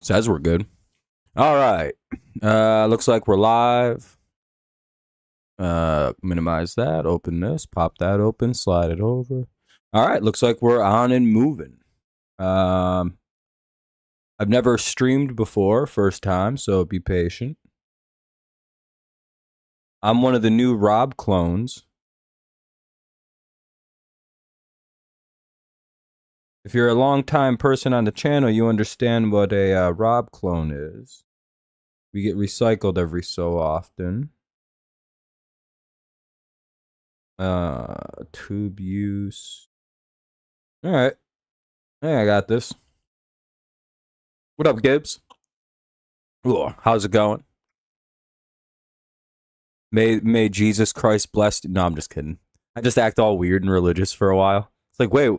Says we're good. All right. Looks like we're live. Minimize that. Open this. Pop that open. Slide it over. All right. Looks like we're on and moving. I've never streamed before. First time, so be patient. I'm one of the new Rob clones. If you're a long-time person on the channel, you understand what a Rob clone is. We get recycled every so often. Tube use. All right. Hey, I got this. What up, Gibbs? Ooh, how's it going? May Jesus Christ bless. No, I'm just kidding. I just act all weird and religious for a while. It's like, wait,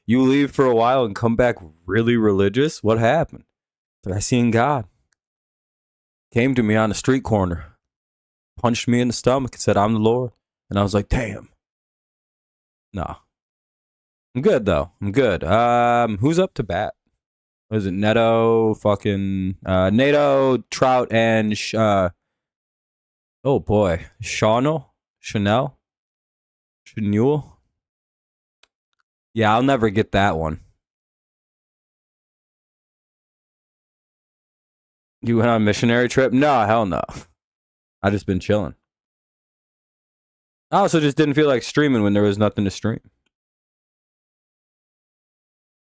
you leave for a while and come back really religious? What happened? Like, I seen God. Came to me on the street corner. Punched me in the stomach and said, I'm the Lord. And I was like, damn. No. I'm good, though. I'm good. Who's up to bat? What is it? Neto, fucking... Nato, Trout, and... oh, boy. Chanel? Chanel? Yeah, I'll never get that one. You went on a missionary trip? No, hell no. I just been chilling. I also just didn't feel like streaming when there was nothing to stream.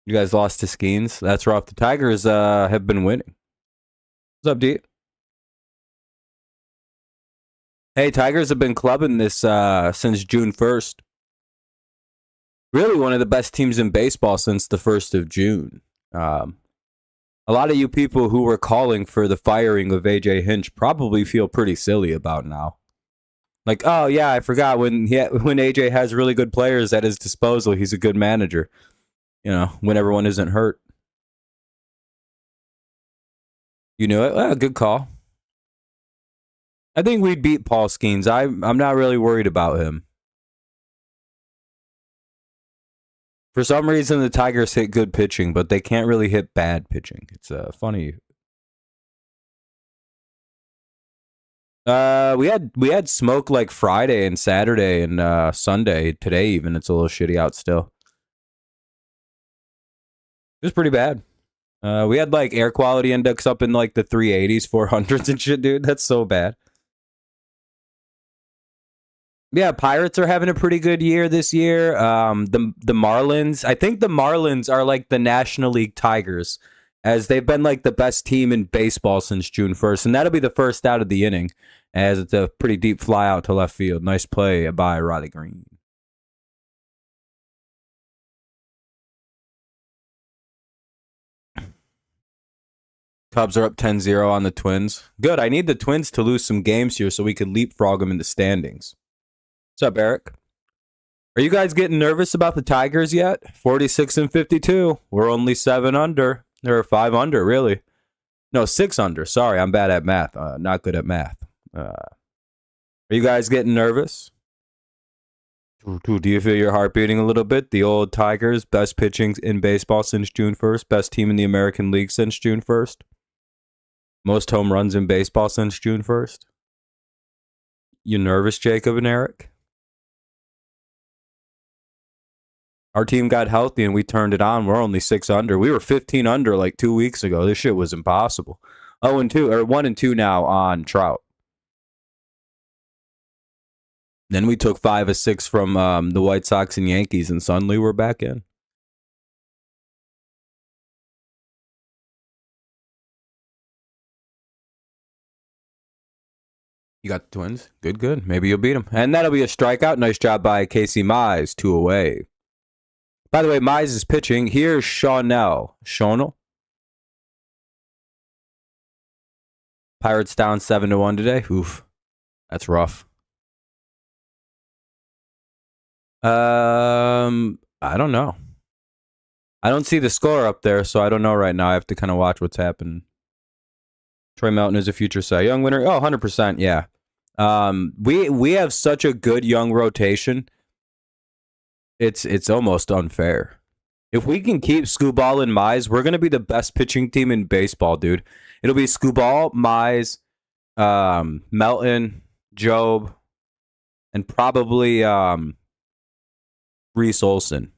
You guys lost to Skeens. That's rough. The Tigers have been winning. What's up, D? Hey, Tigers have been clubbing this since June 1st. Really one of the best teams in baseball since the 1st of June. A lot of you people who were calling for the firing of AJ Hinch probably feel pretty silly about now. Like, oh yeah, I forgot when AJ has really good players at his disposal, he's a good manager. You know, when everyone isn't hurt. You knew it? Well, good call. I think we'd beat Paul Skeens. I'm not really worried about him. For some reason, the Tigers hit good pitching, but they can't really hit bad pitching. It's funny. We had smoke like Friday and Saturday and Sunday. Today even, it's a little shitty out still. It was pretty bad. We had like air quality index up in like the 380s, 400s and shit, dude. That's so bad. Yeah, Pirates are having a pretty good year this year. The Marlins, I think the Marlins are like the National League Tigers, as they've been like the best team in baseball since June 1st. And that'll be the first out of the inning, as it's a pretty deep fly out to left field. Nice play by Riley Green. Cubs are up 10-0 on the Twins. Good, I need the Twins to lose some games here so we can leapfrog them in the standings. What's up, Eric? Are you guys getting nervous about the Tigers yet? 46 and 52. We're only 7 under. Or 5 under, really. No, 6 under. Sorry, I'm bad at math. Not good at math. Are you guys getting nervous? Do you feel your heart beating a little bit? The old Tigers, best pitching in baseball since June 1st. Best team in the American League since June 1st. Most home runs in baseball since June 1st. You nervous, Jacob and Eric? Our team got healthy and we turned it on. We're only 6 under. We were 15 under like 2 weeks ago. This shit was impossible. 0-2 or 1-2 now on Trout. Then we took 5 of 6 from the White Sox and Yankees, and suddenly we're back in. You got the Twins? Good, good. Maybe you'll beat them. And that'll be a strikeout. Nice job by Casey Mize. 2 away. By the way, Mize is pitching. Here's Chanel. Pirates down 7-1 today. Oof. That's rough. I don't know. I don't see the score up there, so I don't know right now. I have to kind of watch what's happening. Troy Melton is a future Cy Young winner. Oh, 100%, yeah. We have such a good young rotation. It's almost unfair. If we can keep Scooball and Mize, we're gonna be the best pitching team in baseball, dude. It'll be Scooball, Mize, Melton, Job, and probably Reese Olson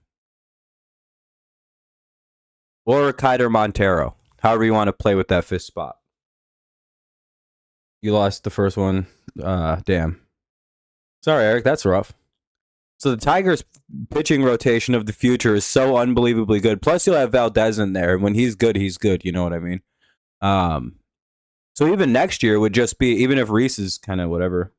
or Kiter Montero. However you want to play with that fifth spot. You lost the first one. Damn. Sorry, Eric. That's rough. So the Tigers' pitching rotation of the future is so unbelievably good. Plus, you'll have Valdez in there. When he's good, he's good. You know what I mean? So even next year would just be, even if Reese is kind of whatever.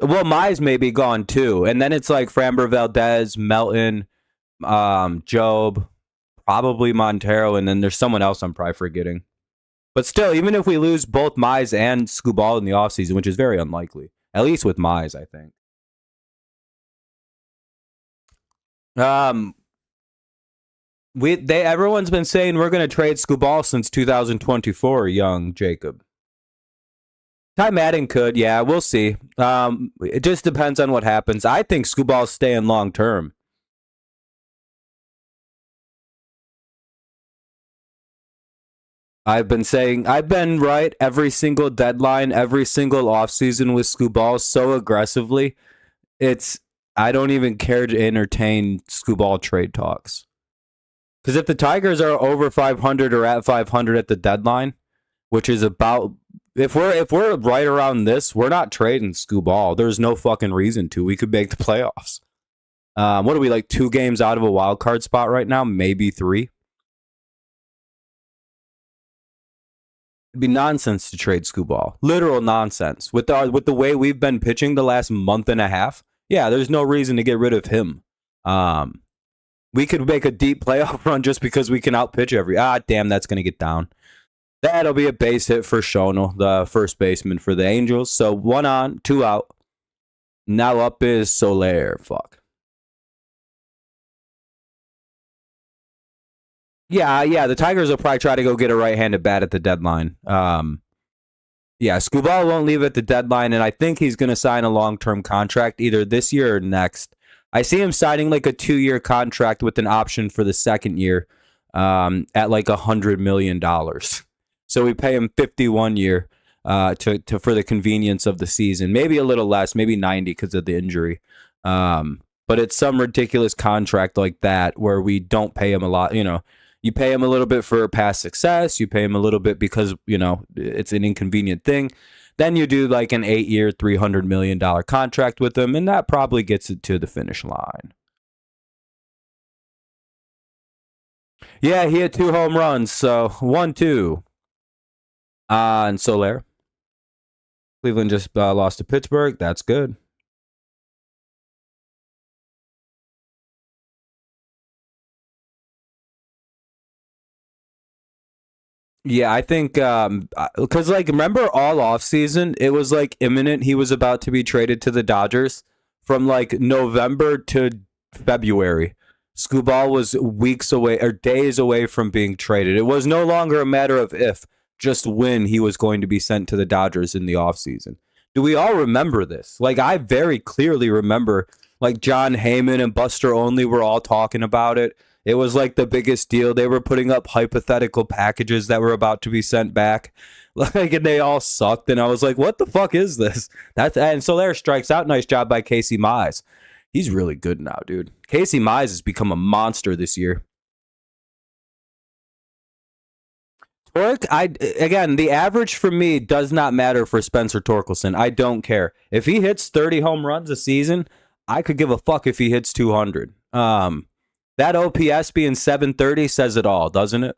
Well, Mize may be gone too. And then it's like Framber Valdez, Melton, Job, probably Montero, and then there's someone else I'm probably forgetting. But still, even if we lose both Mize and Scooball in the offseason, which is very unlikely, at least with Mize, I think. Everyone's been saying we're going to trade Scooball since 2024, young Jacob. Ty Madden could, yeah, we'll see. It just depends on what happens. I think Scooball's staying long term. I've been right every single deadline, every single offseason with Scooball so aggressively. I don't even care to entertain Scooball trade talks. Because if the Tigers are over 500 or at 500 at the deadline, which is about, if we're right around this, we're not trading Scooball. There's no fucking reason to. We could make the playoffs. What are we, like 2 games out of a wild card spot right now? Maybe 3. It'd be nonsense to trade Scooball. Literal nonsense. With the way we've been pitching the last month and a half, yeah, there's no reason to get rid of him. We could make a deep playoff run just because we can outpitch every. Damn, that's gonna get down. That'll be a base hit for Shonel, the first baseman for the Angels. So 1 on, 2 out. Now up is Soler. Fuck. Yeah, the Tigers will probably try to go get a right-handed bat at the deadline. Scooball won't leave at the deadline, and I think he's going to sign a long-term contract either this year or next. I see him signing like a 2-year contract with an option for the second year at like $100 million. So we pay him 51 year for the convenience of the season. Maybe a little less, maybe 90 because of the injury. But it's some ridiculous contract like that where we don't pay him a lot, you know. You pay him a little bit for past success. You pay him a little bit because, you know, it's an inconvenient thing. Then you do like an 8-year, $300 million contract with him, and that probably gets it to the finish line. Yeah, he had 2 home runs, so 1-2 on Soler. Cleveland just lost to Pittsburgh. That's good. Yeah, I think because like remember all offseason, it was like imminent he was about to be traded to the Dodgers from like November to February. Scooball was weeks away or days away from being traded. It was no longer a matter of if, just when he was going to be sent to the Dodgers in the offseason. Do we all remember this? Like I very clearly remember like John Heyman and Buster Olney were all talking about it. It was like the biggest deal. They were putting up hypothetical packages that were about to be sent back. Like, and they all sucked. And I was like, what the fuck is this? And Soler strikes out. Nice job by Casey Mize. He's really good now, dude. Casey Mize has become a monster this year. Torque, again, the average for me does not matter for Spencer Torkelson. I don't care. If he hits 30 home runs a season, I could give a fuck if he hits 200. That OPS being 730 says it all, doesn't it?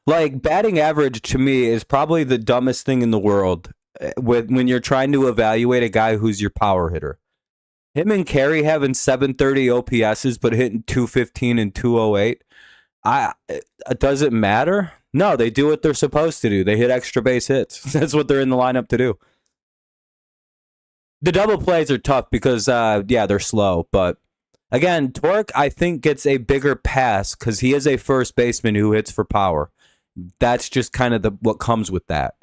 Like batting average to me is probably the dumbest thing in the world when you're trying to evaluate a guy who's your power hitter. Him and Carey having 730 OPSs but hitting 215 and 208. Does it matter? No, they do what they're supposed to do. They hit extra base hits. That's what they're in the lineup to do. The double plays are tough because, they're slow. But again, Torque, I think, gets a bigger pass because he is a first baseman who hits for power. That's just kind of what comes with that.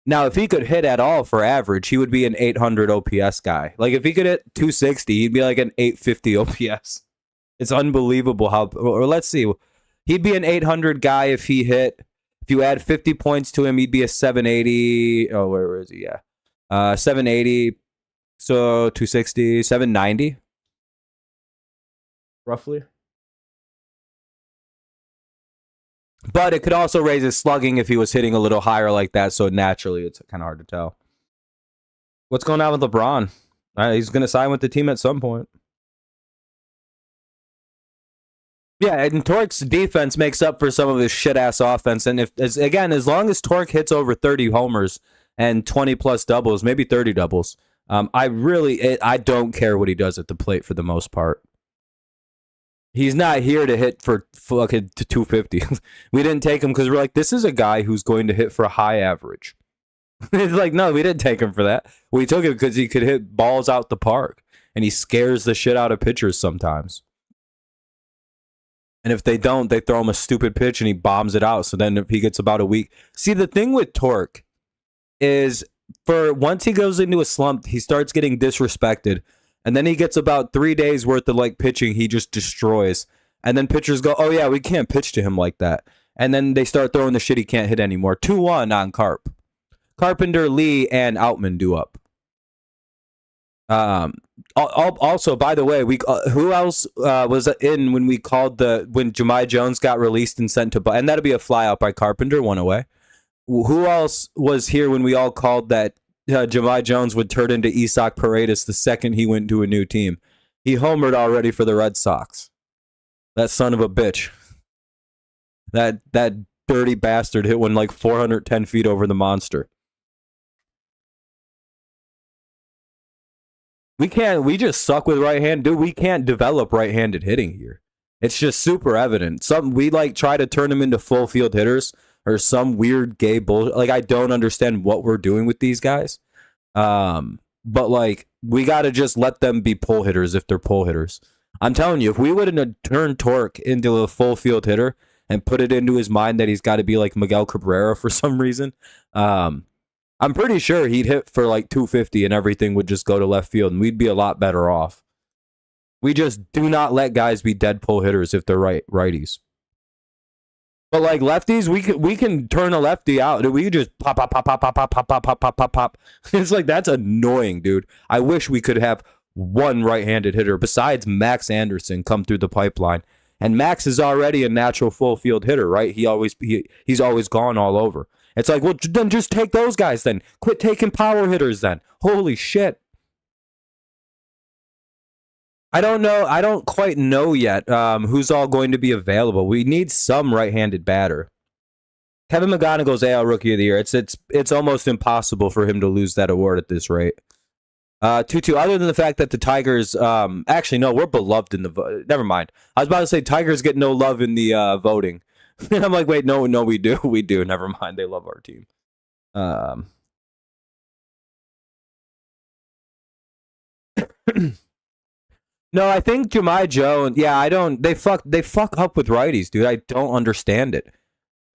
Now, if he could hit at all for average, he would be an 800 OPS guy. Like, if he could hit 260, he'd be like an 850 OPS. It's unbelievable how, or let's see, he'd be an 800 guy if he hit, if you add 50 points to him, he'd be a 780. Oh, where is he? Yeah. 780. So 260, 790. Roughly. But it could also raise his slugging if he was hitting a little higher like that. So naturally, it's kind of hard to tell. What's going on with LeBron? He's going to sign with the team at some point. Yeah, and Torque's defense makes up for some of his shit-ass offense. And as long as Torque hits over 30 homers and 20-plus doubles, maybe 30 doubles, I don't care what he does at the plate for the most part. He's not here to hit for fucking 250. We didn't take him because we're like, this is a guy who's going to hit for a high average. It's like, no, we didn't take him for that. We took him because he could hit balls out the park, and he scares the shit out of pitchers sometimes. And if they don't, they throw him a stupid pitch and he bombs it out. So then if he gets about a week. See, the thing with Torque is once he goes into a slump, he starts getting disrespected. And then he gets about 3 days worth of like pitching. He just destroys. And then pitchers go, oh yeah, we can't pitch to him like that. And then they start throwing the shit he can't hit anymore. 2-1 on Carp. Carpenter, Lee, and Outman do up. Also, by the way, who else was in when we called when Jahmai Jones got released and sent to, and that'll be a fly out by Carpenter, one away. Who else was here when we all called that Jahmai Jones would turn into Isaac Paredes the second he went to a new team? He homered already for the Red Sox. That son of a bitch. That dirty bastard hit one like 410 feet over the monster. We just suck with right hand. Dude, we can't develop right-handed hitting here. It's just super evident. We like try to turn them into full field hitters or some weird gay bullshit. Like, I don't understand what we're doing with these guys. But like, we got to just let them be pull hitters if they're pull hitters. I'm telling you, if we would have turned Torque into a full field hitter and put it into his mind that he's got to be like Miguel Cabrera for some reason, I'm pretty sure he'd hit for like 250 and everything would just go to left field and we'd be a lot better off. We just do not let guys be dead pull hitters if they're righties. But like lefties, we can turn a lefty out. We can just pop, pop, pop, pop, pop, pop, pop, pop, pop, pop, pop, pop. It's like, that's annoying, dude. I wish we could have one right-handed hitter besides Max Anderson come through the pipeline. And Max is already a natural full field hitter, right? He's always gone all over. It's like, well, then just take those guys then. Quit taking power hitters then. Holy shit. I don't know. I don't quite know yet who's all going to be available. We need some right-handed batter. Kevin McGonigal's AL Rookie of the Year. It's almost impossible for him to lose that award at this rate. 2-2. Other than the fact that the Tigers, actually, no, we're beloved in the never mind. I was about to say Tigers get no love in the voting. And I'm like, wait, no, we do. We do. Never mind. They love our team. No, I think Jahmai Jones, yeah, they fuck up with righties, dude. I don't understand it.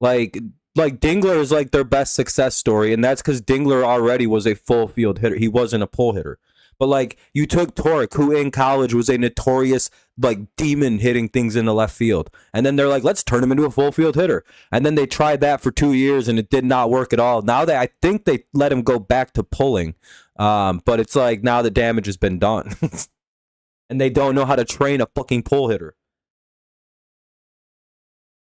Like Dingler is like their best success story, and that's because Dingler already was a full field hitter. He wasn't a pull hitter. But like, you took Torque, who in college was a notorious like demon hitting things in the left field, and then they're like, let's turn him into a full field hitter. And then they tried that for 2 years, and it did not work at all. Now I think they let him go back to pulling, but it's like now the damage has been done, and they don't know how to train a fucking pull hitter.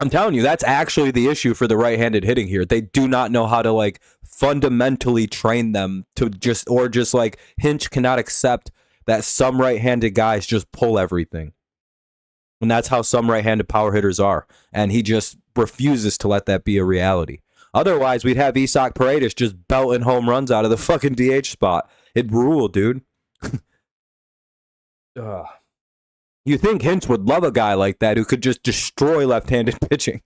I'm telling you, that's actually the issue for the right-handed hitting here. They do not know how to like fundamentally train them to just like Hinch cannot accept that some right-handed guys just pull everything. And that's how some right-handed power hitters are. And he just refuses to let that be a reality. Otherwise, we'd have Isaac Paredes just belting home runs out of the fucking DH spot. It'd rule, dude. You think Hinch would love a guy like that who could just destroy left-handed pitching?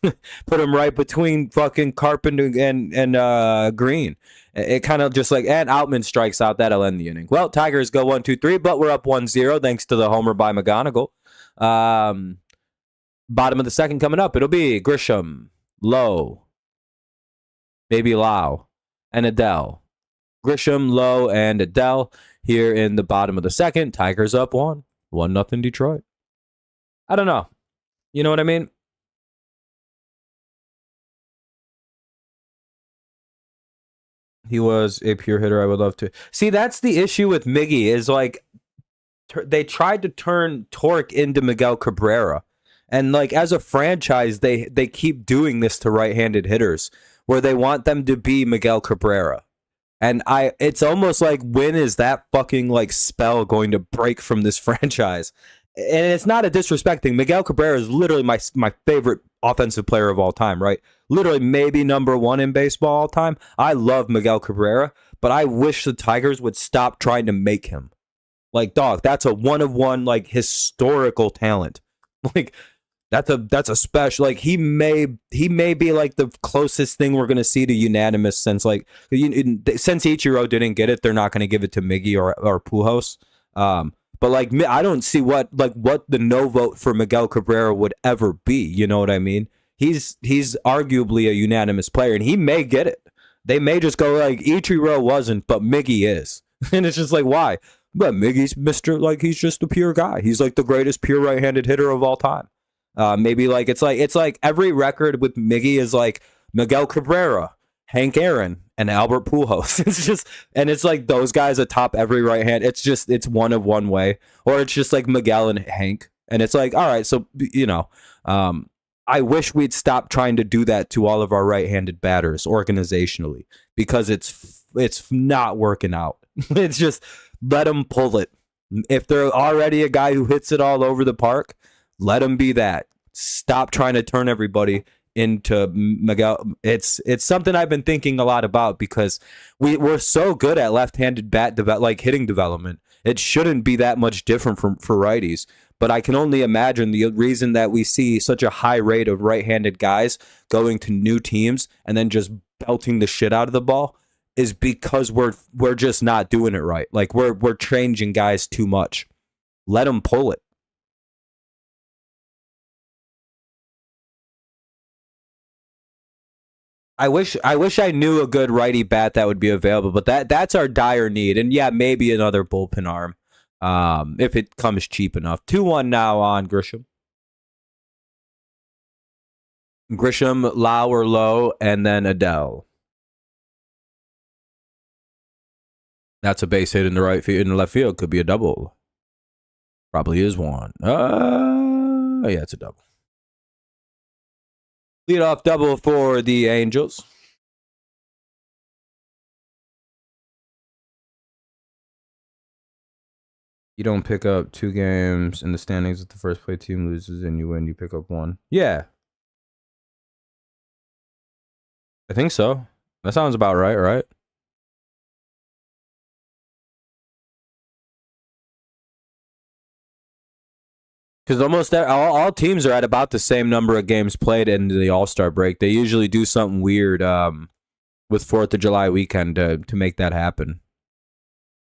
Put him right between fucking Carpenter and Green. It kind of just like, and Outman strikes out. That'll end the inning. Well, Tigers go 1-2-3, but we're up 1-0 thanks to the homer by McGonigal. Bottom of the second coming up. It'll be Grisham, Lowe, maybe Lau. and Adele. Grisham, Lowe, and Adele here in the bottom of the second. Tigers up 1-0 Detroit. I don't know. You know what I mean? He was a pure hitter. I would love to. See, that's the issue with Miggy is like they tried to turn Torque into Miguel Cabrera. And like as a franchise, they keep doing this to right-handed hitters where they want them to be Miguel Cabrera. And it's almost like, when is that fucking like spell going to break from this franchise? And it's not a disrespecting. Miguel Cabrera is literally my favorite offensive player of all time, right? Literally maybe number one in baseball all time. I love Miguel Cabrera, but I wish the Tigers would stop trying to make him. Like, dog, that's a one-of-one, like, historical talent. Like, that's a special, like, he may be like the closest thing we're gonna see to unanimous since since Ichiro didn't get it, they're not gonna give it to Miggy or Pujols. But like, I don't see what the no vote for Miguel Cabrera would ever be. You know what I mean? He's arguably a unanimous player, and he may get it. They may just go like, Ichiro wasn't, but Miggy is, and it's just like, why? But Miggy's he's just a pure guy. He's like the greatest pure right-handed hitter of all time. Maybe like it's like every record with Miggy is like Miguel Cabrera, Hank Aaron, and Albert Pujols. It's like those guys atop every right hand. It's one of one way, or it's just like Miguel and Hank, and it's like, all right, so I wish we'd stop trying to do that to all of our right-handed batters organizationally, because it's not working out. It's just, let them pull it. If they're already a guy who hits it all over the park, let him be that. Stop trying to turn everybody into Miguel. It's something I've been thinking a lot about, because we're so good at left-handed hitting development. It shouldn't be that much different for righties. But I can only imagine the reason that we see such a high rate of right-handed guys going to new teams and then just belting the shit out of the ball is because we're just not doing it right. Like we're changing guys too much. Let them pull it. I wish I knew a good righty bat that would be available, but that's our dire need. And yeah, maybe another bullpen arm, if it comes cheap enough. 2-1 now on Grisham. Grisham, Lauer, Lowe, and then Adele. That's a base hit in the in the left field. Could be a double. Probably is one. Yeah, it's a double. Leadoff double for the Angels. You don't pick up 2 games in the standings if the first play team loses and you win, you pick up 1. Yeah. I think so. That sounds about right? Because almost all teams are at about the same number of games played in the All-Star break. They usually do something weird with 4th of July weekend to make that happen.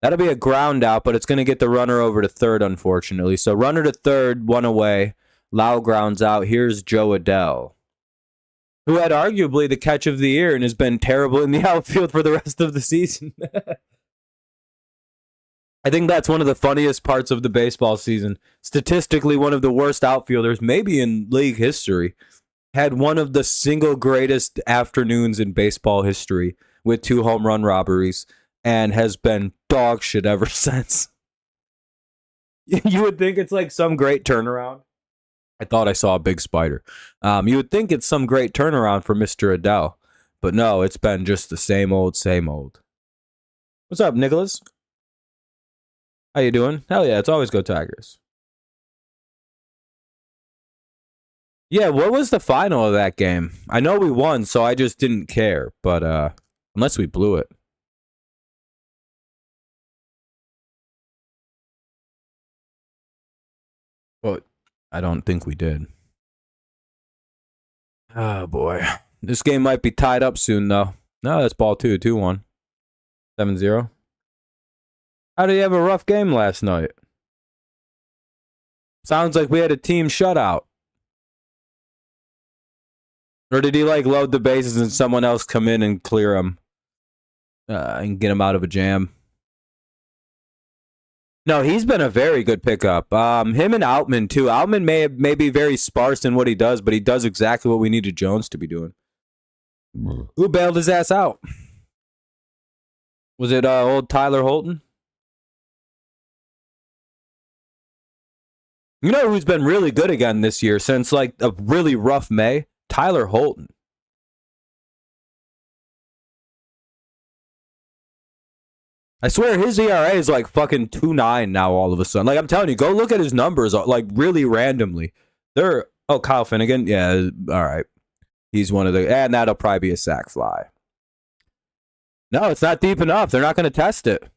That'll be a ground out, but it's going to get the runner over to third, unfortunately. So runner to third, 1 away. Lau grounds out. Here's Joe Adele, who had arguably the catch of the year and has been terrible in the outfield for the rest of the season. I think that's one of the funniest parts of the baseball season. Statistically, one of the worst outfielders, maybe in league history, had one of the single greatest afternoons in baseball history with 2 home run robberies, and has been dog shit ever since. You would think it's like some great turnaround. I thought I saw a big spider. You would think it's some great turnaround for Mr. Adele, but no, it's been just the same old, same old. What's up, Nicholas? How you doing? Hell yeah, it's always go Tigers. Yeah, what was the final of that game? I know we won, so I just didn't care, but unless we blew it. But I don't think we did. Oh boy. This game might be tied up soon though. No, that's ball 2, 2-1. 7-0. How did you have a rough game last night? Sounds like we had a team shutout. Or did he like load the bases and someone else come in and clear them? and get him out of a jam. No, he's been a very good pickup. Him and Outman too. Outman may be very sparse in what he does, but he does exactly what we needed Jones to be doing. Who bailed his ass out? Was it old Tyler Holton? You know who's been really good again this year since like a really rough May? Tyler Holton. I swear his ERA is like fucking 2.9 now all of a sudden. Like I'm telling you, go look at his numbers like really randomly. Kyle Finnegan. Yeah, all right. He's one of the, and that'll probably be a sack fly. No, it's not deep enough. They're not going to test it.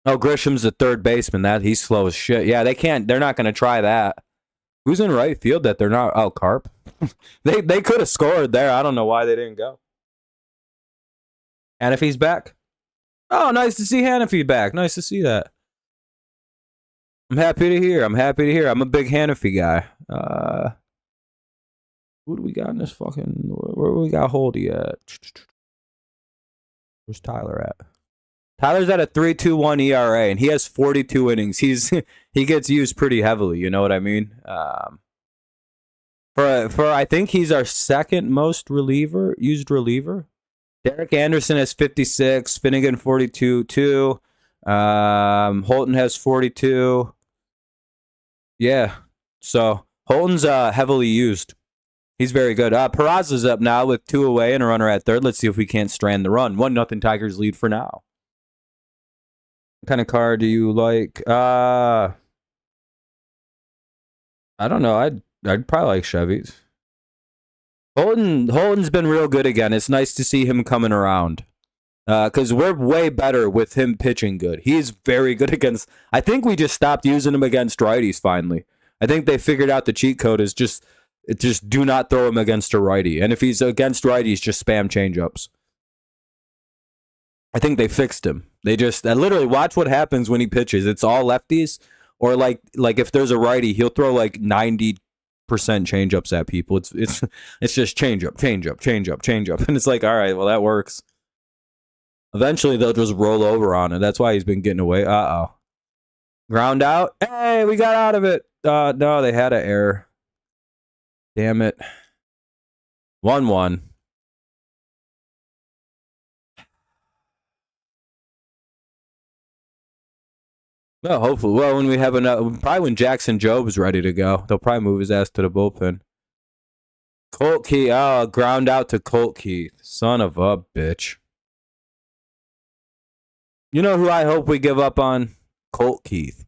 Oh, Grisham's the third baseman. He's slow as shit. Yeah, they're not going to try that. Who's in right field that they're not? Oh, Carp. They could have scored there. I don't know why they didn't go. And if he's back. Oh, nice to see Hannafy back. Nice to see that. I'm happy to hear. I'm a big Hannafy guy. Who do we got in this fucking... Where we got Holdy at? Where's Tyler at? Tyler's at a 3.21 ERA, and he has 42 innings. He gets used pretty heavily, you know what I mean? I think he's our second most used reliever. Derek Anderson has 56, Finnegan 42 too. Holton has 42. Yeah, so Holton's heavily used. He's very good. Peraza's up now with 2 away and a runner at third. Let's see if we can't strand the run. 1-0 Tigers lead for now. What kind of car do you like? I don't know. I'd probably like Chevys. Holton's been real good again. It's nice to see him coming around. Because we're way better with him pitching good. He's very good against... I think we just stopped using him against righties finally. I think they figured out the cheat code is just do not throw him against a righty. And if he's against righties, just spam changeups. I think they fixed him. They just... literally, watch what happens when he pitches. It's all lefties. Or like if there's a righty, he'll throw like 90% changeups at people. It's just changeup. And it's like, all right, well, that works. Eventually, they'll just roll over on it. That's why he's been getting away. Uh-oh. Ground out. Hey, we got out of it. No, they had an error. Damn it. 1-1. Well, hopefully. Well, when we have probably when Jackson Job's ready to go, they'll probably move his ass to the bullpen. Colt Keith. Oh, ground out to Colt Keith. Son of a bitch. You know who I hope we give up on? Colt Keith.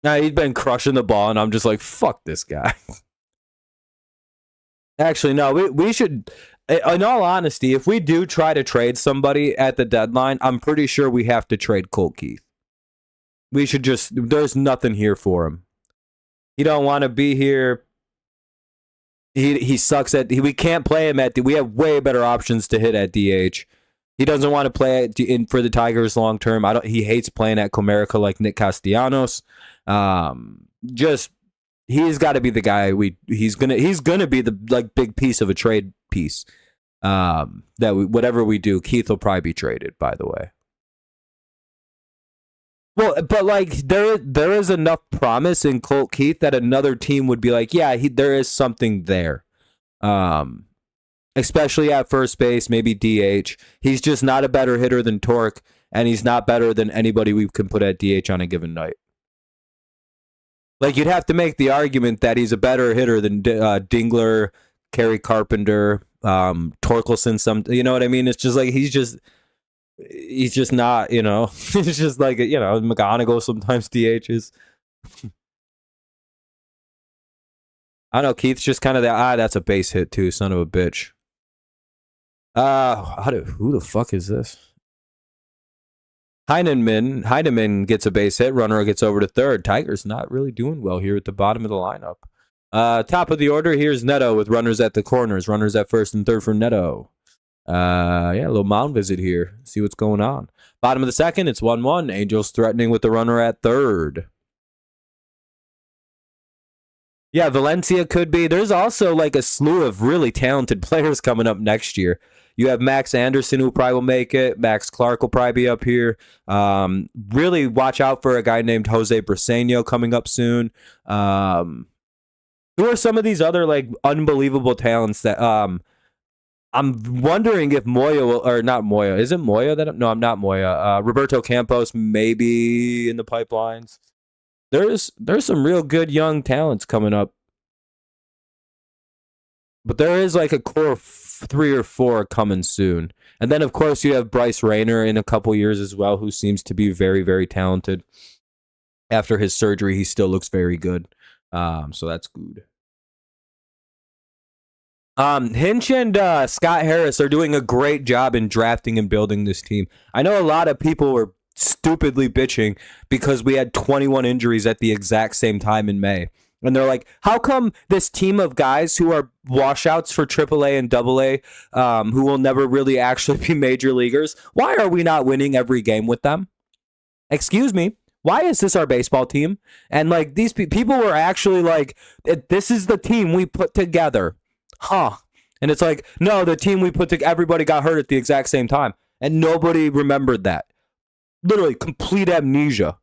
Now, he's been crushing the ball, and I'm just like, fuck this guy. Actually, no, we should... In all honesty, if we do try to trade somebody at the deadline, I'm pretty sure we have to trade Colt Keith. We should just... There's nothing here for him. He don't want to be here. He sucks at... We can't play him at... We have way better options to hit at DH. He doesn't want to play for the Tigers long term. He hates playing at Comerica like Nick Castellanos. He's got to be the guy. He's gonna be the like big piece of a trade piece. Whatever we do, Keith will probably be traded. By the way. Well, but like there is enough promise in Colt Keith that another team would be like, yeah, there is something there. Especially at first base, maybe DH. He's just not a better hitter than Torque, and he's not better than anybody we can put at DH on a given night. Like, you'd have to make the argument that he's a better hitter than Dingler, Kerry Carpenter, Torkelson. You know what I mean? It's just like he's just not, you know. It's just like, you know, McGonigal sometimes DHs. I don't know. Keith's just kind of that's a base hit too, son of a bitch. Who the fuck is this? Heineman gets a base hit. Runner gets over to third. Tigers not really doing well here at the bottom of the lineup. Top of the order, here's Neto with runners at the corners. Runners at first and third for Neto. A little mound visit here. See what's going on. Bottom of the second, it's 1-1. Angels threatening with the runner at third. Yeah, Valencia could be. There's also like a slew of really talented players coming up next year. You have Max Anderson, who probably will make it. Max Clark will probably be up here. Really watch out for a guy named Jose Briseño coming up soon. Who are some of these other like unbelievable talents that I'm wondering if Moya will, or not Moya. Is it Moya that? No, I'm not Moya. Roberto Campos maybe in the pipelines. There's some real good young talents coming up. But there is like a core of 3 or 4 coming soon. And then, of course, you have Bryce Rayner in a couple years as well, who seems to be very, very talented. After his surgery, he still looks very good. So that's good. Hinch and Scott Harris are doing a great job in drafting and building this team. I know a lot of people were stupidly bitching because we had 21 injuries at the exact same time in May. And they're like, how come this team of guys who are washouts for AAA and AA, who will never really actually be major leaguers, why are we not winning every game with them? Excuse me. Why is this our baseball team? And like these people were actually like, this is the team we put together. Huh. And it's like, no, the team we put together, everybody got hurt at the exact same time. And nobody remembered that. Literally complete amnesia.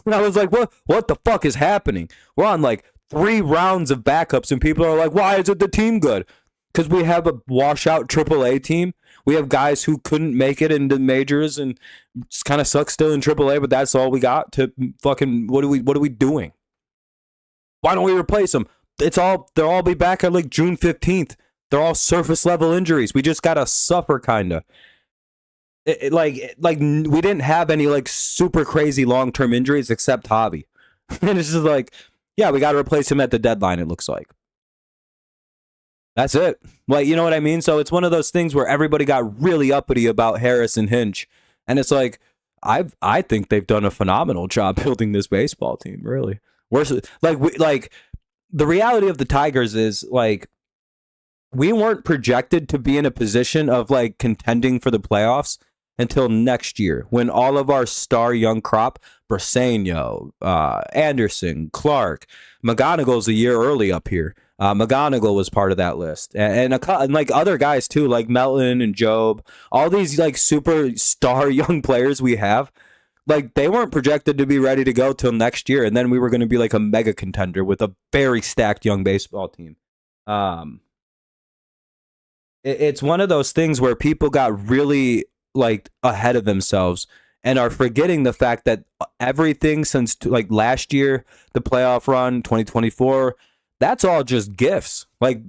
And I was like, what the fuck is happening? We're on like 3 rounds of backups and people are like, why isn't the team good? Because we have a washout AAA team. We have guys who couldn't make it into majors and just kind of suck still in AAA, but that's all we got to fucking, what are we doing? Why don't we replace them? They'll all be back at like June 15th. They're all surface level injuries. We just gotta suffer kind of. Like we didn't have any like super crazy long-term injuries except Javi. And it's just like, yeah, we got to replace him at the deadline, it looks like. That's it. Like, you know what I mean? So it's one of those things where everybody got really uppity about Harris and Hinch. And it's like, I think they've done a phenomenal job building this baseball team, really. The reality of the Tigers is like, we weren't projected to be in a position of like contending for the playoffs until next year when all of our star young crop, Briseño, Anderson, Clark, McGonagall's a year early up here. McGonagall was part of that list, and like other guys too, like Melton and Job. All these like super star young players we have, like they weren't projected to be ready to go till next year, and then we were going to be like a mega contender with a very stacked young baseball team. It's one of those things where people got really like ahead of themselves and are forgetting the fact that everything since like last year, the playoff run, 2024, that's all just gifts. Like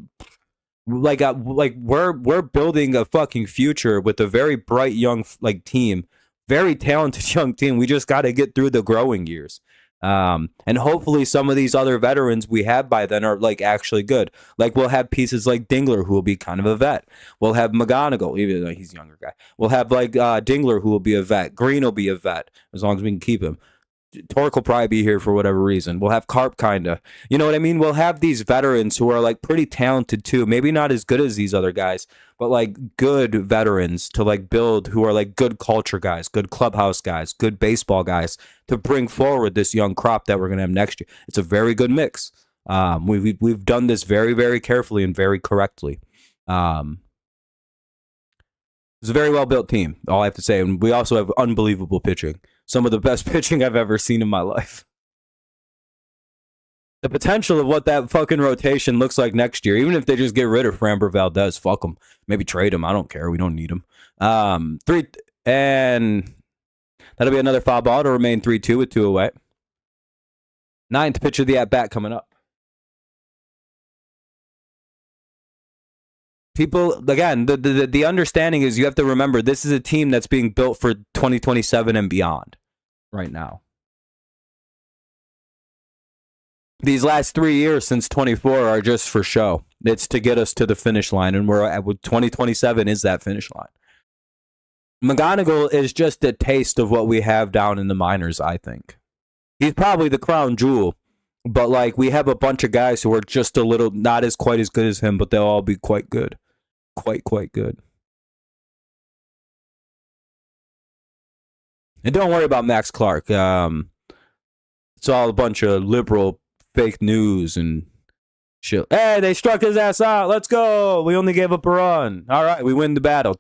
we're building a fucking future with a very bright young like team, very talented young team. We just got to get through the growing years. And hopefully some of these other veterans we have by then are like actually good. Like we'll have pieces like Dingler who will be kind of a vet. We'll have McGonagall, even though he's a younger guy. We'll have like Dingler who will be a vet. Green will be a vet as long as we can keep him. Torque will probably be here for whatever reason. We'll have Carp kinda. You know what I mean? We'll have these veterans who are like pretty talented too. Maybe not as good as these other guys, but like good veterans to like build who are like good culture guys, good clubhouse guys, good baseball guys to bring forward this young crop that we're gonna have next year. It's a very good mix. We've done this very, very carefully and very correctly. It's a very well built team, all I have to say. And we also have unbelievable pitching. Some of the best pitching I've ever seen in my life. The potential of what that fucking rotation looks like next year, even if they just get rid of Framber Valdez, fuck them. Maybe trade him. I don't care. We don't need him. 3, and that'll be another foul ball to remain 3-2 with 2 away. 9th pitch of the at-bat coming up. People, again, the understanding is you have to remember this is a team that's being built for 2027 and beyond right now. These last 3 years since 24 are just for show. It's to get us to the finish line, and we're at 2027 is that finish line. McGonagall is just a taste of what we have down in the minors, I think. He's probably the crown jewel, but like we have a bunch of guys who are just a little, not as quite as good as him, but they'll all be quite good. Quite good. And don't worry about Max Clark. It's all a bunch of liberal fake news and Shit. Hey, they struck his ass out. Let's go. We only gave up a run. All right, we win the battle.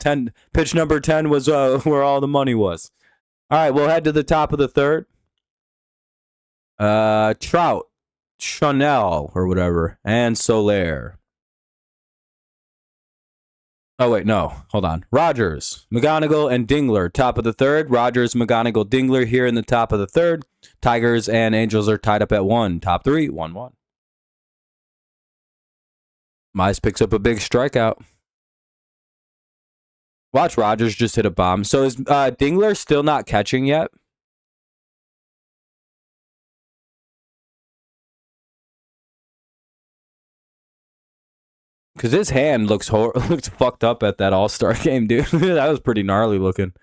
Pitch number 10 was where all the money was. All right, we'll head to the top of the third. Trout, Chanel, or whatever, and Soler. Oh, wait, no. Hold on. Rogers, McGonigal, and Dingler, top of the third. Rogers, McGonigal, Dingler here in the top of the third. Tigers and Angels are tied up at 1. Top 3, 1-1. Mize picks up a big strikeout. Watch Rogers just hit a bomb. So is Dingler still not catching yet? Because his hand looks fucked up at that All-Star game, dude. That was pretty gnarly looking.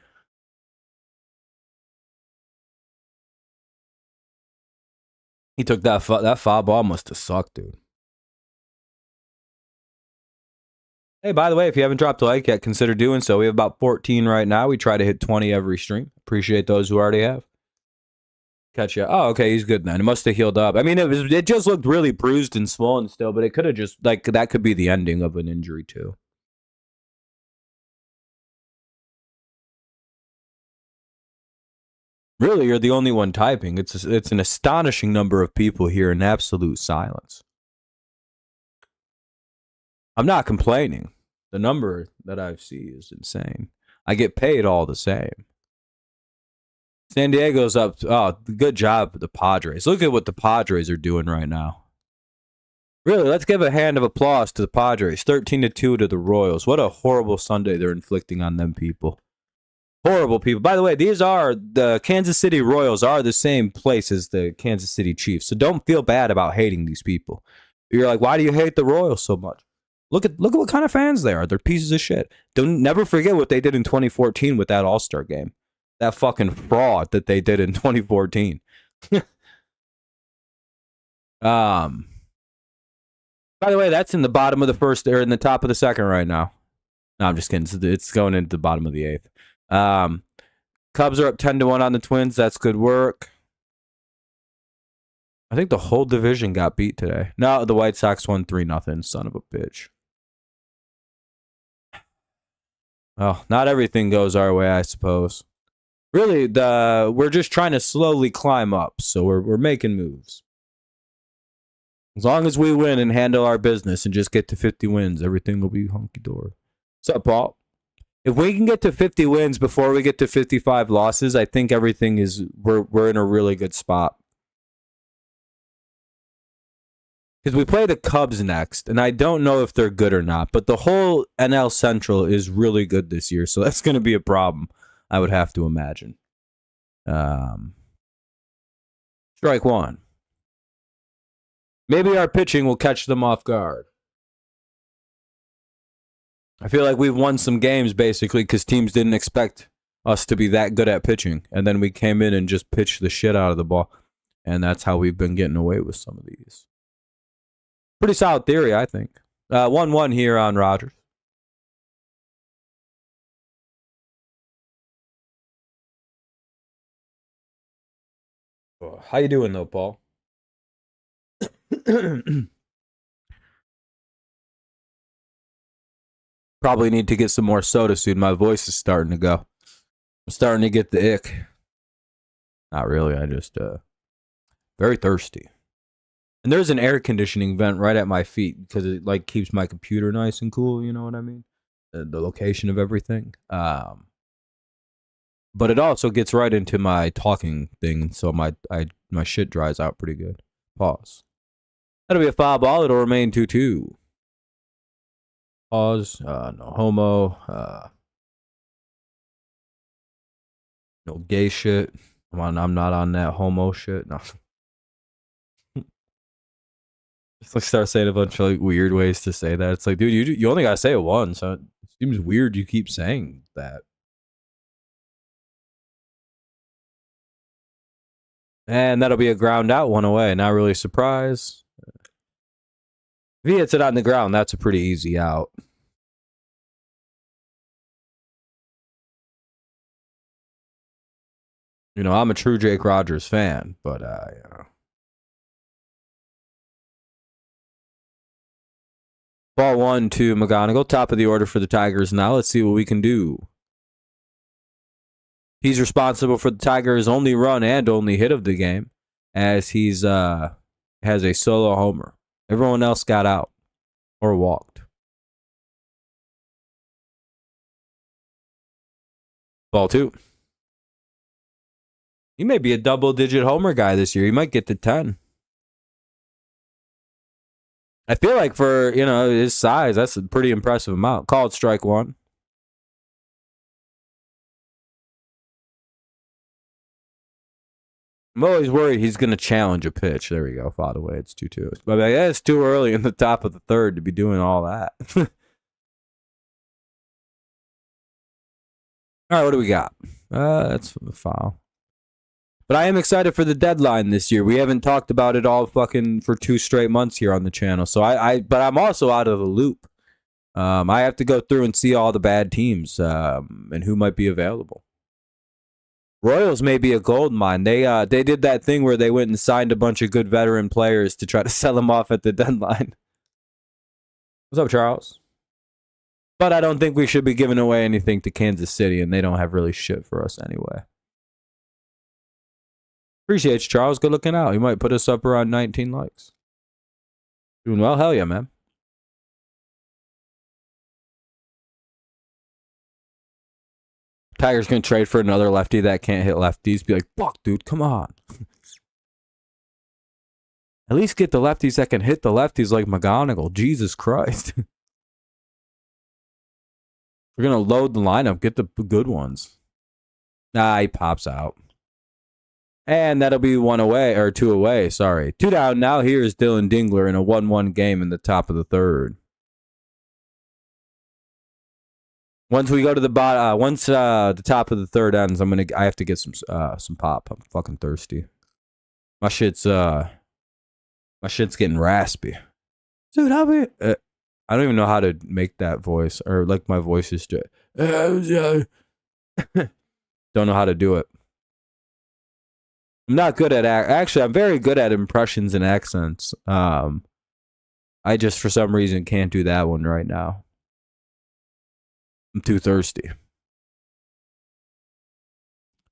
He took that foul ball. Must have sucked, dude. Hey, by the way, if you haven't dropped a like yet, consider doing so. We have about 14 right now. We try to hit 20 every stream. Appreciate those who already have. Catch ya. Oh, okay, he's good then. It must have healed up. I mean, it just looked really bruised and swollen still, but it could have just, like, that could be the ending of an injury too. Really, you're the only one typing. It's an astonishing number of people here in absolute silence. I'm not complaining. The number that I see is insane. I get paid all the same. San Diego's up. Oh, good job, the Padres. Look at what the Padres are doing right now. Really, let's give a hand of applause to the Padres. 13-2 to the Royals. What a horrible Sunday they're inflicting on them people. Horrible people. By the way, the Kansas City Royals are the same place as the Kansas City Chiefs. So don't feel bad about hating these people. You're like, why do you hate the Royals so much? Look at what kind of fans they are. They're pieces of shit. Don't never forget what they did in 2014 with that All-Star game. That fucking fraud that they did in 2014. By the way, that's in the bottom of the first, or in the top of the second right now. No, I'm just kidding. It's going into the bottom of the eighth. Cubs are up 10-1 on the Twins. That's good work. I think the whole division got beat today. No, the White Sox won 3-0. Son of a bitch. Well, not everything goes our way, I suppose. Really, we're just trying to slowly climb up, so we're making moves. As long as we win and handle our business and just get to 50 wins, everything will be hunky-dory. What's up, Paul? If we can get to 50 wins before we get to 55 losses, I think everything is we're in a really good spot. Because we play the Cubs next, and I don't know if they're good or not, but the whole NL Central is really good this year, so that's going to be a problem, I would have to imagine. Strike one. Maybe our pitching will catch them off guard. I feel like we've won some games, basically, because teams didn't expect us to be that good at pitching, and then we came in and just pitched the shit out of the ball, and that's how we've been getting away with some of these. Pretty solid theory, I think. 1-1 here on Rogers. How you doing, though, Paul? Probably need to get some more soda soon. My voice is starting to go. I'm starting to get the ick. Not really. I just very thirsty. And there's an air conditioning vent right at my feet because it like keeps my computer nice and cool. You know what I mean? The location of everything. But it also gets right into my talking thing, so my shit dries out pretty good. Pause. That'll be a foul ball. It'll remain 2-2. Pause. No homo. No gay shit. I'm not on that homo shit. No. Just like start saying a bunch of like weird ways to say that. It's like, dude, you only gotta say it once. So it seems weird you keep saying that. And that'll be a ground out, one away. Not really surprised. If he hits it on the ground, that's a pretty easy out. You know, I'm a true Jake Rogers fan, but you know. Ball 1 to McGonigal. Top of the order for the Tigers now. Let's see what we can do. He's responsible for the Tigers' only run and only hit of the game, as he's has a solo homer. Everyone else got out or walked. Ball 2. He may be a double-digit homer guy this year. He might get to 10. I feel like for, his size, that's a pretty impressive amount. Called strike 1. I'm always worried he's going to challenge a pitch. There we go. Fought away. It's 2-2. But it's too early in the top of the third to be doing all that. All right, what do we got? That's a foul. But I am excited for the deadline this year. We haven't talked about it all fucking for 2 straight months here on the channel. So but I'm also out of the loop. I have to go through and see all the bad teams and who might be available. Royals may be a gold mine. They did that thing where they went and signed a bunch of good veteran players to try to sell them off at the deadline. What's up, Charles? But I don't think we should be giving away anything to Kansas City, and they don't have really shit for us anyway. Appreciate you, Charles. Good looking out. You might put us up around 19 likes. Doing well? Hell yeah, man. Tigers going to trade for another lefty that can't hit lefties. Be like, fuck, dude, come on. At least get the lefties that can hit the lefties like McGonigal. Jesus Christ. We're going to load the lineup. Get the good ones. Nah, he pops out. And that'll be 1 away, or 2 away, sorry. 2 down. Now here's Dylan Dingler in a 1-1 game in the top of the third. Once we go to the bottom, once the top of the third ends, I have to get some pop. I'm fucking thirsty. My shit's getting raspy. Dude, I don't even know how to make that voice, or like my voice is just don't know how to do it. I'm not good at actually. I'm very good at impressions and accents. I just for some reason can't do that one right now. I'm too thirsty.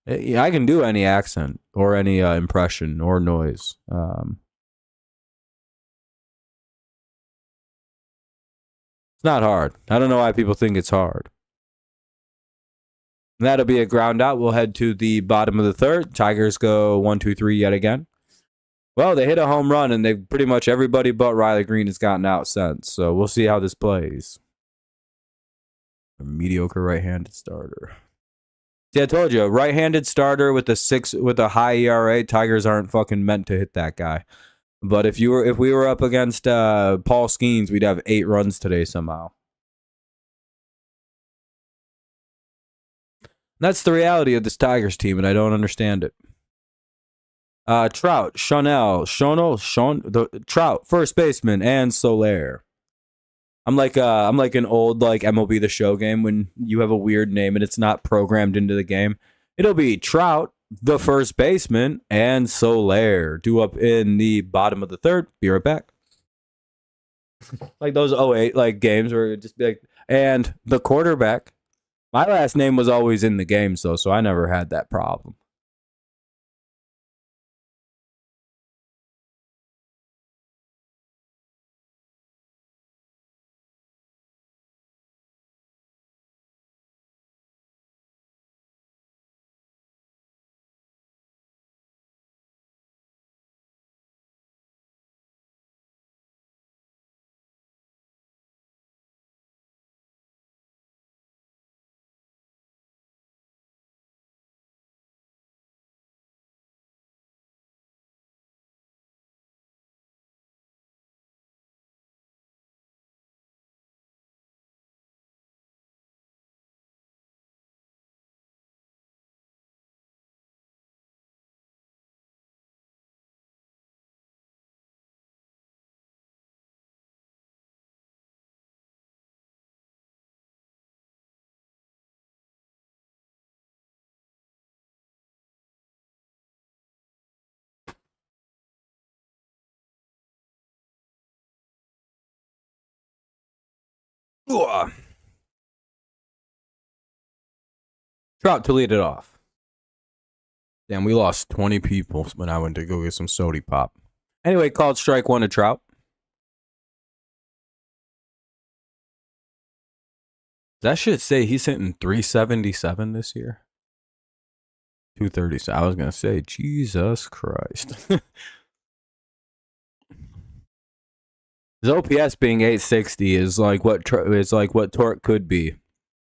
Yeah, I can do any accent or any impression or noise. It's not hard. I don't know why people think it's hard. And that'll be a ground out. We'll head to the bottom of the third. Tigers go 1-2-3 yet again. Well, they hit a home run, and they've pretty much everybody but Riley Green has gotten out since. So we'll see how this plays. A mediocre right-handed starter. See, I told you, right-handed starter with a high ERA. Tigers aren't fucking meant to hit that guy. But if we were up against Paul Skeens, we'd have 8 runs today somehow. That's the reality of this Tigers team, and I don't understand it. Trout, Trout, first baseman, and Soler. I'm like an old like MLB The Show game when you have a weird name and it's not programmed into the game. It'll be Trout, the first baseman, and Soler due up in the bottom of the third. Be right back. Like those 08 like games where it'd just be like, and the quarterback. My last name was always in the game, so I never had that problem. Ugh. Trout to lead it off. Damn, we lost 20 people when I went to go get some sody pop. Anyway, called strike one to Trout. That should say he's hitting 377 this year. 230. I was gonna say, Jesus Christ. His OPS being 860 is like what Torque could be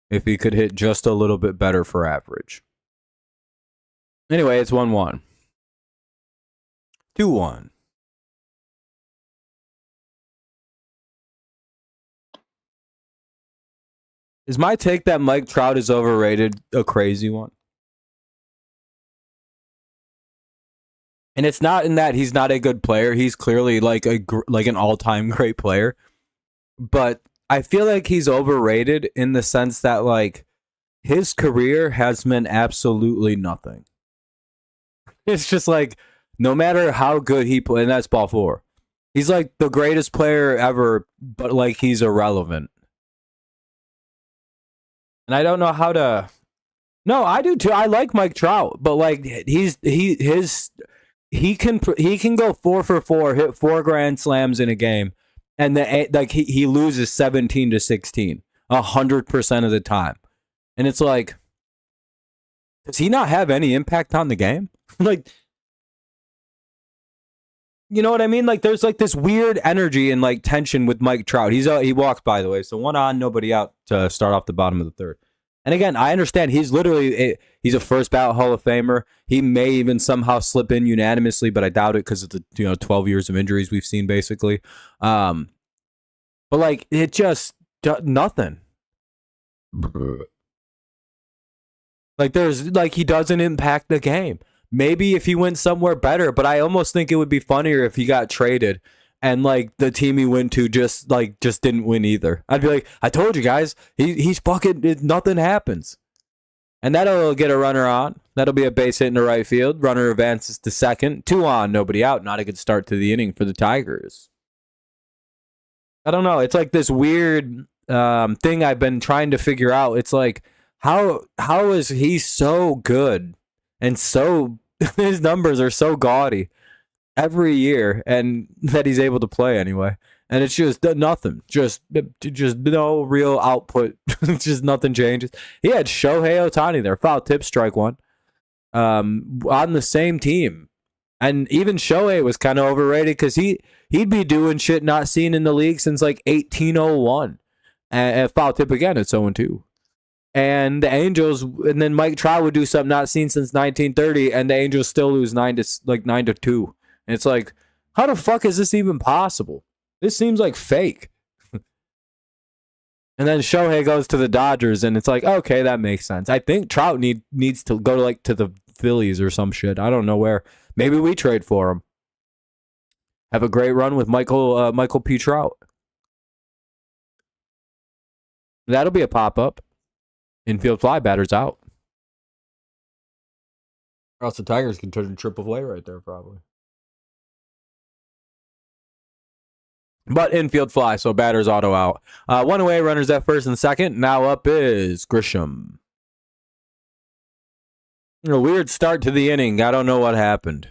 if he could hit just a little bit better for average. Anyway, it's 1-1. 2-1. Is my take that Mike Trout is overrated a crazy one? And it's not in that he's not a good player. He's clearly like an all-time great player. But I feel like he's overrated in the sense that like his career has meant absolutely nothing. It's just like no matter how good he plays, and that's ball four. He's like the greatest player ever, but like he's irrelevant. And I don't know how to. No, I do too. I like Mike Trout, but like he can go 4 for 4, hit 4 grand slams in a game, and like he loses 17-16 100% of the time, and it's like, does he not have any impact on the game? Like, you know what I mean? Like, there's like this weird energy and like tension with Mike Trout. He walks, by the way, so 1 on, nobody out to start off the bottom of the third. And again, I understand he's he's a first ballot Hall of Famer. He may even somehow slip in unanimously, but I doubt it because of the 12 years of injuries we've seen basically. But like it just nothing. Like there's like he doesn't impact the game. Maybe if he went somewhere better, but I almost think it would be funnier if he got traded and like the team he went to just didn't win either. I'd be like, I told you guys, he's fucking nothing happens. And that'll get a runner on. That'll be a base hit in the right field. Runner advances to second. 2 on, nobody out. Not a good start to the inning for the Tigers. I don't know. It's like this weird thing I've been trying to figure out. It's like, how is he so good and so his numbers are so gaudy every year, and that he's able to play anyway, and it's just nothing, just no real output. Just nothing changes. He had Shohei Ohtani there, foul tip, strike one, on the same team, and even Shohei was kind of overrated because he'd be doing shit not seen in the league since like 1801, and foul tip again, it's 0-2. And the Angels, and then Mike Trout would do something not seen since 1930, and the Angels still lose 9-2. And it's like, how the fuck is this even possible? This seems like fake. And then Shohei goes to the Dodgers, and it's like, okay, that makes sense. I think Trout needs to go to the Phillies or some shit. I don't know where. Maybe we trade for him. Have a great run with Michael P. Trout. That'll be a pop-up. Infield fly, batter's out. Or else the Tigers can turn to triple play right there, probably. But infield fly, so batter's auto out. 1 away, runners at first and second. Now up is Grisham. A weird start to the inning. I don't know what happened.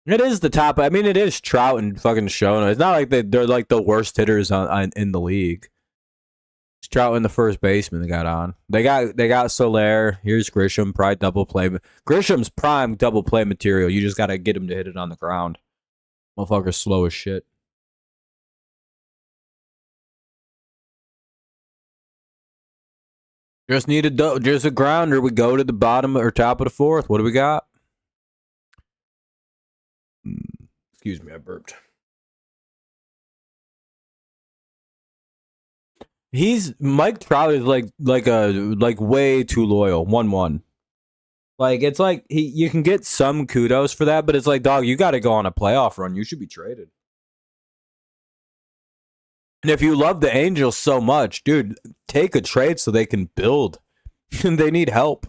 It is the top. I mean, it is Trout and fucking Shona. It's not like they're like the worst hitters in the league. It's Trout and the first baseman they got on. They got Soler. Here's Grisham, probably double play. Grisham's prime double play material. You just got to get him to hit it on the ground. Motherfucker's slow as shit. Just need a grounder. We go to the bottom or top of the fourth. What do we got? Excuse me, I burped. Mike Trout is like way too loyal. 1-1. Like it's like you can get some kudos for that, but it's like, dog, you got to go on a playoff run. You should be traded. And if you love the Angels so much, dude, take a trade so they can build. They need help.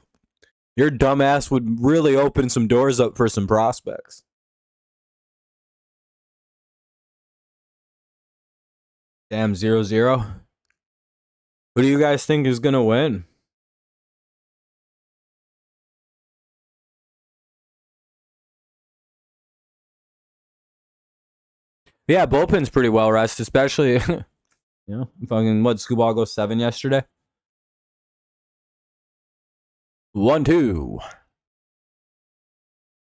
Your dumbass would really open some doors up for some prospects. Damn, 0-0. Who do you guys think is going to win? Yeah, bullpen's pretty well rested, especially, you know, fucking, what, Scooball go 7 yesterday? 1-2.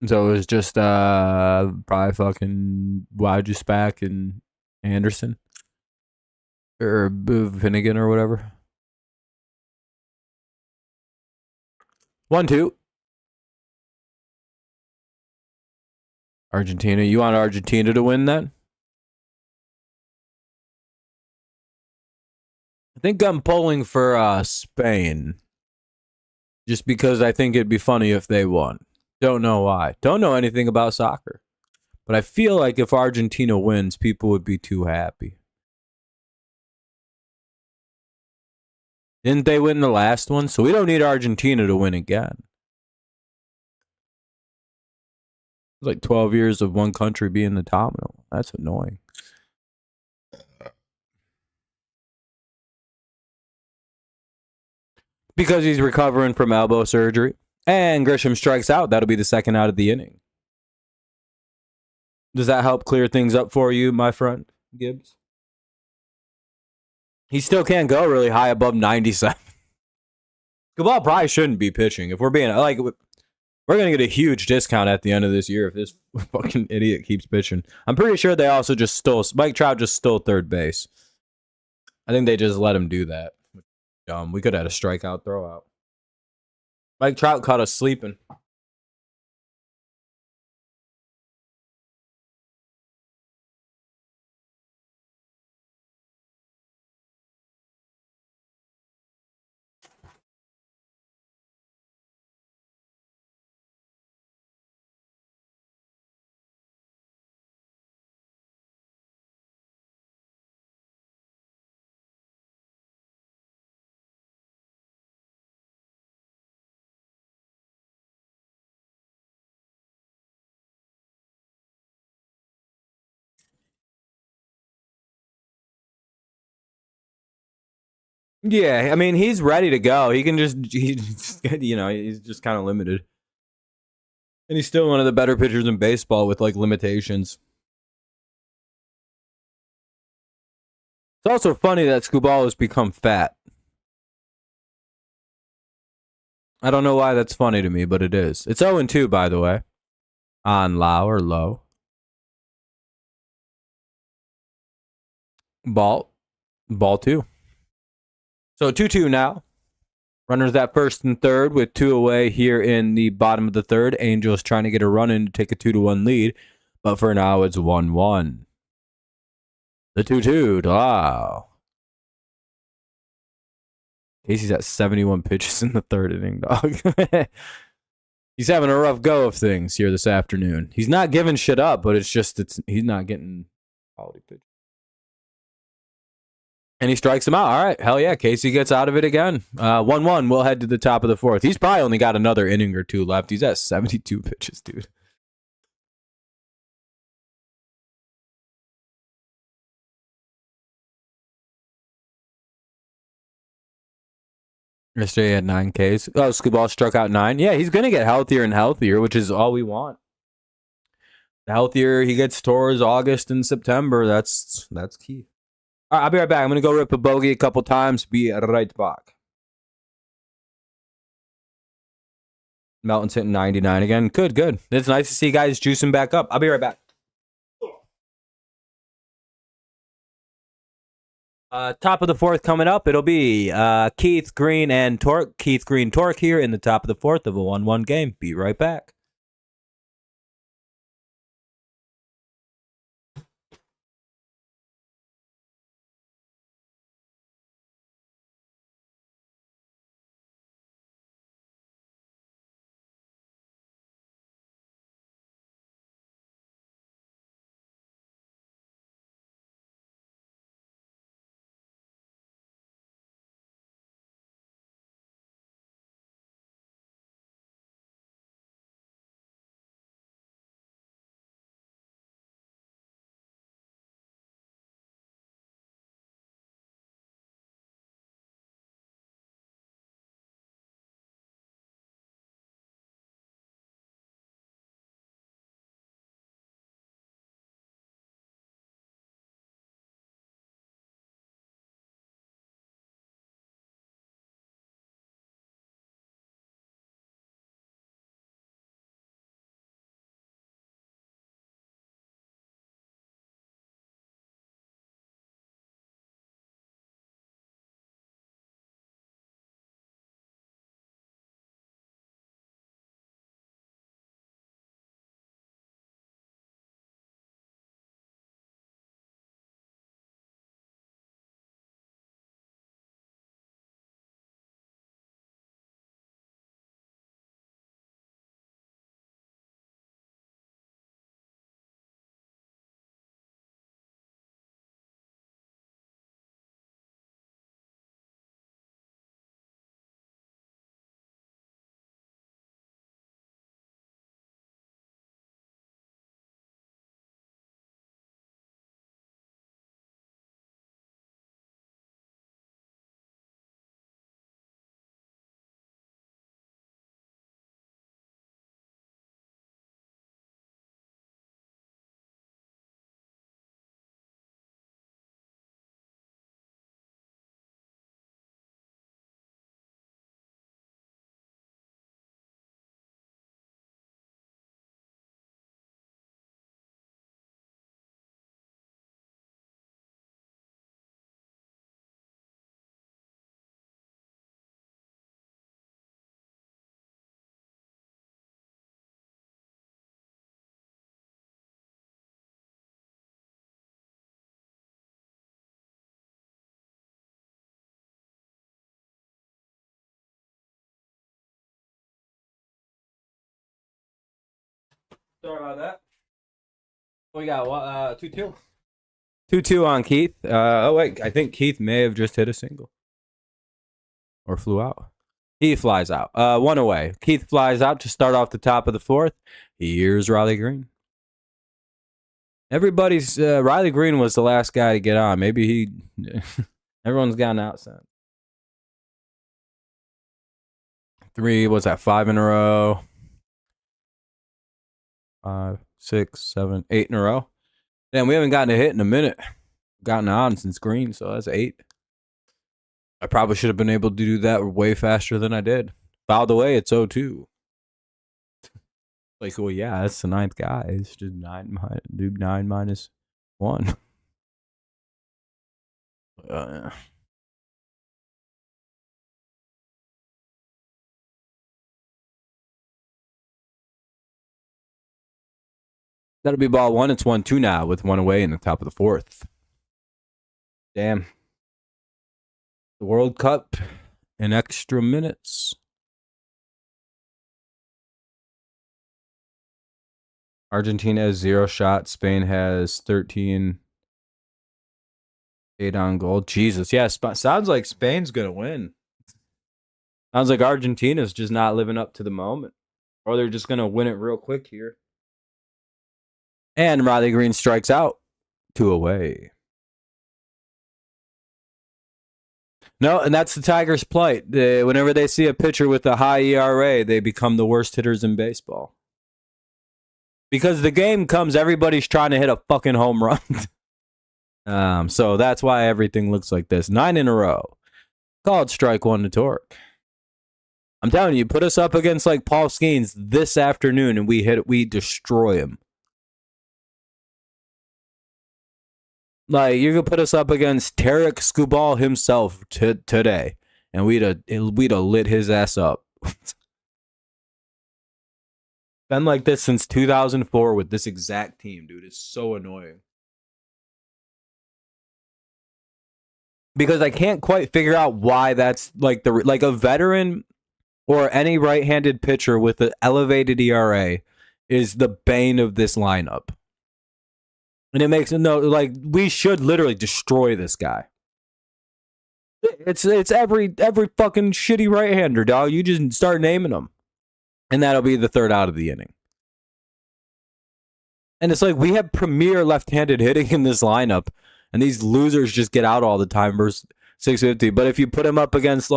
So it was just probably fucking Wajuspak and Anderson. Or Finnegan or whatever. 1-2. Argentina. You want Argentina to win then? I think I'm pulling for Spain. Just because I think it'd be funny if they won. Don't know why. Don't know anything about soccer. But I feel like if Argentina wins, people would be too happy. Didn't they win the last one? So we don't need Argentina to win again. It's like 12 years of one country being the dominant. That's annoying. Because he's recovering from elbow surgery. And Grisham strikes out. That'll be the second out of the inning. Does that help clear things up for you, my friend, Gibbs? He still can't go really high above 97. Cabal probably shouldn't be pitching. If we're being like, we're going to get a huge discount at the end of this year if this fucking idiot keeps pitching. I'm pretty sure they also just stole, Mike Trout just stole third base. I think they just let him do that. We could have had a strikeout throwout. Mike Trout caught us sleeping. Yeah, I mean, he's ready to go. He can he's just kind of limited. And he's still one of the better pitchers in baseball with like limitations. It's also funny that Scuball has become fat. I don't know why that's funny to me, but it is. It's 0-2, by the way. On low. Ball 2. So 2-2 now. Runners at first and third with 2 away here in the bottom of the third. Angels trying to get a run in to take a 2-1 lead. But for now, it's 1-1. The 2-2. Wow. Casey's at 71 pitches in the third inning, dog. He's having a rough go of things here this afternoon. He's not giving shit up, but he's not getting quality pitch. And he strikes him out. All right. Hell yeah. Casey gets out of it again. 1-1. We'll head to the top of the fourth. He's probably only got another inning or two left. He's at 72 pitches, dude. Yesterday he had 9 Ks. Oh, Scuball struck out 9. Yeah, he's going to get healthier and healthier, which is all we want. The healthier he gets towards August and September, that's key. All right, I'll be right back. I'm going to go rip a bogey a couple times. Be right back. Melton's hitting 99 again. Good. It's nice to see guys juicing back up. I'll be right back. Top of the fourth coming up. It'll be Keith Green and Torque. Keith Green, Torque here in the top of the fourth of a 1-1 game. Be right back. Sorry about that. We got 2-2. 2-2 on Keith. Oh wait, I think Keith may have just hit a single. Or flew out. He flies out. One away. Keith flies out to start off the top of the fourth. Here's Riley Green. Everybody's Riley Green was the last guy to get on. Maybe he everyone's gotten out since. 3, what's that? 5 in a row. 5, 6, 7, 8 in a row. Damn, we haven't gotten a hit in a minute. Gotten on since Green, so that's 8. I probably should have been able to do that way faster than I did. Fouled away, it's 0-2. Like, well, yeah, that's the 9th guy. It's just 9 minus 1. That'll be ball 1. It's 1-2 now with 1 away in the top of the 4th. Damn. The World Cup in extra minutes. Argentina has 0 shots. Spain has 13. 8 on goal. Jesus. Yeah, sounds like Spain's going to win. Sounds like Argentina's just not living up to the moment. Or they're just going to win it real quick here. And Riley Green strikes out. 2 away. No, and that's the Tigers' plight. Whenever they see a pitcher with a high ERA, they become the worst hitters in baseball. Because the game comes, everybody's trying to hit a fucking home run. So that's why everything looks like this. 9 in a row. Called strike 1 to Torque. I'm telling you, put us up against like Paul Skeens this afternoon and we destroy him. Like, you could put us up against Tarek Skubal himself today, and we'd have lit his ass up. Been like this since 2004 with this exact team, dude. It's so annoying. Because I can't quite figure out why that's like a veteran or any right-handed pitcher with an elevated ERA is the bane of this lineup. And it makes we should literally destroy this guy. It's every fucking shitty right-hander, dog. You just start naming them. And that'll be the 3rd out of the inning. And it's like we have premier left-handed hitting in this lineup, and these losers just get out all the time versus 650. But if you put him up against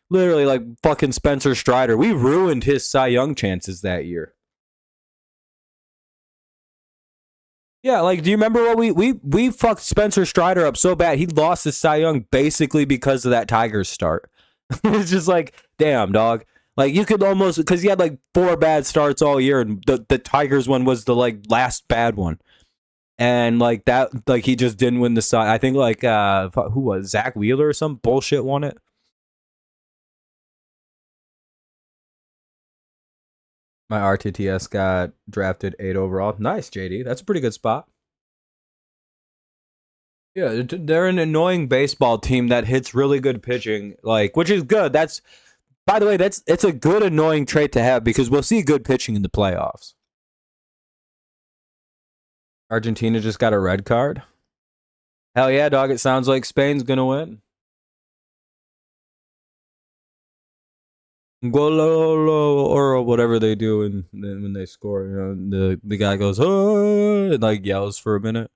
literally fucking Spencer Strider, we ruined his Cy Young chances that year. Yeah, do you remember what we fucked Spencer Strider up so bad? He lost his Cy Young basically because of that Tigers start. It's just damn, dog. You could almost, because he had 4 bad starts all year, and the Tigers one was the last bad one. And he just didn't win the Cy. I think who was Zach Wheeler or some bullshit won it. My RTTS got drafted 8 overall. Nice, JD. That's a pretty good spot. Yeah, they're an annoying baseball team that hits really good pitching, which is good. By the way, it's a good annoying trait to have because we'll see good pitching in the playoffs. Argentina just got a red card. Hell yeah, dog. It sounds like Spain's going to win. Gololo or whatever they do, and then when they score, the guy goes oh, and yells for a minute.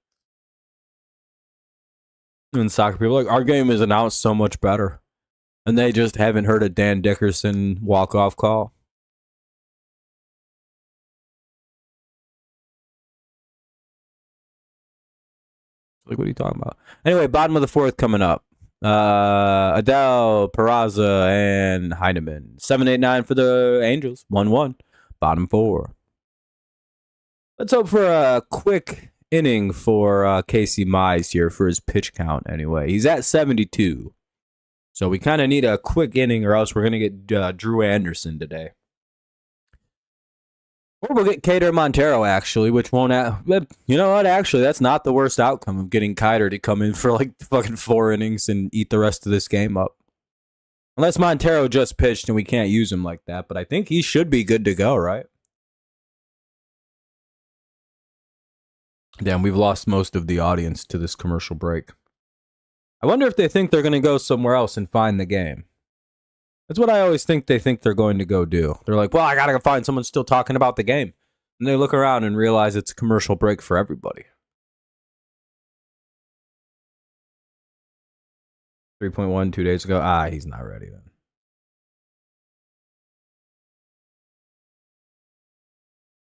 And soccer people our game is announced so much better, and they just haven't heard a Dan Dickerson walk-off call. What are you talking about? Anyway, bottom of the 4th coming up. Adele, Peraza, and Heineman. 7-8-9 for the Angels. 1-1. Bottom 4. Let's hope for a quick inning for Casey Mize here for his pitch count anyway. He's at 72. So we kind of need a quick inning or else we're going to get Drew Anderson today. Or we'll get Kader Montero, actually, which won't you know what? Actually, that's not the worst outcome of getting Kader to come in for fucking 4 innings and eat the rest of this game up. Unless Montero just pitched and we can't use him like that. But I think he should be good to go, right? Damn, we've lost most of the audience to this commercial break. I wonder if they think they're going to go somewhere else and find the game. That's what I always think they think they're going to go do. They're like, well, I got to find someone still talking about the game. And they look around and realize it's a commercial break for everybody. 3.1 2 days ago. He's not ready then.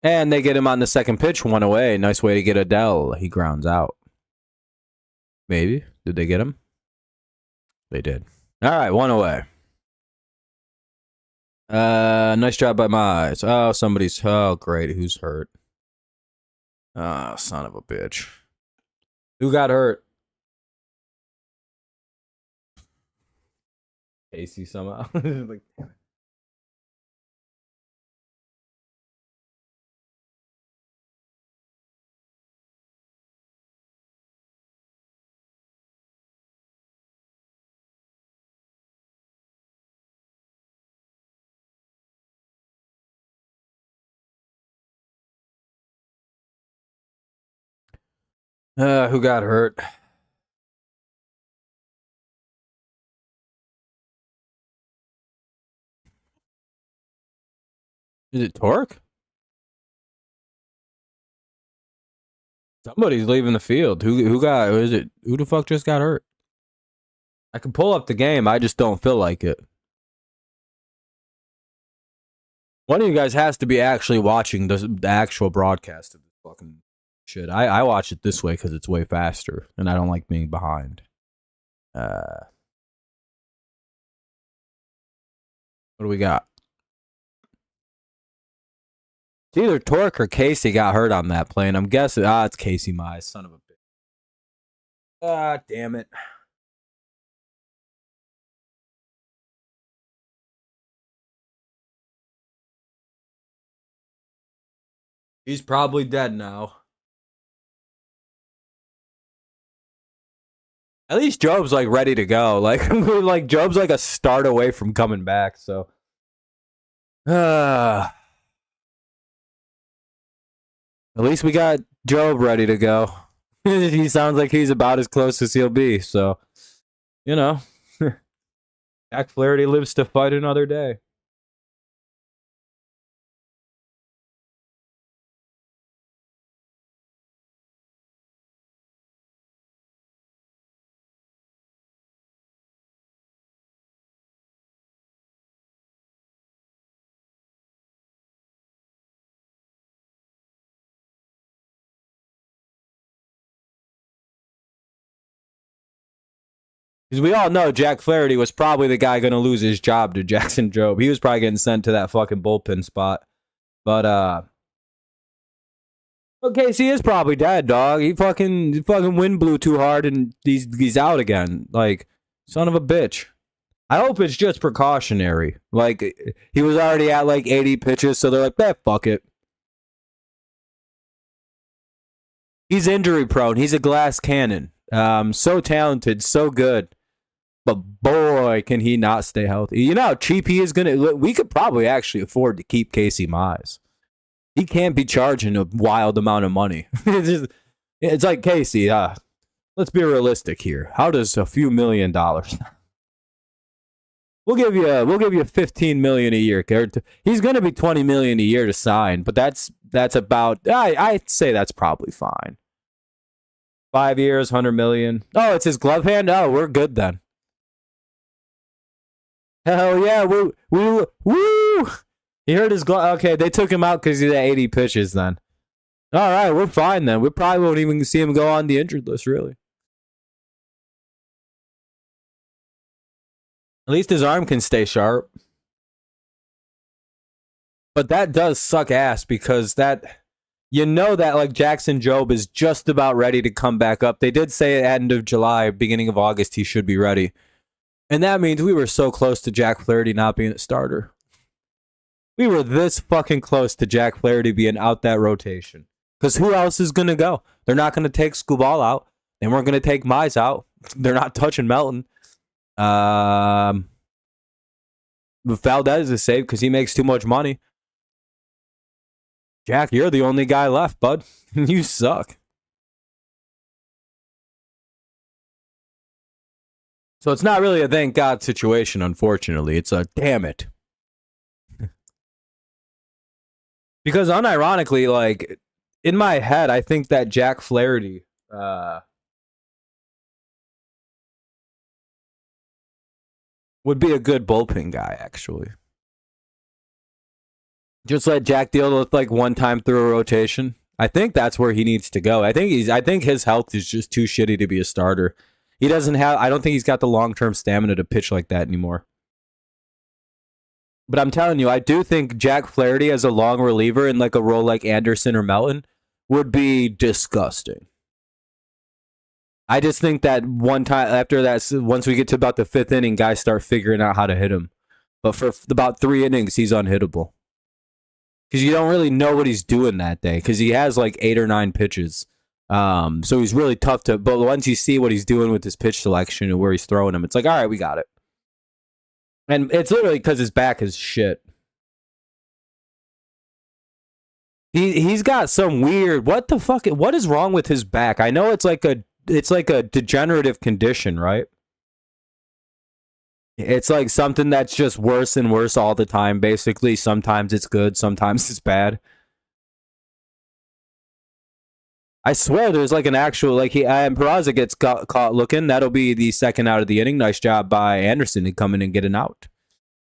And they get him on the second pitch, one away. Nice way to get Adele. He grounds out. Maybe. Did they get him? They did. All right, one away. Nice job by Mize. Oh, somebody's... Oh, great. Who's hurt? Oh, son of a bitch. Who got hurt? Casey somehow. Like, damn it. Who got hurt? Is it Torque? Somebody's leaving the field. Who got? Is it? Who the fuck just got hurt? I can pull up the game. I just don't feel like it. One of you guys has to be actually watching the actual broadcast of this fucking shit. I watch it this way because it's way faster, and I don't like being behind. What do we got? It's either Torque or Casey got hurt on that play, and I'm guessing, it's Casey Mize, son of a bitch. Damn it. He's probably dead now. At least Job's like ready to go. Like Job's like a start away from coming back, so. At least we got Job ready to go. He sounds like he's about as close as he'll be, so, you know. Jack Flaherty lives to fight another day. Because we all know Jack Flaherty was probably the guy going to lose his job to Jackson Jobe. He was probably getting sent to that fucking bullpen spot. But, well, Casey is probably dead, dog. He fucking wind blew too hard and he's out again. Like, son of a bitch. I hope it's just precautionary. Like, he was already at like 80 pitches, so they're like, fuck it. He's injury prone. He's a glass cannon. So talented, so good. But boy, can he not stay healthy. You know how cheap he is going to... We could probably actually afford to keep Casey Mize. He can't be charging a wild amount of money. It's like, Casey, let's be realistic here. How does a few $1 million... We'll give you $15 million a year. He's going to be $20 million a year to sign, but that's about... I'd say that's probably fine. 5 years, $100 million. Oh, it's his glove hand? Oh, we're good then. Hell yeah, woo! He hurt his glove. Okay, they took him out because he's at 80 pitches then. All right, we're fine then. We probably won't even see him go on the injured list, really. At least his arm can stay sharp. But that does suck ass because that... You know that like Jackson Jobe is just about ready to come back up. They did say at end of July, beginning of August, he should be ready. And that means we were so close to Jack Flaherty not being a starter. We were this fucking close to Jack Flaherty being out that rotation. Because who else is going to go? They're not going to take Skubal out. They weren't going to take Mize out. They're not touching Melton. Valdez is safe because he makes too much money. Jack, you're the only guy left, bud. You suck. So it's not really a thank God situation, unfortunately. It's a damn it. Because unironically, like, in my head, I think that Jack Flaherty would be a good bullpen guy, actually. Just let Jack deal with like one time through a rotation. I think that's where he needs to go. I think his health is just too shitty to be a starter. He doesn't have I don't think he's got the long-term stamina to pitch like that anymore. But I'm telling you, I do think Jack Flaherty as a long reliever in like a role like Anderson or Melton would be disgusting. I just think that one time after that, once we get to about the 5th inning, guys start figuring out how to hit him. But for about 3 innings, he's unhittable. Because you don't really know what he's doing that day. Because he has like 8 or 9 pitches. So he's really tough to. But once you see what he's doing with his pitch selection and where he's throwing them, it's like, all right, we got it. And it's literally because his back is shit. He's got some weird. What the fuck? What is wrong with his back? I know it's like a degenerative condition, right? It's like something that's just worse and worse all the time. Basically, sometimes it's good, sometimes it's bad. I swear, there's like an actual like Peraza gets caught looking. That'll be the second out of the inning. Nice job by Anderson to come in and get an out.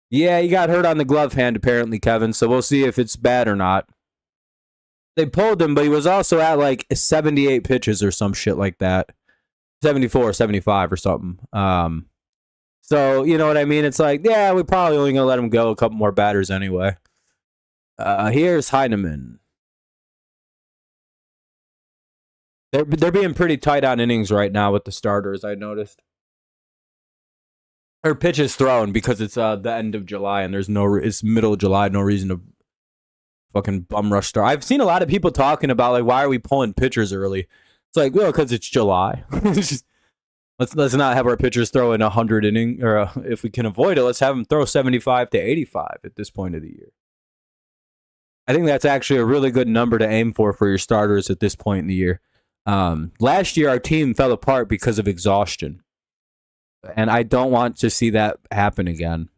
Yeah, he got hurt on the glove hand apparently, Kevin. So we'll see if it's bad or not. They pulled him, but he was also at like 78 pitches or some shit like that. 74, 75 or something. So, you know what I mean? It's like, yeah, we're probably only going to let him go a couple more batters anyway. Here's Heineman. They're being pretty tight on innings right now with the starters, I noticed. Or pitches thrown because it's the end of July and it's middle of July, no reason to fucking bum rush start. I've seen a lot of people talking about like, why are we pulling pitchers early? It's like, well, because it's July. Let's not have our pitchers throw in 100 inning, or if we can avoid it, let's have them throw 75 to 85 at this point of the year. I think that's actually a really good number to aim for your starters at this point in the year. Last year, our team fell apart because of exhaustion, and I don't want to see that happen again.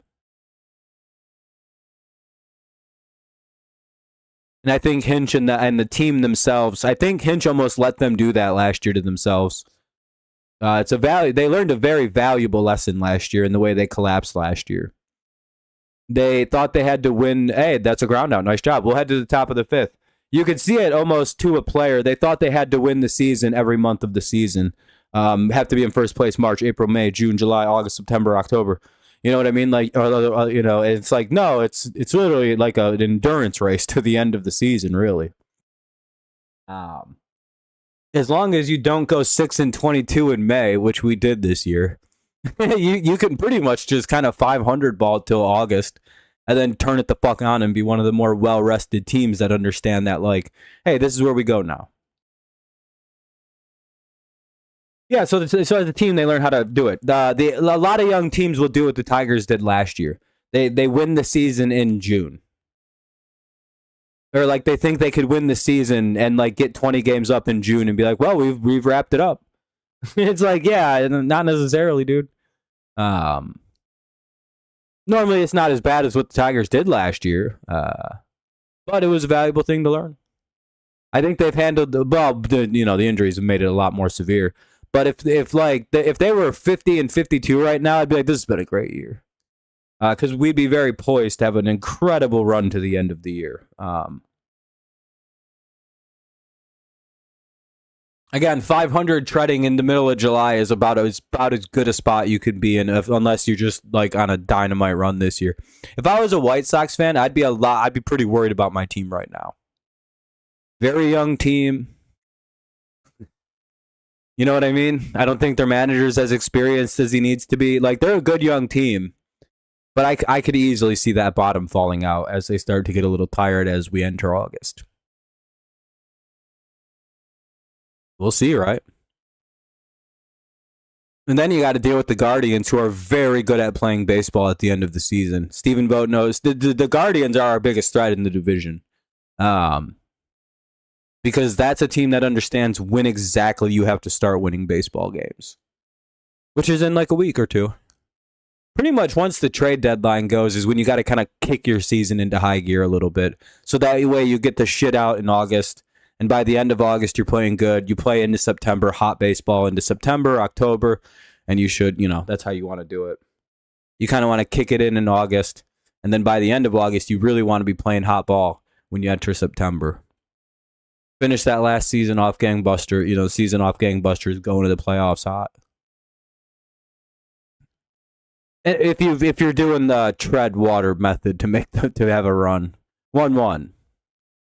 And I think Hinch and the team themselves, I think Hinch almost let them do that last year to themselves. It's a value. They learned a very valuable lesson last year in the way they collapsed last year. They thought they had to win. Hey, that's a ground out. Nice job. We'll head to the top of the 5th. You could see it almost to a player. They thought they had to win the season every month of the season. Have to be in first place March, April, May, June, July, August, September, October. You know what I mean? Like, you know, it's like, no, it's literally like an endurance race to the end of the season, really. As long as you don't go 6-22 in May, which we did this year, you can pretty much just kind of 500 ball till August, and then turn it the fuck on and be one of the more well-rested teams that understand that, like, hey, this is where we go now. Yeah, so as a team, they learn how to do it. A lot of young teams will do what the Tigers did last year. They win the season in June. Or like they think they could win the season and like get 20 games up in June and be like, well, we've wrapped it up. It's like, yeah, not necessarily, dude. Normally it's not as bad as what the Tigers did last year, but it was a valuable thing to learn. I think they've handled the injuries have made it a lot more severe. But if they were 50-52 right now, I'd be like, this has been a great year. Because we'd be very poised to have an incredible run to the end of the year. Again, 500 treading in the middle of July is about as good a spot you could be in, unless you're just like on a dynamite run this year. If I was a White Sox fan, I'd be pretty worried about my team right now. Very young team. You know what I mean? I don't think their manager's as experienced as he needs to be. Like, they're a good young team. But I could easily see that bottom falling out as they start to get a little tired as we enter August. We'll see, right? And then you got to deal with the Guardians, who are very good at playing baseball at the end of the season. Stephen Vogt knows the Guardians are our biggest threat in the division. Because that's a team that understands when exactly you have to start winning baseball games. which is in like a week or two. Pretty much once the trade deadline goes is when you got to kind of kick your season into high gear a little bit. So that way you get the shit out in August. And by the end of August, you're playing good. You play into September, hot baseball into September, October. And you should, that's how you want to do it. You kind of want to kick it in August. And then by the end of August, you really want to be playing hot ball when you enter September. Finish that last season off gangbuster, season off gangbusters, going to the playoffs hot. If you're doing the tread water method to have a run, 1-1,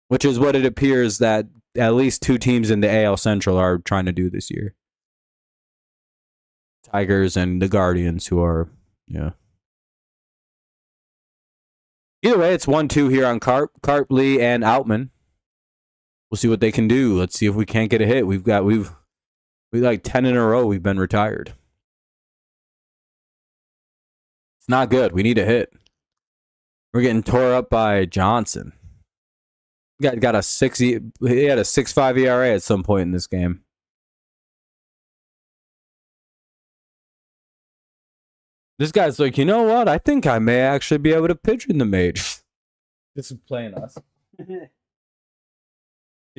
which is what it appears that at least two teams in the AL Central are trying to do this year. Tigers and the Guardians, who are, Either way, it's 1-2 here on Carp, Lee, and Outman. We'll see what they can do. Let's see if we can't get a hit. We like 10 in a row. We've been retired. It's not good. We need a hit. We're getting tore up by Johnson. He had a 6.5 ERA at some point in this game. This guy's like, you know what? I think I may actually be able to pitch in the majors. This is playing us. He's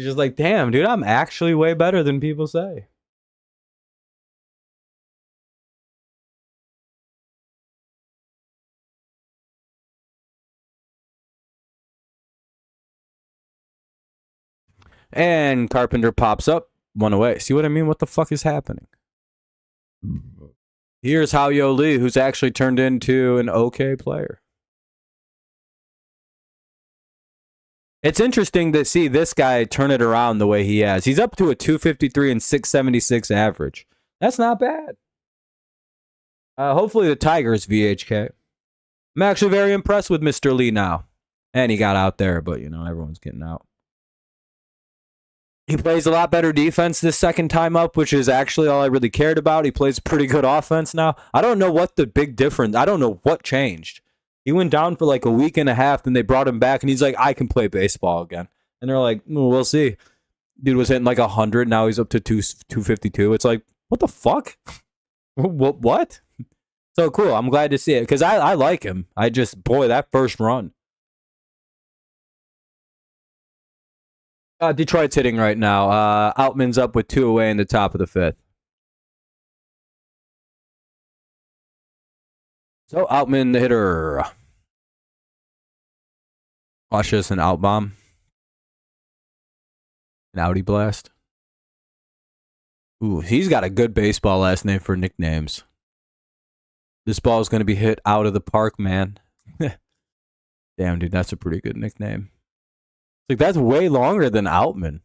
just like, damn, dude, I'm actually way better than people say. And Carpenter pops up, one away. See what I mean? What the fuck is happening? Here's Hao-Yo Lee, who's actually turned into an okay player. It's interesting to see this guy turn it around the way he has. He's up to a 253 and 676 average. That's not bad. Hopefully the Tigers VHK. I'm actually very impressed with Mr. Lee now. And he got out there, but, everyone's getting out. He plays a lot better defense this second time up, which is actually all I really cared about. He plays pretty good offense now. I don't know what the big difference. I don't know what changed. He went down for like a week and a half, then they brought him back, and he's like, I can play baseball again. And they're like, we'll see. Dude was hitting like 100. Now he's up to 252. It's like, what the fuck? What? So cool. I'm glad to see it because I like him. That first run. Detroit's hitting right now. Outman's up with 2 away in the top of the 5th. So Outman, the hitter. Watch this, an out bomb. An outie blast. Ooh, he's got a good baseball last name for nicknames. This ball is going to be hit out of the park, man. Damn, dude, that's a pretty good nickname. Like, that's way longer than Outman.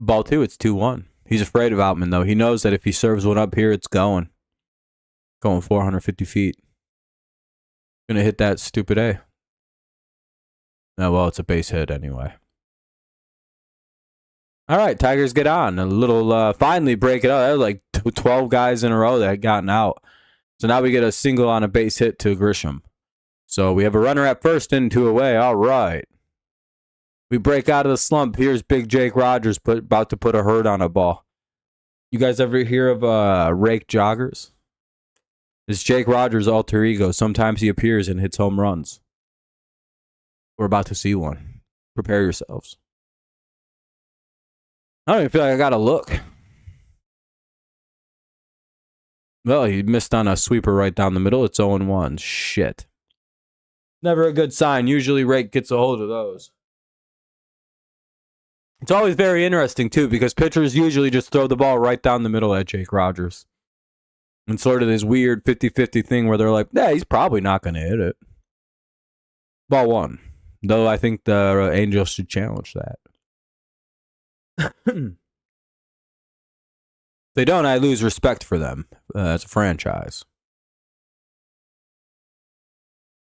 Ball 2, it's 2-1. He's afraid of Outman, though. He knows that if he serves one up here, it's going. Going 450 feet. Gonna hit that stupid A. Oh, well, it's a base hit anyway. All right, Tigers get on. A little, finally break it up. There were like 12 guys in a row that had gotten out. So now we get a single on a base hit to Grisham. So we have a runner at first and 2 away. All right. We break out of the slump. Here's Big Jake Rogers about to put a hurt on a ball. You guys ever hear of rake joggers? It's Jake Rogers' alter ego. Sometimes he appears and hits home runs. We're about to see one. Prepare yourselves. I don't even feel like I got to look. Well, he missed on a sweeper right down the middle. It's 0-1. Shit. Never a good sign. Usually Rake gets a hold of those. It's always very interesting, too, because pitchers usually just throw the ball right down the middle at Jake Rogers. And sort of this weird 50-50 thing where they're like, yeah, he's probably not going to hit it. Ball 1. Though I think the Angels should challenge that. If they don't, I lose respect for them as a franchise.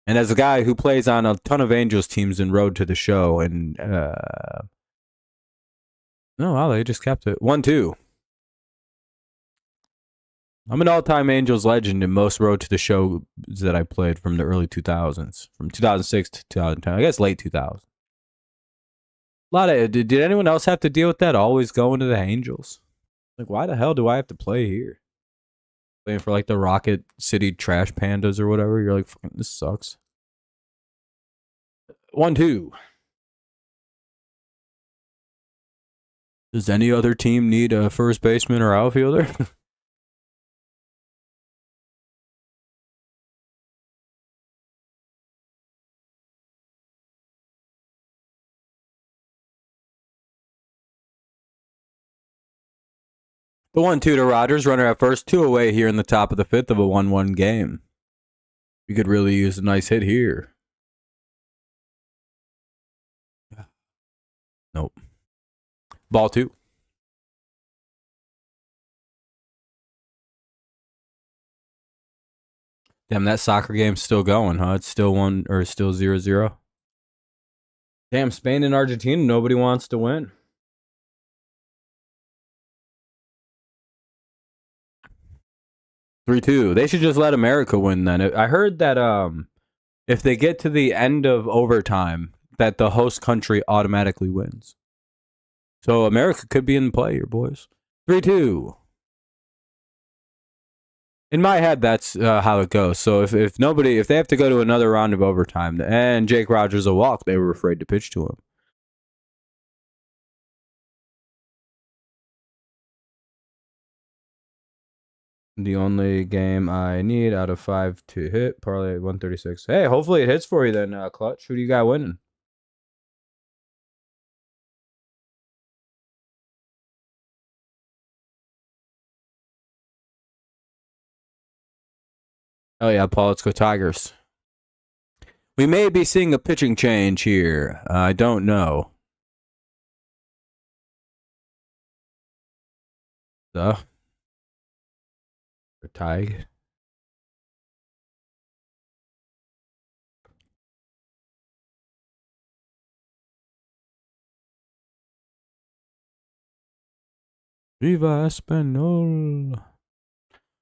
And as a guy who plays on a ton of Angels teams and Road to the Show, and oh, wow, they just kept it 1-2. I'm an all-time Angels legend in most Road to the Show that I played from the early 2000s, from 2006 to 2010. I guess late 2000s. lot of. Did anyone else have to deal with that? Always going to the Angels. Like, why the hell do I have to play here? Playing for like the Rocket City Trash Pandas or whatever. You're like, fucking, this sucks. 1-2. Does any other team need a first baseman or outfielder? The 1-2 to Rogers, runner at first, 2 away here in the top of the 5th of a 1-1 game. We could really use a nice hit here. Nope. Ball 2. Damn, that soccer game's still going, huh? It's still 0-0. Damn, Spain and Argentina, nobody wants to win. Three-two. They should just let America win then. I heard that if they get to the end of overtime, that the host country automatically wins. So America could be in play here, boys. 3-2. In my head, that's how it goes. So if they have to go to another round of overtime, and Jake Rogers will walk, they were afraid to pitch to him. The only game I need out of 5 to hit, parlay 136. Hey, hopefully it hits for you then, Clutch. Who do you got winning? Oh yeah, Paul, let's go Tigers. We may be seeing a pitching change here. I don't know. The Tig. Viva Espanol.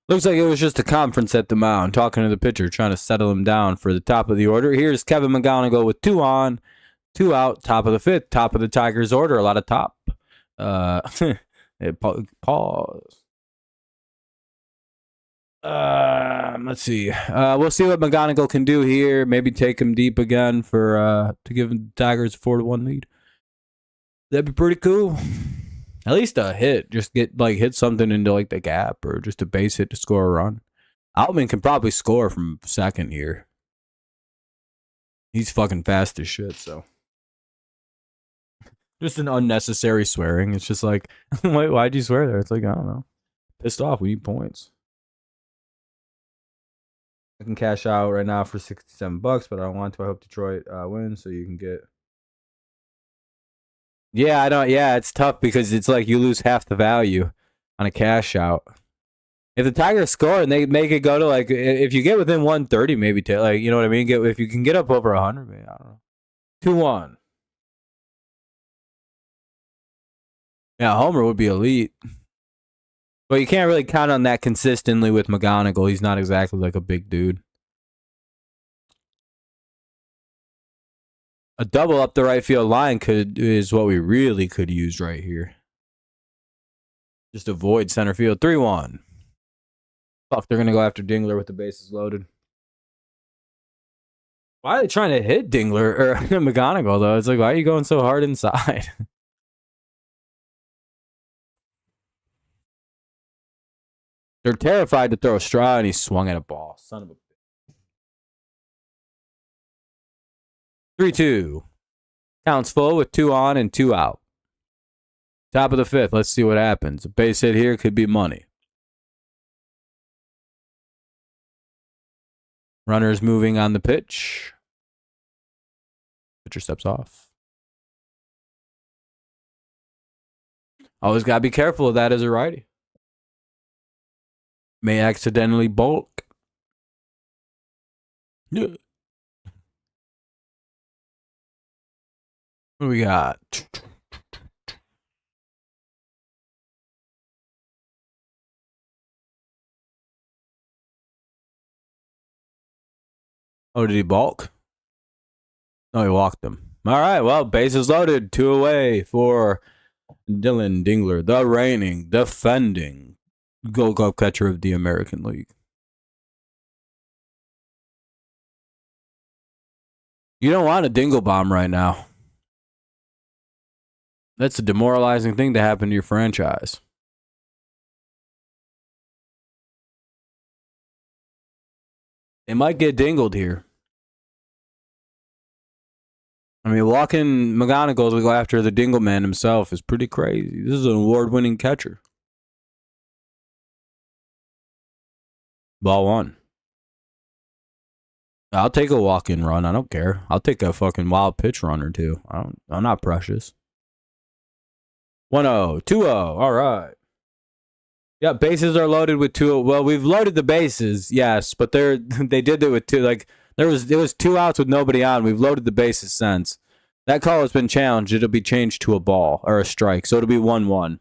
Looks like it was just a conference at the mound, talking to the pitcher, trying to settle him down for the top of the order. Here's Kevin McGonigal with 2 on, 2 out, top of the 5th, top of the Tigers order. A lot of top. Pause. Let's see. We'll see what McGonigal can do here. Maybe take him deep again for to give the Tigers a 4-1 lead. That'd be pretty cool. At least a hit. Just hit something into like the gap or just a base hit to score a run. Altman can probably score from second here. He's fucking fast as shit, so. Just an unnecessary swearing. It's just like, why'd you swear there? It's like, I don't know. Pissed off. We need points. I can cash out right now for $67, but I don't want to. I hope Detroit wins so you can get. Yeah, I don't. Yeah, it's tough because it's like you lose half the value on a cash out. If the Tigers score and they make it go to like, if you get within 130, maybe like, you know what I mean. If you can get up over 100, maybe, I don't know. 2-1. Yeah, homer would be elite, but you can't really count on that consistently with McGonigal. He's not exactly like a big dude. A double up the right field line is what we really could use right here. Just avoid center field. 3-1. Fuck, they're gonna go after Dingler with the bases loaded. Why are they trying to hit Dingler or McGonigal though? It's like, why are you going so hard inside? They're terrified to throw a straw, and he swung at a ball. Son of a. 3-2. Counts full with 2 on and 2 out. Top of the 5th. Let's see what happens. A base hit here could be money. Runners moving on the pitch. Pitcher steps off. Always got to be careful of that as a righty. May accidentally bulk. Yeah. What do we got? Oh, did he balk? No, he walked him. All right, well, bases loaded. 2 away for Dylan Dingler, the reigning, defending Gold Glove catcher of the American League. You don't want a dingle bomb right now. That's a demoralizing thing to happen to your franchise. They might get dingled here. I mean, walking McGonagall to go after the Dingle Man himself is pretty crazy. This is an award-winning catcher. Ball one. I'll take a walk-in run. I don't care. I'll take a fucking wild pitch run or two. I'm not precious. 1-0, 2-0. All right. Yeah, bases are loaded with 2. Well, we've loaded the bases, yes, but they did it with 2. Like there was 2 outs with nobody on. We've loaded the bases since. That call has been challenged. It'll be changed to a ball or a strike, so it'll be 1-1.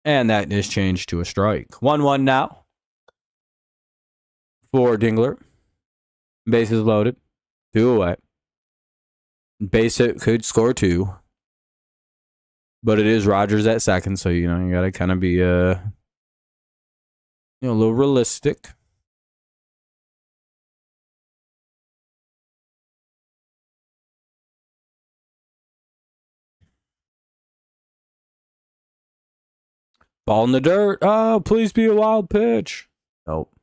And that is changed to a strike. 1-1 now for Dingler. Bases loaded. 2 away. Base hit could score 2. But it is Rogers at second, so you gotta kind of be a little realistic. Ball in the dirt. Oh, please be a wild pitch. Nope.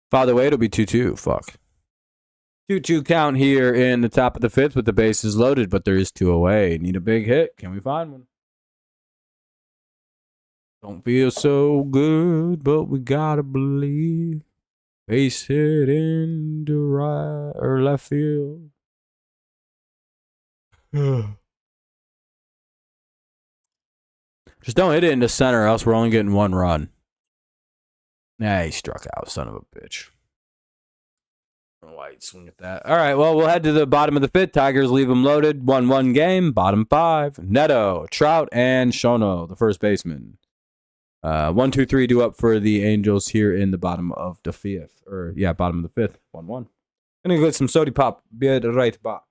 Father way, it'll be 2-2. Fuck. 2-2 count here in the top of the 5th with the bases loaded, but there is 2 away. Need a big hit. Can we find one? Don't feel so good, but we gotta believe. Base hit into right or left field. Just don't hit it into center, or else we're only getting 1 run. Nah, he struck out, son of a bitch. White swing at that. All right, well, we'll head to the bottom of the 5th. Tigers leave them loaded. 1-1 game. Bottom 5. Neto, Trout, and Shono, the first baseman. 1, 2, 3 due up for the Angels here in the bottom of the 5th. Bottom of the 5th. 1-1. Gonna get some sody pop. Be right back.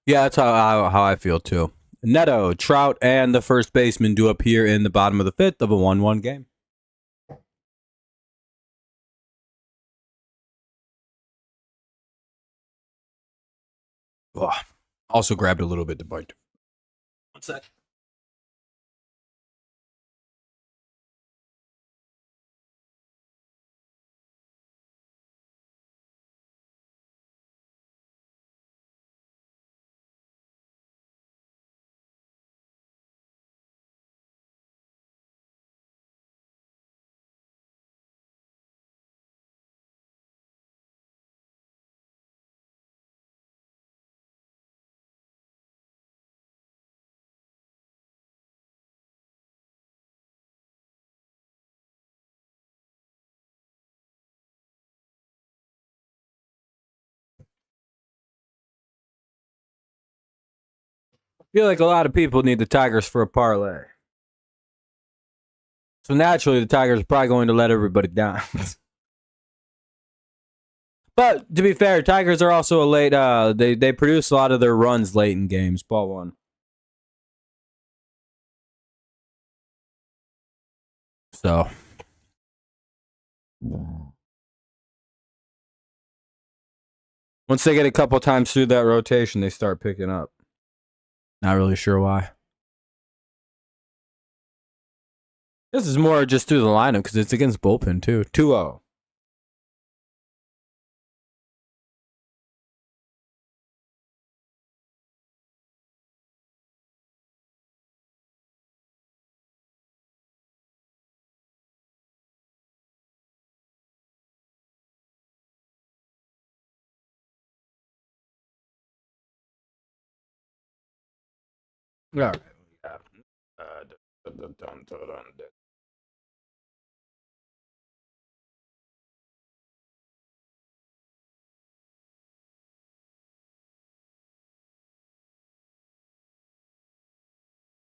Yeah, that's how I feel too. Neto, Trout, and the first baseman do appear in the bottom of the 5th of a 1-1 game. Oh, also grabbed a little bit to bite. What's that? I feel like a lot of people need the Tigers for a parlay. So naturally, the Tigers are probably going to let everybody down. But to be fair, Tigers are also a late. They produce a lot of their runs late in games. Ball one. So once they get a couple times through that rotation, they start picking up. Not really sure why. This is more just through the lineup because it's against bullpen too. 2-0. All right.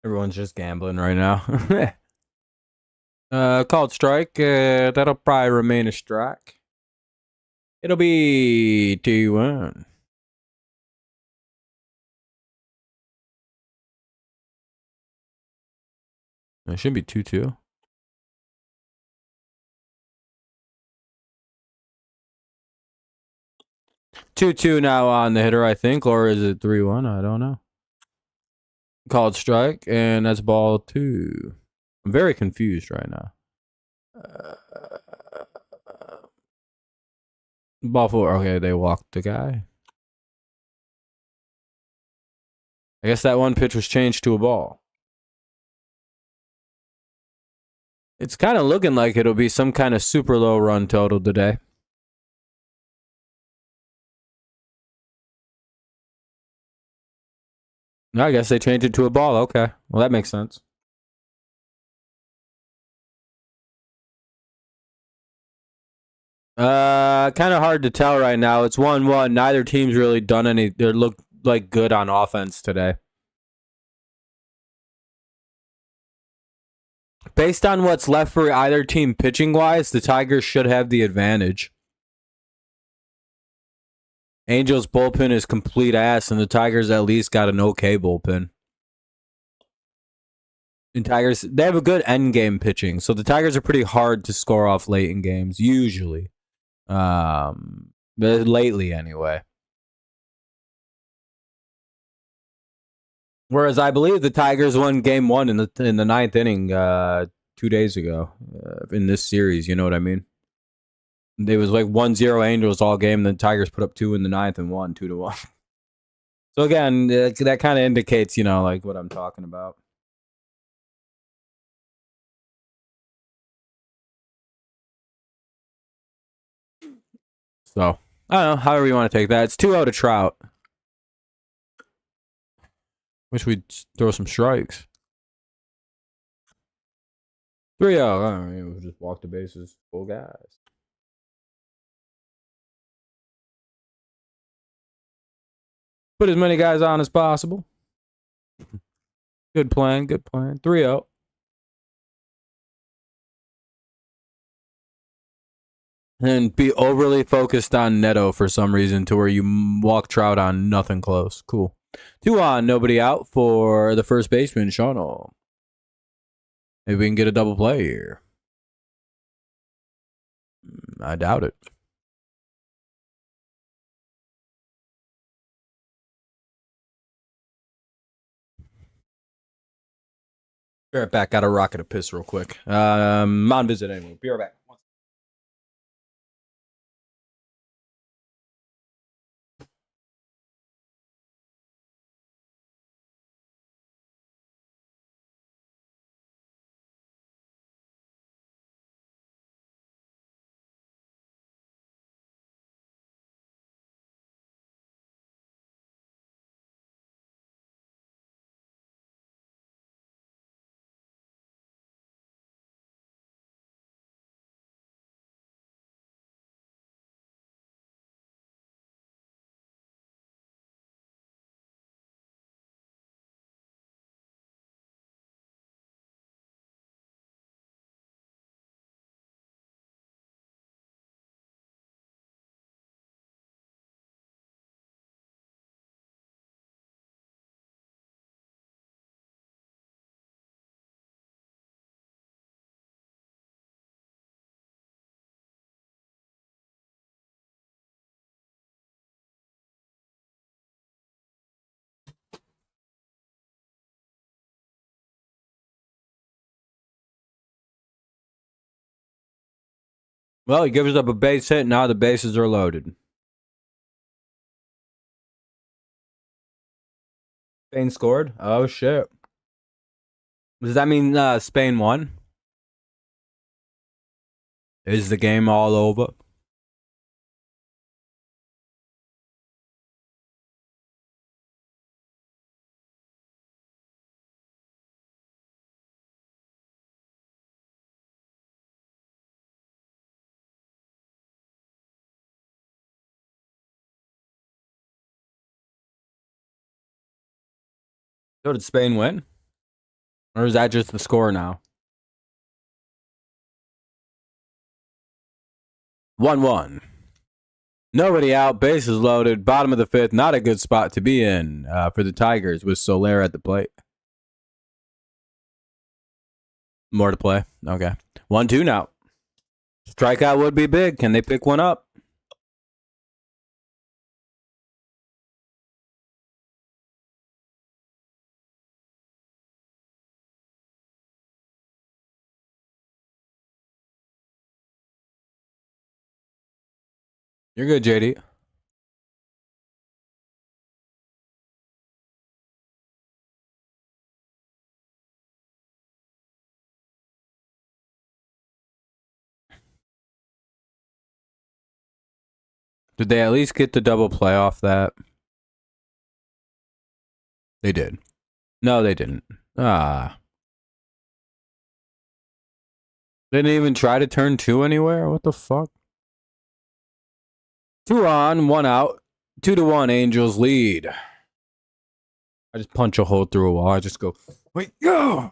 Everyone's just gambling right now. Called strike. That'll probably remain a strike. It'll be 2-1. It should be 2-2. 2-2 now on the hitter, I think, or is it 3-1? I don't know. Called strike, and that's ball 2. I'm very confused right now. Ball 4. Okay, they walked the guy. I guess that one pitch was changed to a ball. It's kind of looking like it'll be some kind of super low run total today. I guess they changed it to a ball. Okay. Well, that makes sense. Kind of hard to tell right now. It's 1-1. Neither team's really done any. They look like good on offense today. Based on what's left for either team pitching wise, the Tigers should have the advantage. Angels bullpen is complete ass, and the Tigers at least got an okay bullpen. And Tigers, they have a good end game pitching, so the Tigers are pretty hard to score off late in games usually. But lately anyway. Whereas I believe the Tigers won game 1 in the ninth inning 2 days ago in this series. You know what I mean? It was like 1-0 Angels all game. Then Tigers put up 2 in the ninth and won 2-1. So again, that kind of indicates, like what I'm talking about. So I don't know. However you want to take that. It's 2-0 to Trout. Wish we'd throw some strikes. 3-0. All right, we'll just walk the bases. Full guys. Put as many guys on as possible. Good plan. Good plan. 3-0. And be overly focused on Neto for some reason to where you walk Trout on nothing close. Cool. 2 on, nobody out for the first baseman, Shawno. Maybe we can get a double play here. I doubt it. Be right back. Got to rocket a piss real quick. I'm on visit anyway. Be right back. Well, he gives up a base hit. Now the bases are loaded. Spain scored. Oh, shit. Does that mean Spain won? Is the game all over? So did Spain win? Or is that just the score now? 1-1. Nobody out. Bases loaded. Bottom of the fifth. Not a good spot to be in for the Tigers with Soler at the plate. More to play. Okay. 1-2 now. Strikeout would be big. Can they pick one up? You're good, JD. Did they at least get the double play off that? They did. No, they didn't. Ah. They didn't even try to turn two anywhere? What the fuck? 2 on, 1 out. 2-1, Angels lead. I just punch a hole through a wall. I just go, wait, yeah.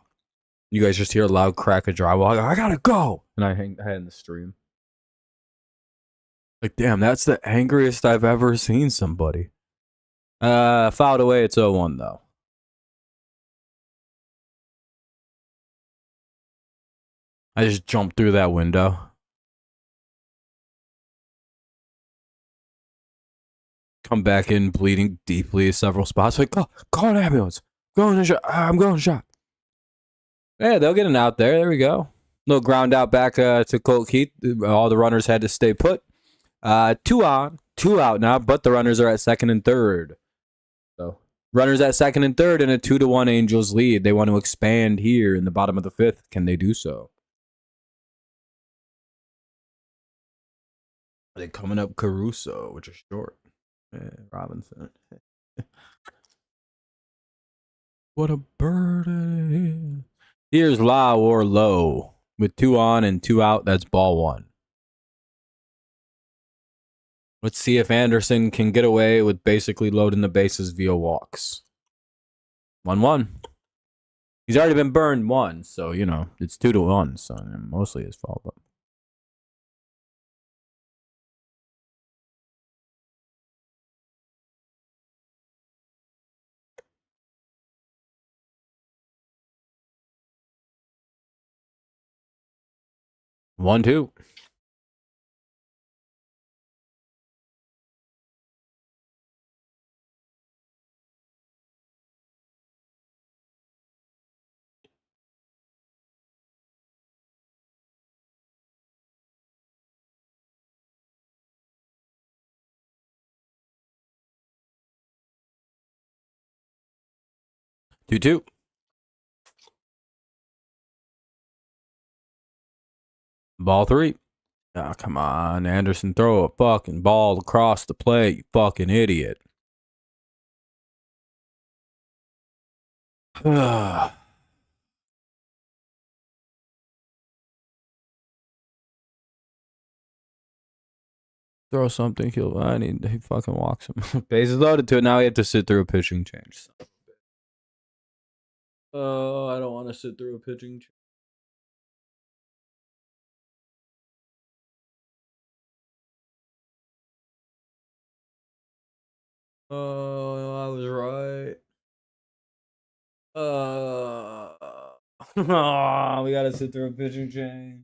You guys just hear a loud crack of drywall. I gotta go. And I hang in the stream. Like, damn, that's the angriest I've ever seen somebody. Fouled away. It's 0-1, though. I just jumped through that window. Come back in bleeding deeply several spots. Like, oh, call an ambulance. Going to shot. I'm going to shot. Yeah, they'll get an out there. There we go. Little ground out back to Colt Keith. All the runners had to stay put. 2 on, 2 out now, but the runners are at second and third. So runners at second and third and a 2-1 Angels lead. They want to expand here in the bottom of the fifth. Can they do so? Are they coming up Caruso, which is short? Robinson. What a birdie. Here's Lau or Low with 2 on and 2 out. That's ball 1. Let's see if Anderson can get away with basically loading the bases via walks. 1-1. He's already been burned once, so, you know, it's 2-1, so mostly his fault. But. One, 2. Two. Ball 3. Oh, come on, Anderson, throw a fucking ball across the plate, you fucking idiot. Throw something, he fucking walks him. Bases loaded to it, now he had to sit through a pitching change. Oh, I don't want to sit through a pitching change. Oh, I was right. Oh, we gotta sit through a pitching change.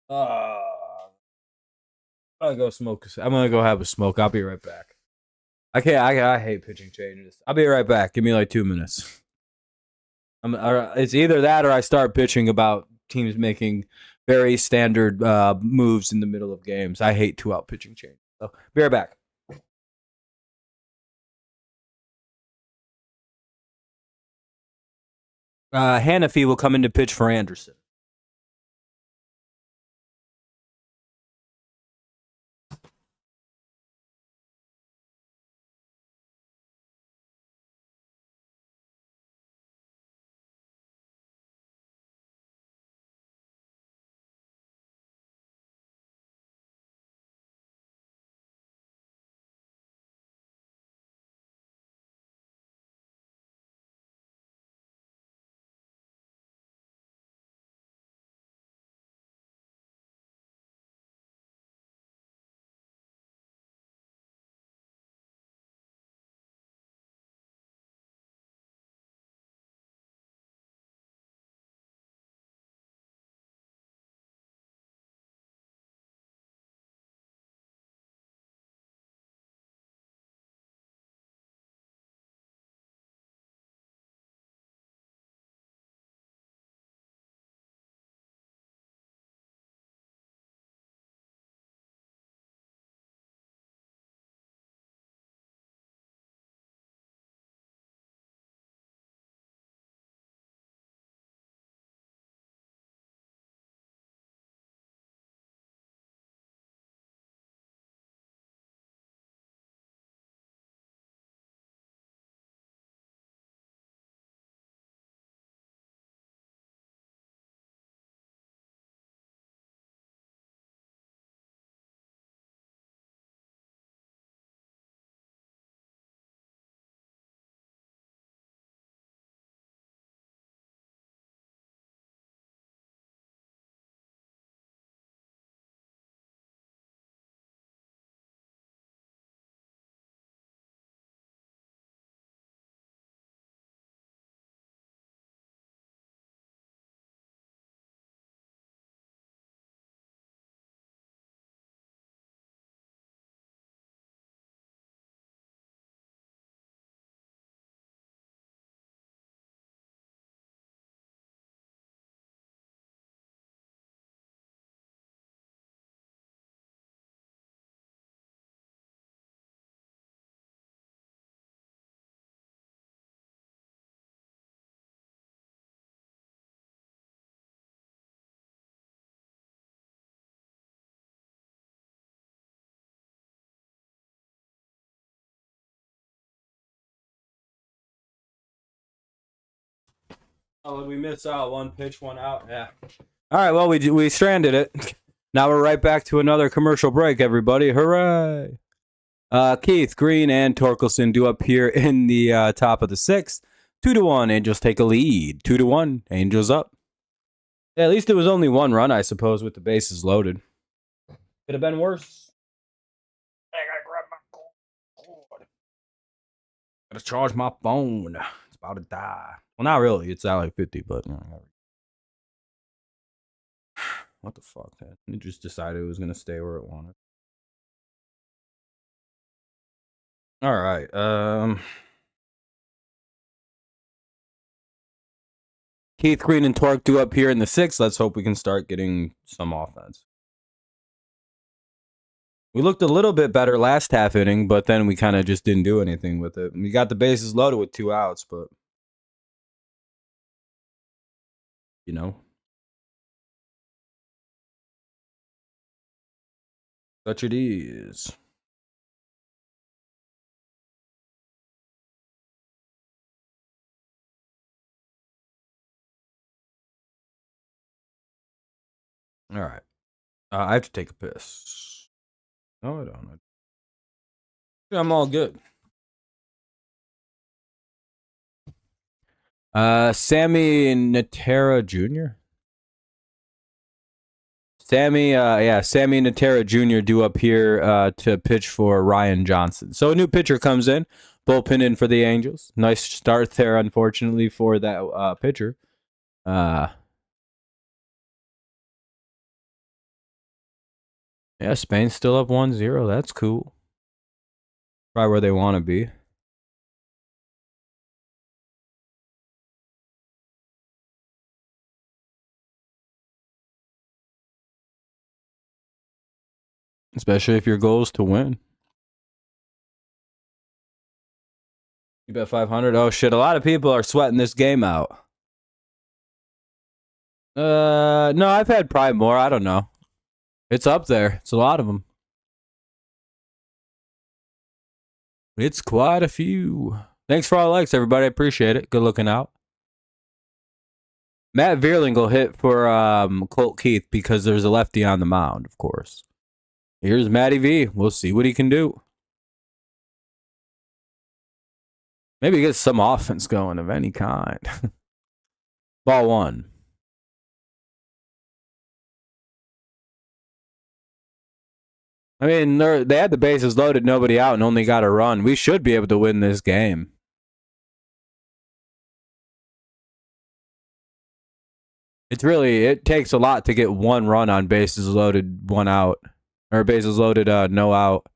I'm gonna go smoke. I'm gonna go have a smoke. I'll be right back. I hate pitching changes. I'll be right back. Give me like 2 minutes. It's either that or I start bitching about teams making very standard moves in the middle of games. I hate 2-out pitching change. So be right back. Hannafy will come in to pitch for Anderson. Oh, we missed out. One pitch, one out. Yeah. All right. Well, we stranded it. Now we're right back to another commercial break. Everybody, hooray! Keith, Green, and Torkelson do up here in the top of the sixth. 2-1. Angels take a lead. 2-1. Angels up. Yeah, at least it was only one run, I suppose, with the bases loaded. Could have been worse. I gotta grab my cord. Gotta charge my phone. It's about to die. Well, not really. It's at like 50, but what the fuck, man? It just decided it was gonna stay where it wanted. All right. Keith, Green, and Torque do up here in the sixth. Let's hope we can start getting some offense. We looked a little bit better last half inning, but then we kind of just didn't do anything with it. We got the bases loaded with 2 outs, but you know, such it is. All right. I have to take a piss. No, I don't. I'm all good. Sammy Natera Jr. Sammy Natera Jr. due up here to pitch for Ryan Johnson. So a new pitcher comes in, bullpen in for the Angels. Nice start there, unfortunately, for that pitcher. Yeah, Spain's still up 1-0. That's cool. Probably where they want to be. especially if your goal is to win. You bet 500. Oh shit! A lot of people are sweating this game out. No, I've had probably more. I don't know. It's up there. It's a lot of them. It's quite a few. Thanks for all the likes, everybody. I appreciate it. Good looking out. Matt Vierling will hit for Colt Keith because there's a lefty on the mound, of course. Here's Matty V. We'll see what he can do. Maybe get some offense going of any kind. Ball one. I mean, they had the bases loaded, nobody out, and only got a run. We should be able to win this game. It takes a lot to get one run on bases loaded, one out. Or bases loaded, no out.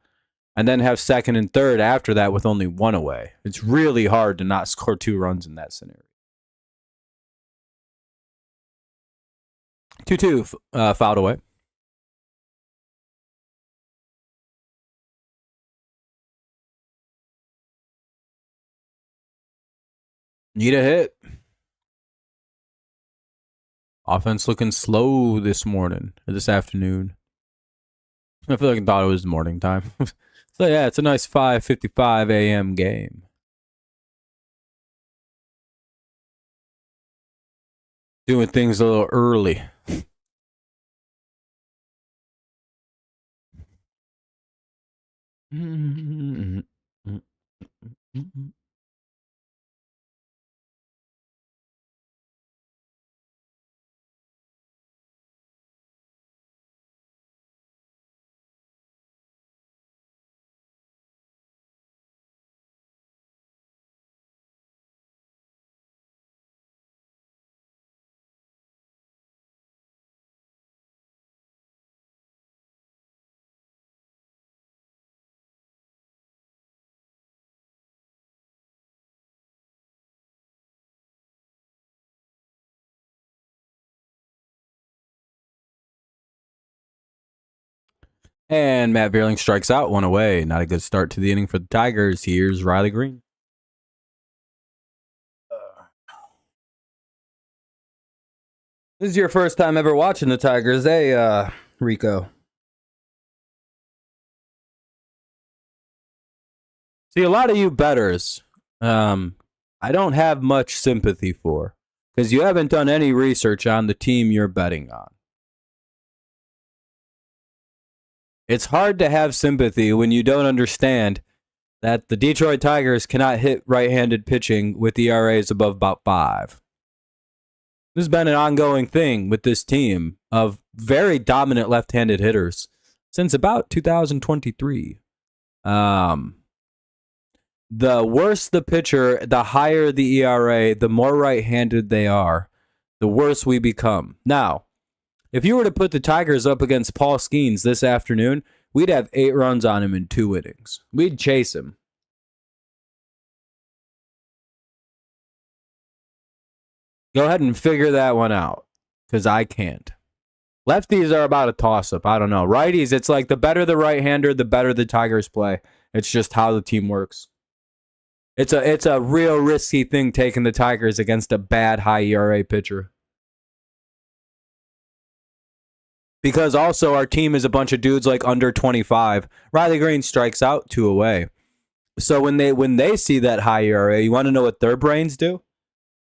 And then have second and third after that with only one away. It's really hard to not score 2 runs in that scenario. 2-2 fouled away. Need a hit. Offense looking slow this morning, or this afternoon. I feel like I thought it was morning time. So yeah, it's a nice 5:55 a.m. game. Doing things a little early. And Matt Vierling strikes out, 1 away. Not a good start to the inning for the Tigers. Here's Riley Green. This is your first time ever watching the Tigers, Rico? See, a lot of you bettors, I don't have much sympathy for because you haven't done any research on the team you're betting on. It's hard to have sympathy when you don't understand that the Detroit Tigers cannot hit right-handed pitching with ERAs above about 5. This has been an ongoing thing with this team of very dominant left-handed hitters since about 2023. The worse the pitcher, the higher the ERA, the more right-handed they are, the worse we become. Now, if you were to put the Tigers up against Paul Skeens this afternoon, we'd have 8 runs on him in 2 innings. We'd chase him. Go ahead and figure that one out, because I can't. Lefties are about a toss-up. I don't know. Righties, it's like the better the right-hander, the better the Tigers play. It's just how the team works. It's a real risky thing taking the Tigers against a bad high ERA pitcher. Because also our team is a bunch of dudes like under 25. Riley Green strikes out, 2 away. So when they see that high ERA, you want to know what their brains do?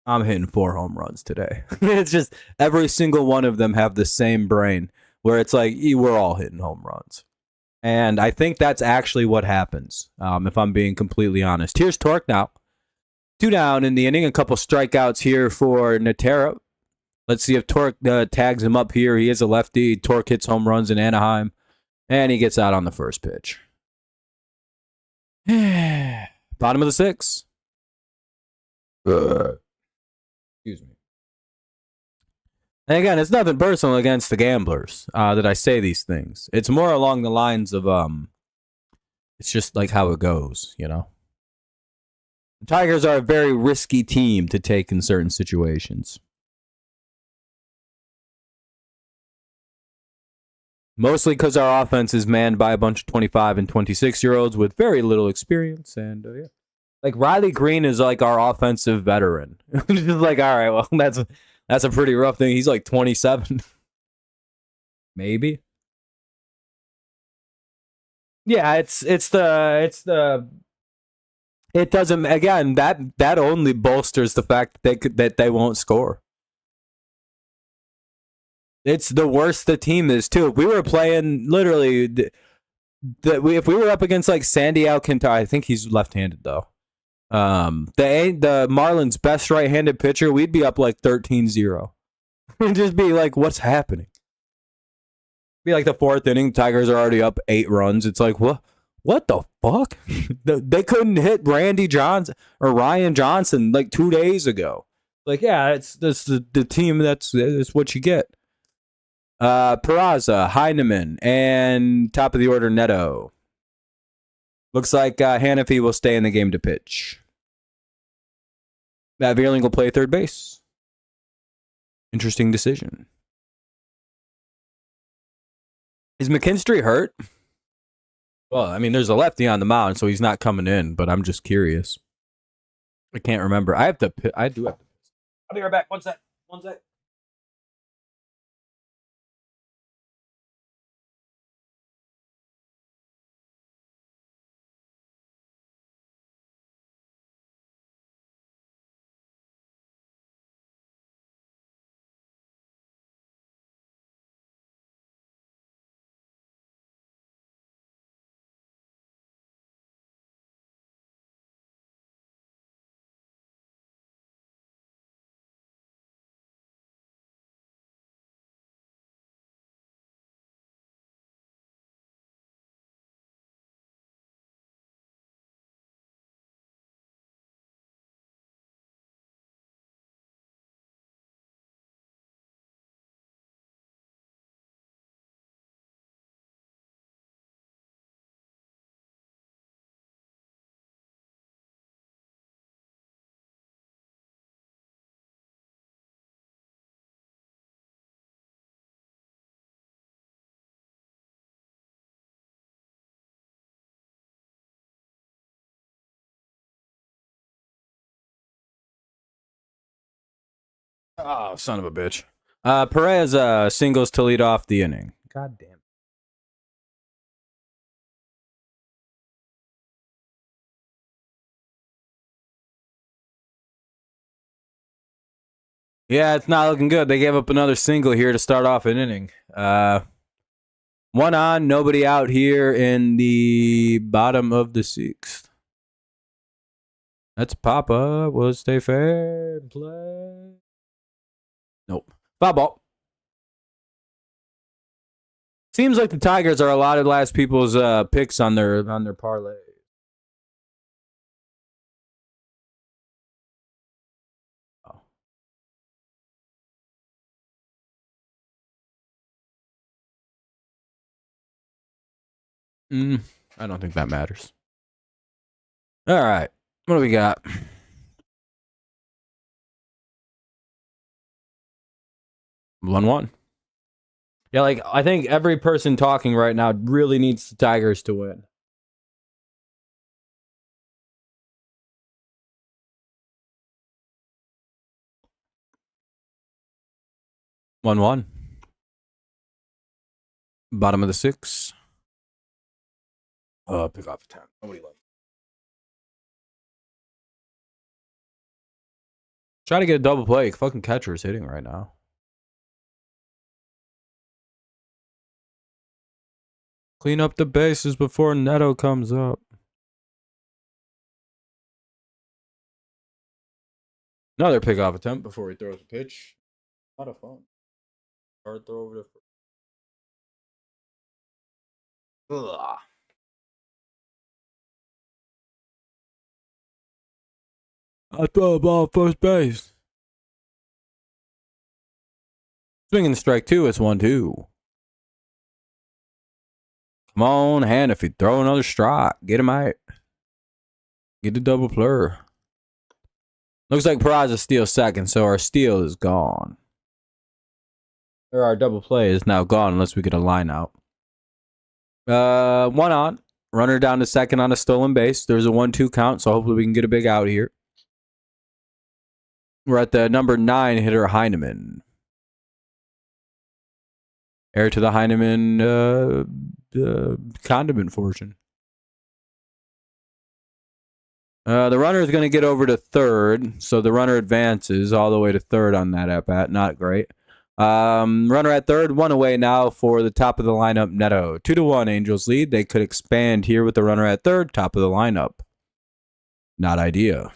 I'm hitting 4 home runs today. It's just every single one of them have the same brain where it's like we're all hitting home runs. And I think that's actually what happens, if I'm being completely honest. Here's Torque now. 2 down in the inning. A couple strikeouts here for Natera. Let's see if Torque tags him up here. He is a lefty. Torque hits home runs in Anaheim. And he gets out on the first pitch. Bottom of the 6th. Excuse me. And again, it's nothing personal against the gamblers that I say these things. It's more along the lines of, it's just like how it goes, you know? The Tigers are a very risky team to take in certain situations. Mostly because our offense is manned by a bunch of 25 and 26-year-olds with very little experience. And yeah. Like Riley Green is like our offensive veteran. Just like, all right, well, that's a pretty rough thing. He's like 27. Maybe. Yeah, it doesn't, again, that only bolsters the fact that they won't score. It's the worse the team is too. If we were playing literally if we were up against like Sandy Alcantara, I think he's left-handed though. The Marlins' best right-handed pitcher, we'd be up like 13-0. It'd just be like, what's happening? Be like the fourth inning, Tigers are already up 8 runs. It's like, what the fuck? They couldn't hit Randy Johnson or Ryan Johnson like 2 days ago. Like, yeah, it's the team that's what you get. Peraza, Heineman, and top of the order Neto. Looks like Hannafy will stay in the game to pitch. Matt Vierling will play third base. Interesting decision. Is McKinstry hurt? Well, I mean, there's a lefty on the mound, so he's not coming in, but I'm just curious. I can't remember. I do have to. I'll be right back. One sec. Oh, son of a bitch. Perez singles to lead off the inning. God damn. Yeah, it's not looking good. They gave up another single here to start off an inning. One on, nobody out here in the bottom of the 6th. That's Papa. Will stay fair and play? Nope. Foul ball. Seems like the Tigers are allotted last people's picks on their parlay. Oh. I don't think that matters. All right. What do we got? One. Yeah, like I think every person talking right now really needs the Tigers to win. One. Bottom of the 6. Pick off a 10. Nobody likes. Try to get a double play. Fucking catcher is hitting right now. Clean up the bases before Neto comes up. Another pickoff attempt before he throws a pitch. Not a fun. Hard throw over to. Ugh. I throw a ball first base. Swinging strike 2. It's 1-2. Come on, hand. If you throw another strike, get him out. Get the double plur. Looks like Peraza steals second, so our steal is gone. Or our double play is now gone unless we get a line out. One on. Runner down to second on a stolen base. There's a 1-2 count, so hopefully we can get a big out here. We're at the number 9 hitter, Heineman. Heir to the Heineman condiment fortune. The runner is going to get over to third, so the runner advances all the way to third on that at-bat. Not great. Runner at third, one away now for the top of the lineup, Neto. 2-1 Angels lead. They could expand here with the runner at third, top of the lineup. Not idea.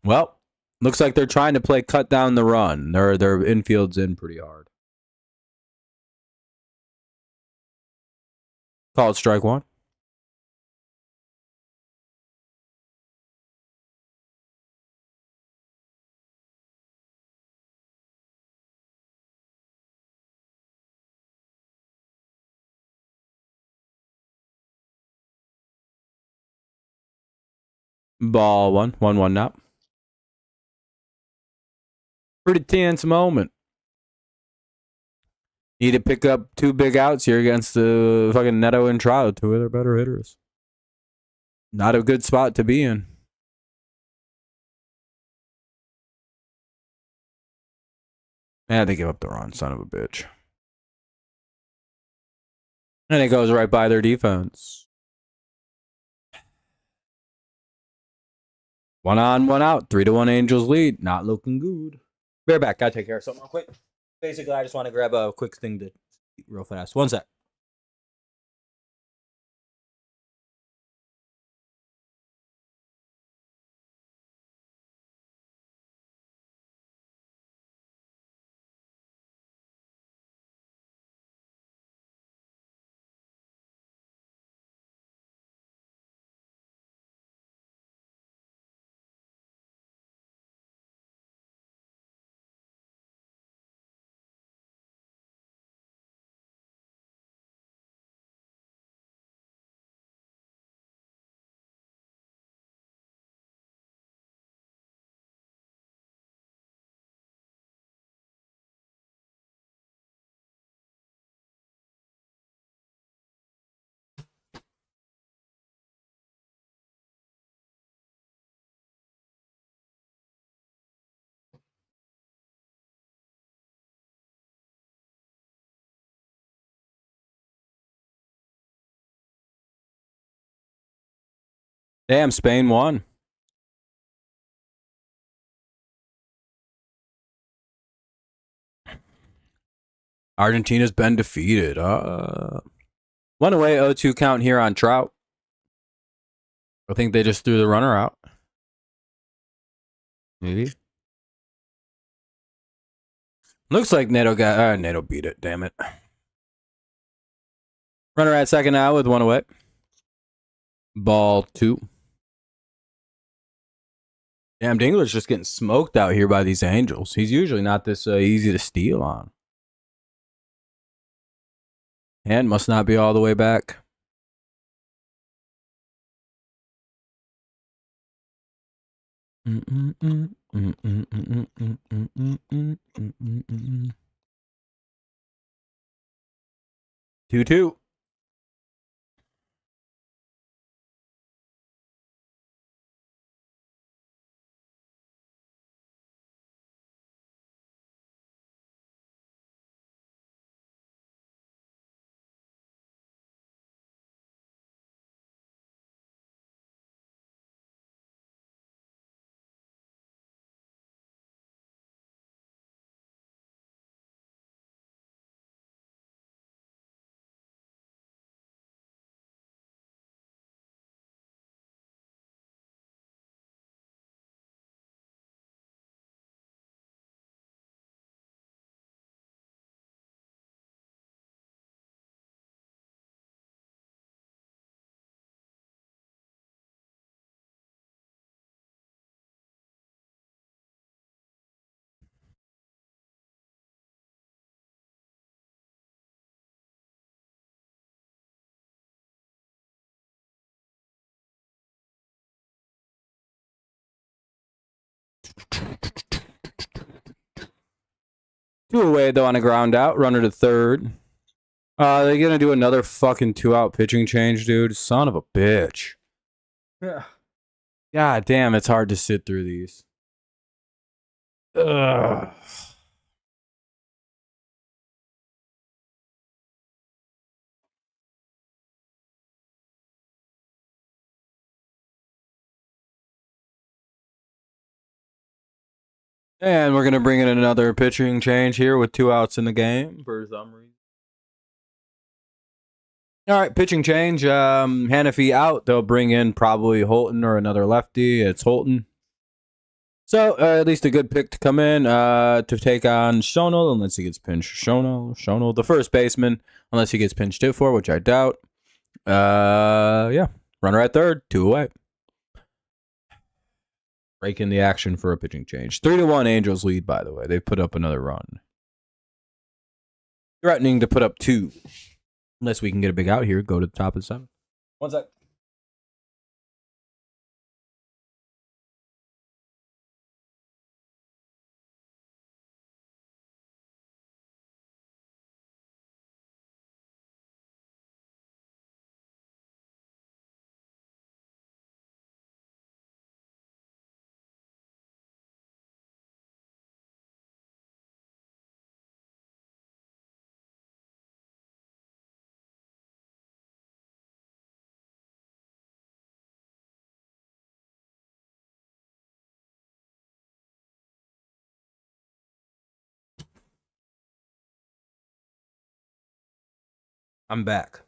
Well, looks like they're trying to play cut down the run. Their infield's in pretty hard. Call it strike one. Ball one. 1-1 now. Pretty tense moment. Need to pick up 2 big outs here against the fucking Neto and Trout, 2 of their better hitters. Not a good spot to be in. And they give up the run, son of a bitch. And it goes right by their defense. 1 on, 1 out. 3-1 Angels lead. Not looking good. Bear back. Gotta take care of something real quick. Basically, I just want to grab a quick thing to eat real fast. 1 sec. Damn, Spain won. Argentina's been defeated. 1 away, 0-2 count here on Trout. I think they just threw the runner out. Maybe. Looks like Neto got Neto beat it. Damn it. Runner at second now with 1 away. Ball 2. Damn, Dingler's just getting smoked out here by these Angels. He's usually not this easy to steal on. And must not be all the way back. Two. Two away, though, on a ground out. Runner to third. They're going to do another fucking 2-out pitching change, dude. Son of a bitch. Yeah. God damn, it's hard to sit through these. Ugh. And we're going to bring in another pitching change here with 2 outs in the game for some reason. All right, pitching change. Hanafi out. They'll bring in probably Holton or another lefty. It's Holton. So, at least a good pick to come in to take on Shono, unless he gets pinched. Shono, the first baseman, unless he gets pinched hit for, which I doubt. Yeah. Runner at third, 2 away. Breaking the action for a pitching change. 3-1 Angels lead, by the way. They put up another run. Threatening to put up 2. Unless we can get a big out here, go to the top of the 7th. 1 sec. I'm back.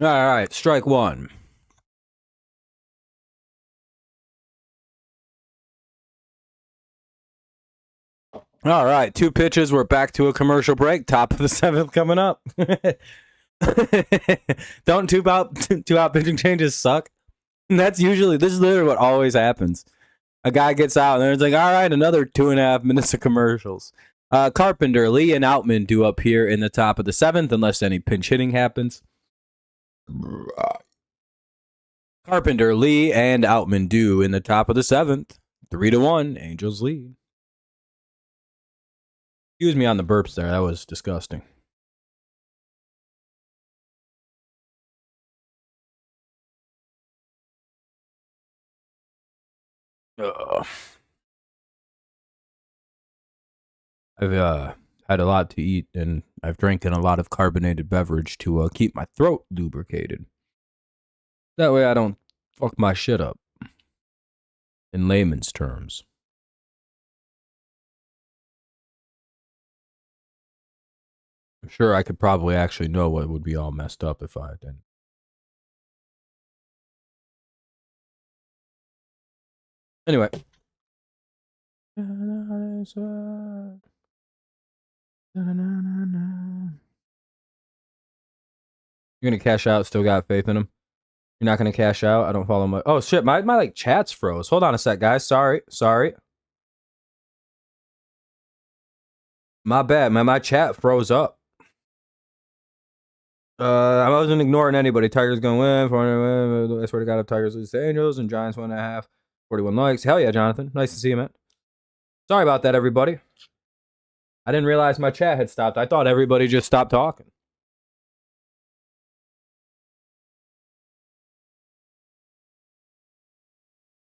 All right, strike 1. All right, 2 pitches. We're back to a commercial break. Top of the 7th coming up. Don't 2-out pitching changes suck? This is literally what always happens. A guy gets out and it's like, all right, another 2.5 minutes of commercials. Carpenter, Lee, and Outman do up here in the top of the 7th, unless any pinch hitting happens. Carpenter, Lee, and Outman do in the top of the 7th. 3-1, Angels lead. Excuse me on the burps there. That was disgusting. I've had a lot to eat, and I've drinking a lot of carbonated beverage to keep my throat lubricated. That way I don't fuck my shit up. In layman's terms. I'm sure I could probably actually know what would be all messed up if I didn't. Anyway. You're gonna cash out, still got faith in him. You're not gonna cash out. I don't follow my. Oh shit, my like chats froze. Hold on a sec, guys. Sorry. My bad, man. My chat froze up. I wasn't ignoring anybody. Tigers gonna win. I swear to God, if Tigers lose to Angels and Giants 1.5. 41 likes. Hell yeah, Jonathan. Nice to see you, man. Sorry about that, everybody. I didn't realize my chat had stopped. I thought everybody just stopped talking.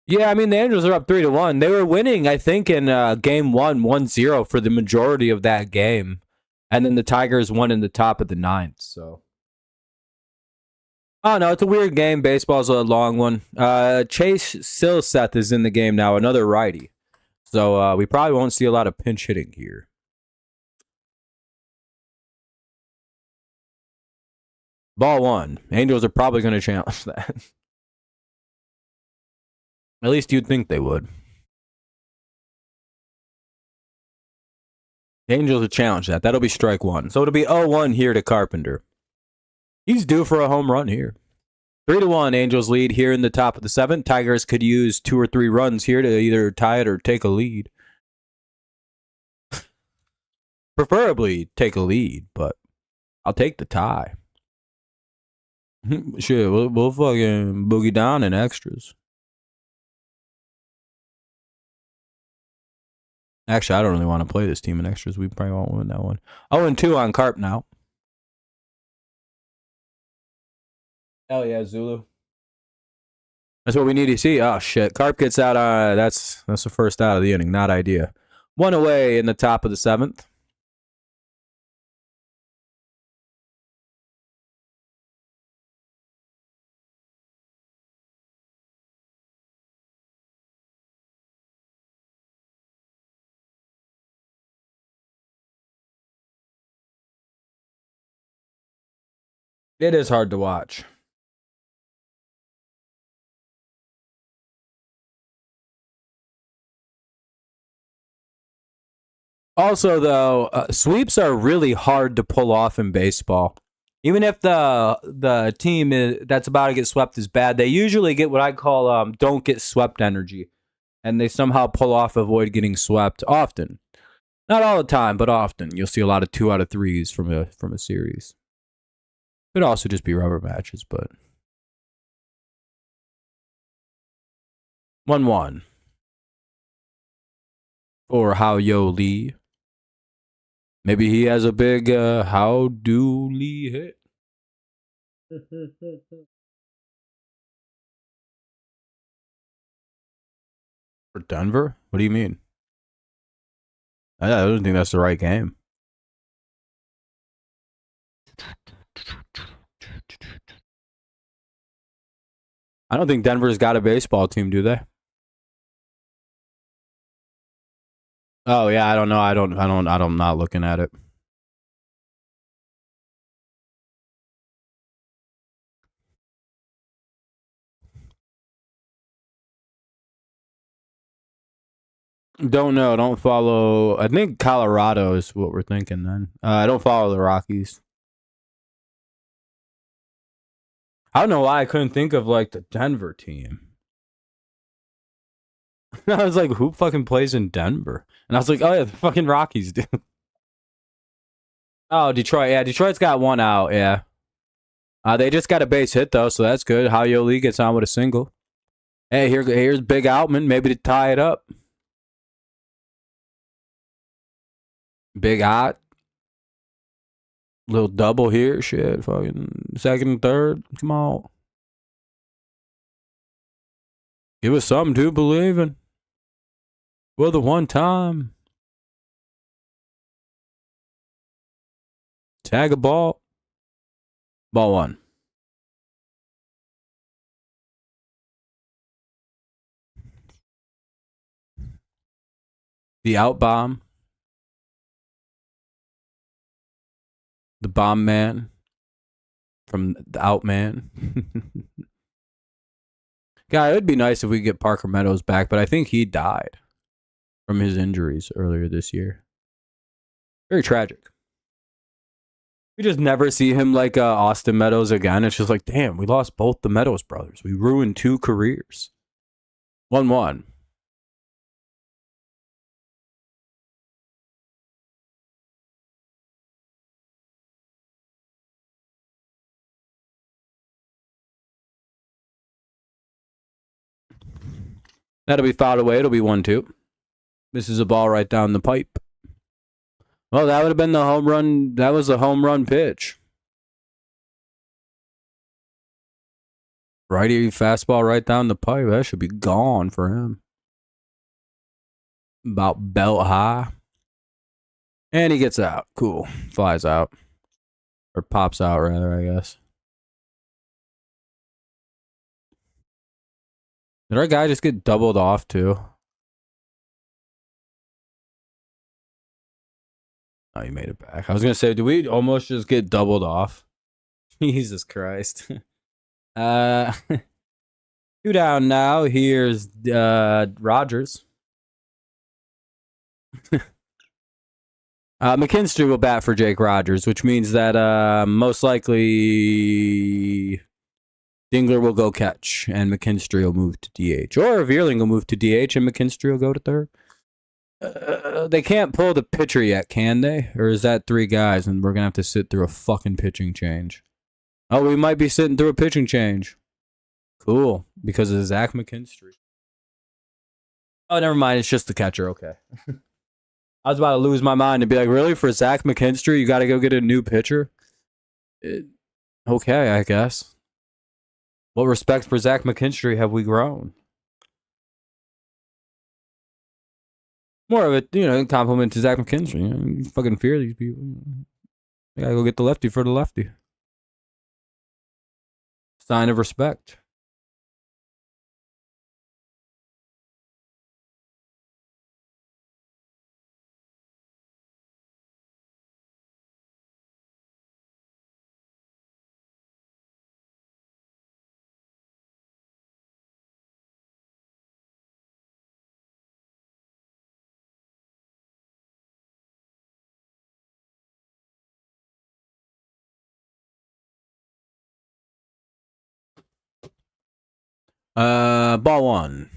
Yeah, I mean, the Angels are up 3-1. They were winning, I think, in game 1-0 for the majority of that game. And then the Tigers won in the top of the 9th, so. Oh, no, it's a weird game. Baseball's a long one. Chase Silseth is in the game now, another righty. So we probably won't see a lot of pinch hitting here. Ball one. Angels are probably going to challenge that. At least you'd think they would. The Angels would challenge that. That'll be strike one. So it'll be 0-1 here to Carpenter. He's due for a home run here. 3-1, Angels lead here in the top of the seventh. Tigers could use 2 or 3 runs here to either tie it or take a lead. Preferably take a lead, but I'll take the tie. Shit, we'll fucking boogie down in extras. Actually, I don't really want to play this team in extras. We probably won't win that one. 0-2 on Carp now. Hell yeah, Zulu. That's what we need to see. Oh, shit. Carp gets out. That's the first out of the inning. Not idea. 1 away in the top of the seventh. It is hard to watch. Also, though, sweeps are really hard to pull off in baseball. Even if the team that's about to get swept is bad, they usually get what I call don't get swept energy. And they somehow pull off avoid getting swept often. Not all the time, but often. You'll see a lot of 2 out of 3s from a series. Could also just be rubber matches, but 1-1 for How Yo Lee. Maybe he has a big How Do Lee hit. For Denver? What do you mean? I don't think that's the right game. I don't think Denver's got a baseball team, do they? Oh yeah, I don't know. I'm not looking at it. Don't know. Don't follow. I think Colorado is what we're thinking then. I don't follow the Rockies. I don't know why I couldn't think of like the Denver team. I was like, who fucking plays in Denver? And I was like, oh yeah, the fucking Rockies do. Oh, Detroit. Yeah, Detroit's got 1 out. Yeah. They just got a base hit though, so that's good. How Yo Lee gets on with a single. Hey, here's Big Outman, maybe to tie it up. Big Hot. Little double here. Shit. Fucking second and third. Come on. Give us something to believe in. Well, the one time. Tag a ball. Ball 1. The out bomb. The bomb man. From the out man. God, it would be nice if we get Parker Meadows back, but I think he died from his injuries earlier this year. Very tragic. We just never see him like Austin Meadows again. It's just like, damn, we lost both the Meadows brothers. We ruined 2 careers. 1-1. That'll be fouled away. It'll be 1-2. This is a ball right down the pipe. Well, that would have been the home run. That was the home run pitch. Righty fastball right down the pipe. That should be gone for him. About belt high. And he gets out. Cool. Flies out. Or pops out, rather, I guess. Did our guy just get doubled off, too? Oh, he made it back. I was going to say, did we almost just get doubled off? Jesus Christ. Uh, two down now. Here's Rogers. McKinstry will bat for Jake Rogers, which means that most likely Dingler will go catch and McKinstry will move to DH. Or Veerling will move to DH and McKinstry will go to third. They can't pull the pitcher yet, can they? Or is that three guys and we're going to have to sit through a fucking pitching change? Oh, we might be sitting through a pitching change. Cool. Because of Zach McKinstry. Oh, never mind. It's just the catcher. Okay. I was about to lose my mind and be like, really? For Zach McKinstry, you got to go get a new pitcher? Okay, I guess. What respect for Zach McKinstry have we grown? More of a, compliment to Zach McKinstry. You fucking fear these people. You gotta go get the lefty for the lefty. Sign of respect. Ball one.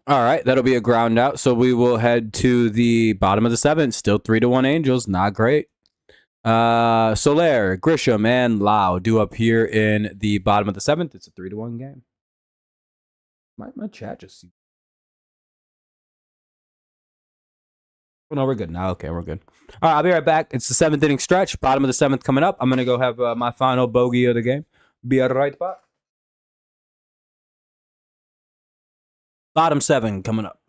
All right, that'll be a ground out. So we will head to the bottom of the seventh. Still 3-1 Angels. Not great. Soler, Grisham, and Lau do up here in the bottom of the seventh. It's a 3-1 game. My chat just. Oh, no, we're good now. Okay, we're good. All right, I'll be right back. It's the seventh inning stretch. Bottom of the seventh coming up. I'm gonna go have my final bogey of the game. Be right back. Bottom seven coming up.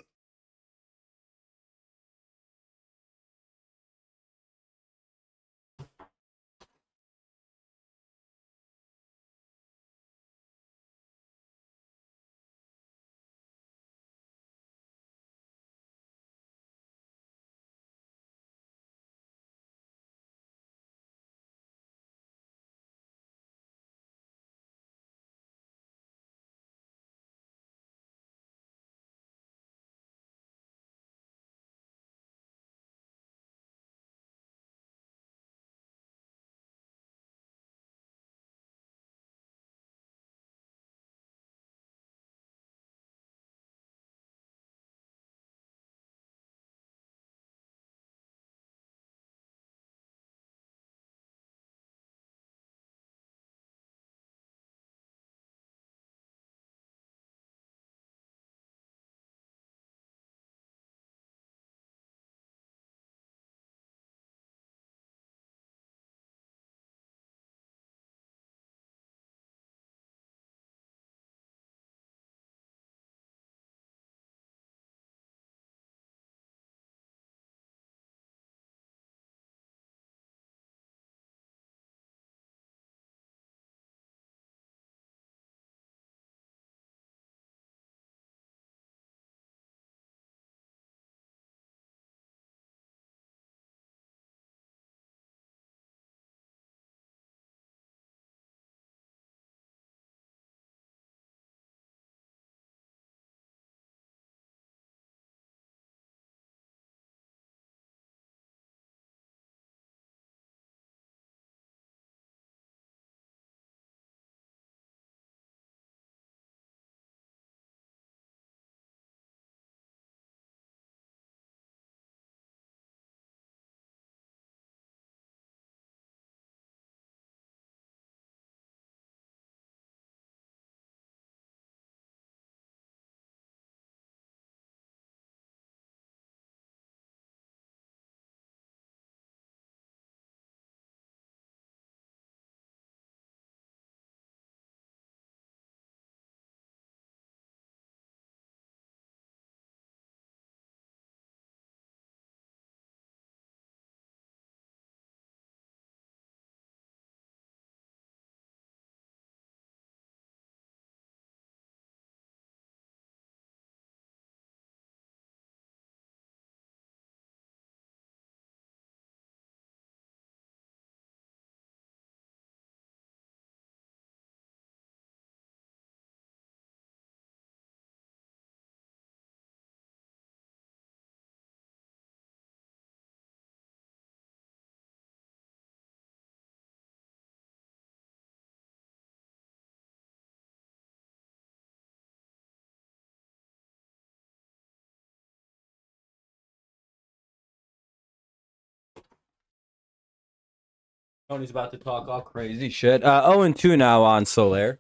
Tony's about to talk all crazy shit. 0-2 now on Soler.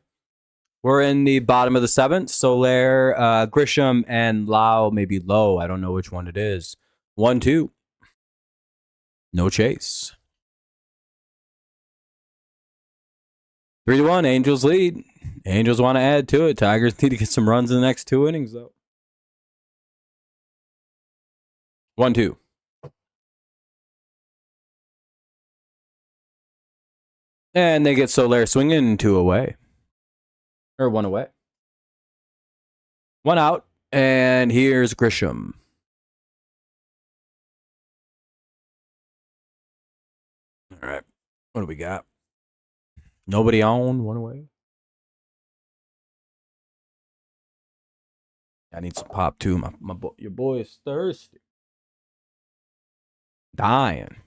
We're in the bottom of the seventh. Soler, Grisham, and Lau, maybe Low. I don't know which one it is. 1-2. No chase. 3-1. Angels lead. Angels want to add to it. Tigers need to get some runs in the next 2 innings, though. 1-2. And they get Soler swinging 2 away. Or 1 away. 1 out. And here's Grisham. All right. What do we got? Nobody on. 1 away. I need some pop too. Your boy is thirsty. Dying.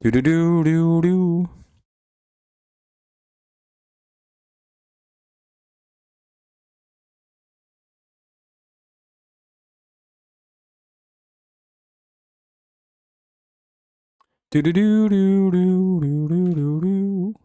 Do do do do do. Do do do do do do do do do.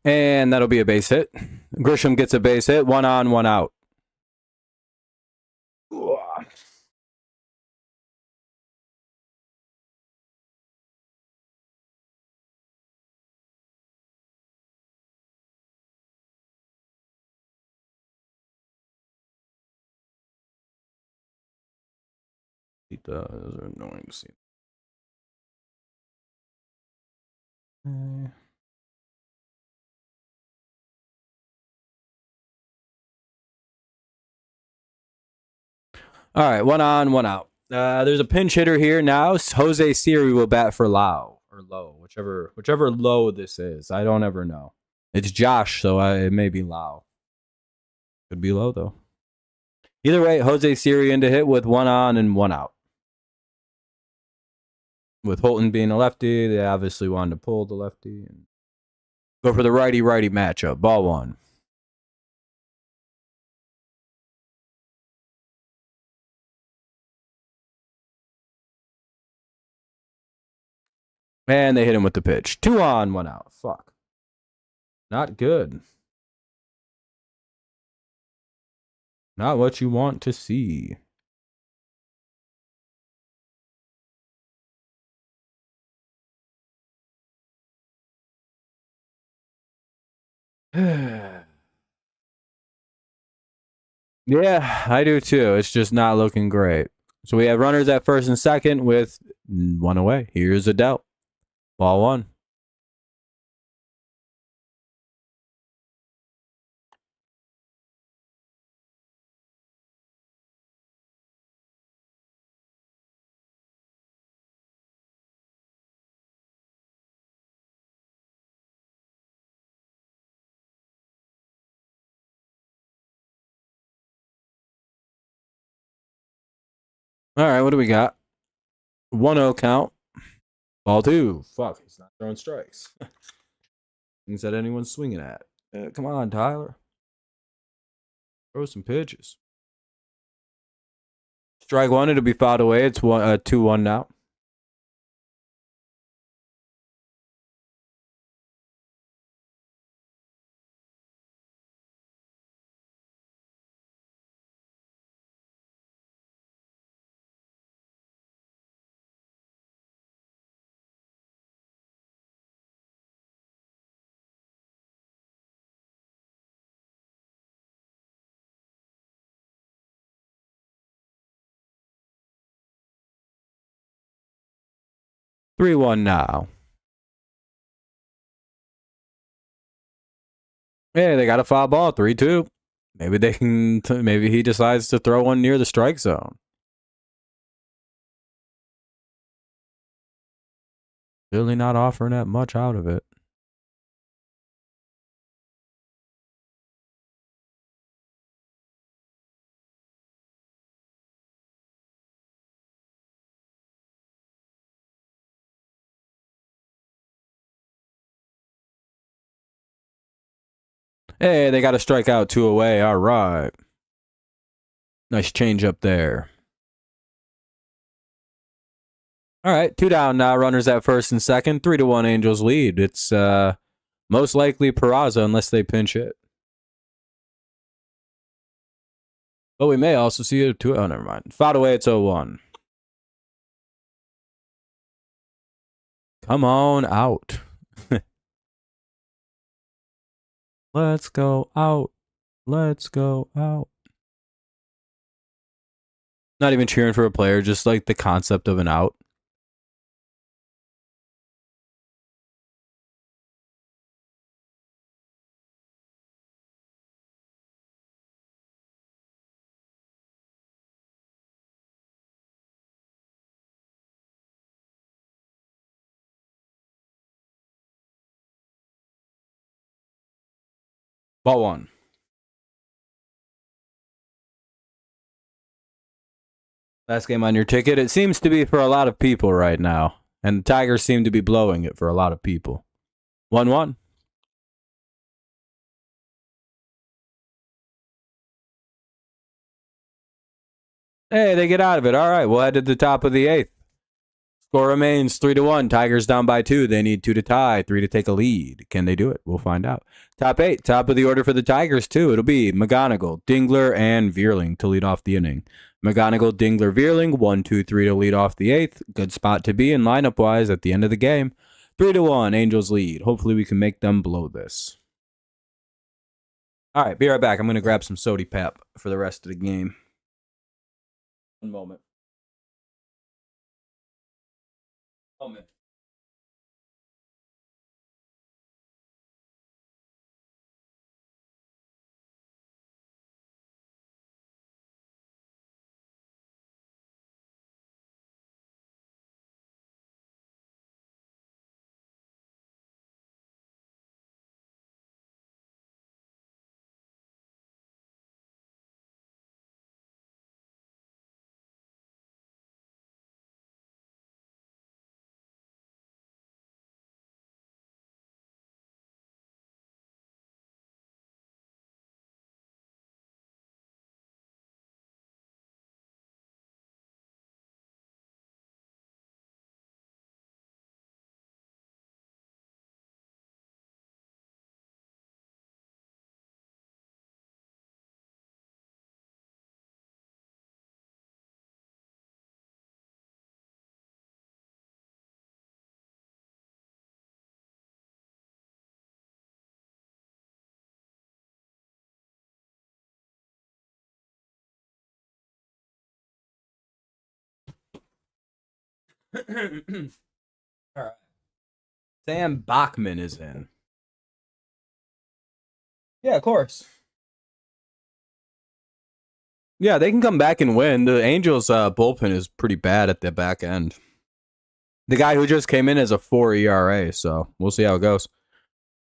And that'll be a base hit. Grisham gets a base hit. 1 on, 1 out. Those are annoying to see. All right, 1 on, 1 out. There's a pinch hitter here now. Jose Siri will bat for Lau or Low, whichever Low this is. I don't ever know. It's Josh, so it may be Lau. Could be Low though. Either way, Jose Siri in to hit with 1 on and 1 out. With Holton being a lefty, they obviously wanted to pull the lefty and go for the righty-righty matchup. Ball 1. And they hit him with the pitch. 2 on, 1 out. Fuck. Not good. Not what you want to see. Yeah, I do too. It's just not looking great. So we have runners at first and second with 1 away. Here's Adele. Ball 1. All right, what do we got? 1-0 count. Ball 2. Fuck, he's not throwing strikes. Things that anyone's swinging at. Come on, Tyler. Throw some pitches. Strike 1, it'll be fouled away. It's 2-1 now. Three one now. Hey, they got a foul ball, 3-2. Maybe they can. Maybe he decides to throw one near the strike zone. Really not offering that much out of it. Hey, they got to strike out 2 away. All right. Nice change up there. All right, 2 down now. Runners at first and second. 3-1 Angels lead. It's most likely Peraza unless they pinch hit. But we may also see a 2. Oh, never mind. Fouled away. It's 0-1. Come on out. Let's go out. Let's go out. Not even cheering for a player, just like the concept of an out. Ball 1. Last game on your ticket. It seems to be for a lot of people right now. And the Tigers seem to be blowing it for a lot of people. 1-1. Hey, they get out of it. All right, we'll head to the top of the 8th. Score remains 3-1. Tigers down by 2. They need 2 to tie, 3 to take a lead. Can they do it? We'll find out. Top 8. Top of the order for the Tigers, too. It'll be McGonigal, Dingler, and Vierling to lead off the inning. McGonigal, Dingler, Vierling, 1, 2, 3 to lead off the 8th. Good spot to be in lineup-wise at the end of the game. 3-1, Angels lead. Hopefully we can make them blow this. All right, be right back. I'm going to grab some Sody Pep for the rest of the game. One moment. All right. Sam Bachman is in. Yeah, of course. Yeah, they can come back and win. The Angels' bullpen is pretty bad at the back end. The guy who just came in has a 4 ERA, so we'll see how it goes.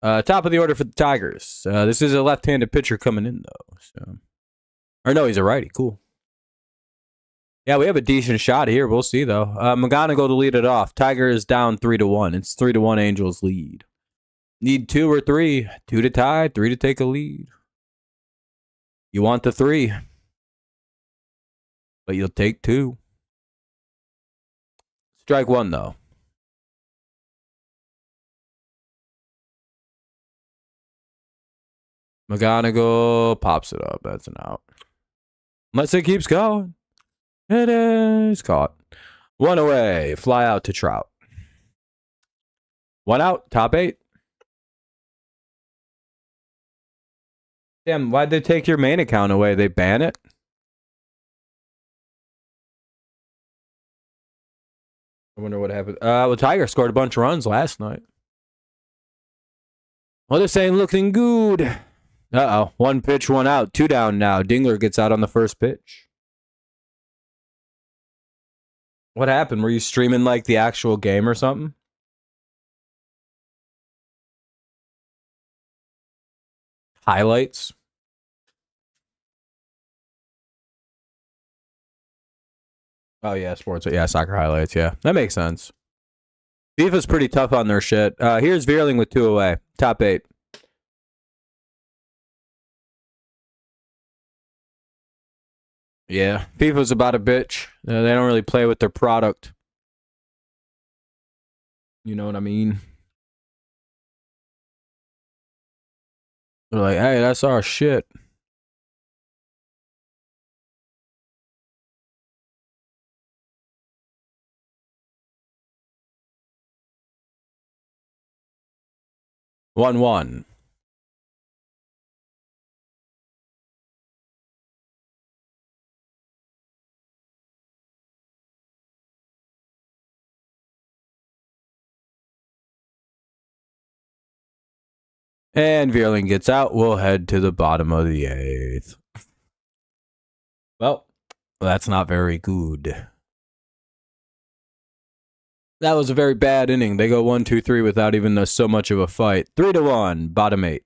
Top of the order for the Tigers. This is a left-handed pitcher coming in, though. So. Or no, he's a righty. Cool. Yeah, we have a decent shot here. We'll see, though. McGonigal to lead it off. Tiger is down 3-1. It's 3-1 Angels lead. Need 2 or 3. 2 to tie, 3 to take a lead. You want the 3. But you'll take 2. Strike 1, though. McGonigal pops it up. That's an out. Unless it keeps going. It is caught. 1 away. Fly out to Trout. 1 out. Top 8. Damn, why'd they take your main account away? They ban it? I wonder what happened. Well, Tiger scored a bunch of runs last night. Well, this ain't looking good. Uh-oh. One pitch, one out. Two down now. Dingler gets out on the first pitch. What happened? Were you streaming like the actual game or something? Highlights? Oh, yeah, sports. Yeah, soccer highlights. Yeah, that makes sense. FIFA's pretty tough on their shit. Here's Veerling with 2 away. Top 8. Yeah, FIFA's about a bitch. They don't really play with their product. You know what I mean? They're like, hey, that's our shit. One. And Veerling gets out. We'll head to the bottom of the 8th. Well, that's not very good. That was a very bad inning. They go 1-2-3 without even so much of a fight. 3-1, bottom 8.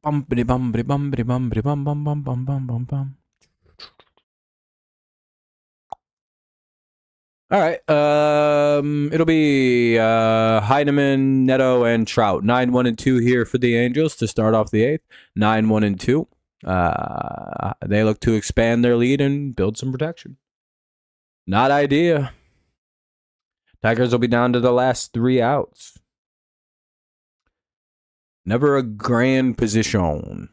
Bumpity bumpity bumpity bumpity bum bum bum bum bum bum bum. All right. It'll be Heineman, Neto, and Trout. 9-1-2 here for the Angels to start off the 8th. 9-1-2. They look to expand their lead and build some protection. Not idea. Tigers will be down to the last 3 outs. Never a grand position.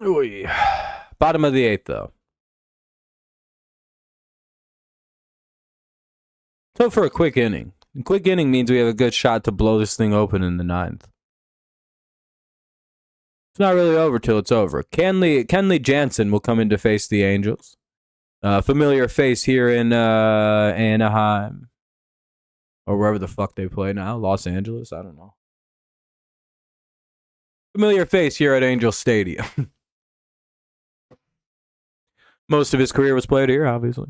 Oy. Bottom of the 8th, though. So for a quick inning. A quick inning means we have a good shot to blow this thing open in the 9th. It's not really over till it's over. Kenley Jansen will come in to face the Angels. Familiar face here in Anaheim. Or wherever the fuck they play now. Los Angeles? I don't know. Familiar face here at Angel Stadium. Most of his career was played here, obviously.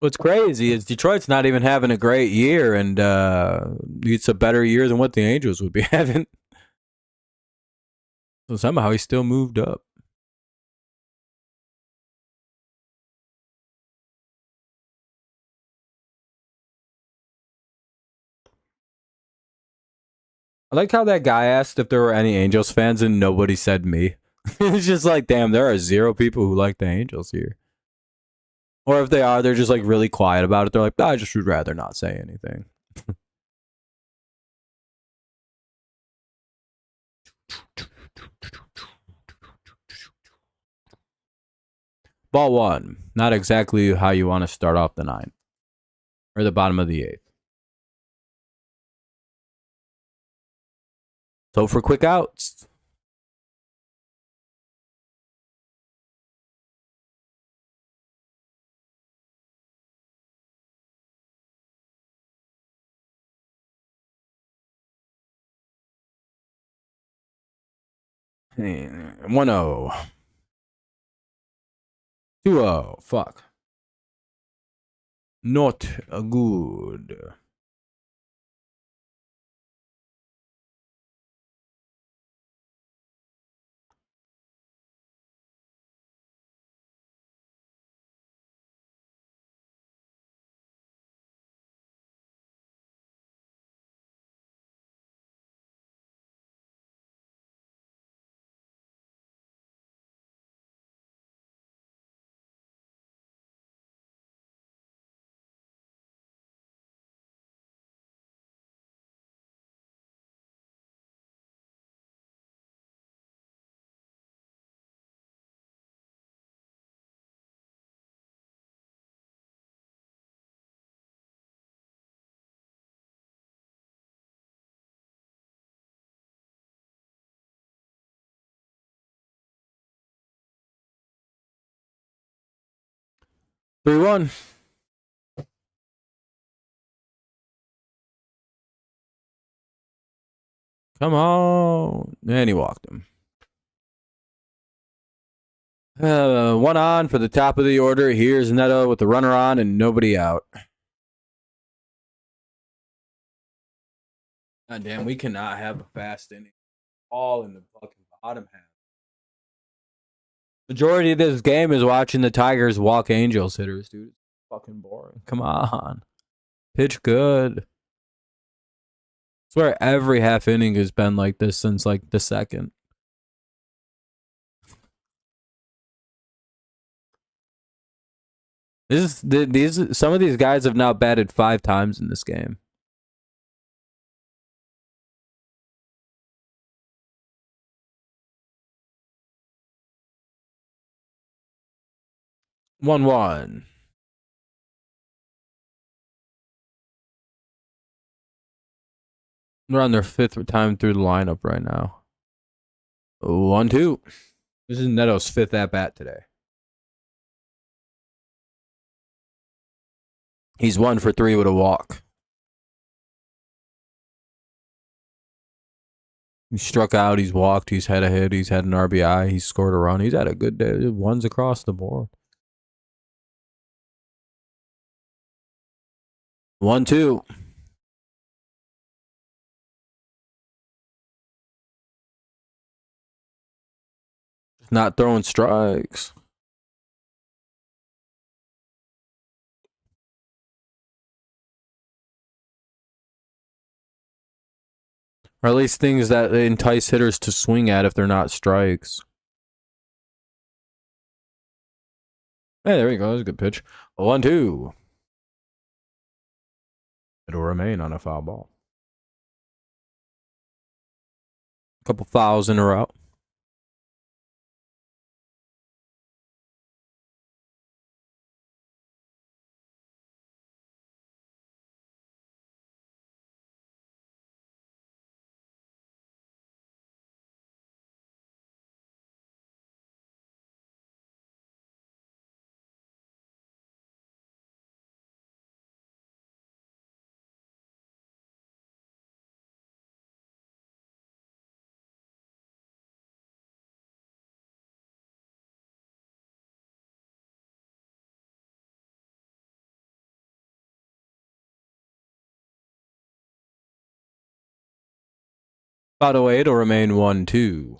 What's crazy is Detroit's not even having a great year, and it's a better year than what the Angels would be having. So somehow he still moved up. I like how that guy asked if there were any Angels fans and nobody said me. It's just like, damn, there are 0 people who like the Angels here. Or if they are, they're just like really quiet about it. They're like, I just would rather not say anything. Ball 1. Not exactly how you want to start off the 9th. Or the bottom of the 8th. So for quick outs. Hey, 1-0. 2-0. Fuck. Not good. 3-1. Come on. And he walked him. One on for the top of the order. Here's Neto with the runner on and nobody out. God damn, we cannot have a fast inning. All in the fucking bottom half. Majority of this game is watching the Tigers walk Angels hitters, dude. It's fucking boring. Come on. Pitch good. I swear every half inning has been like this since like the second. Some of these guys have now batted 5 times in this game. One. They're on their 5th time through the lineup right now. 1-2. This is Neto's 5th at bat today. He's 1 for 3 with a walk. He struck out, he's walked, he's had a hit, he's had an RBI, he's scored a run. He's had a good day. Ones across the board. 1-2. Not throwing strikes. Or at least things that entice hitters to swing at if they're not strikes. Hey, there you go. That's a good pitch. 1-2. It'll remain on a foul ball. A couple fouls in a row. By the way, it'll remain 1-2.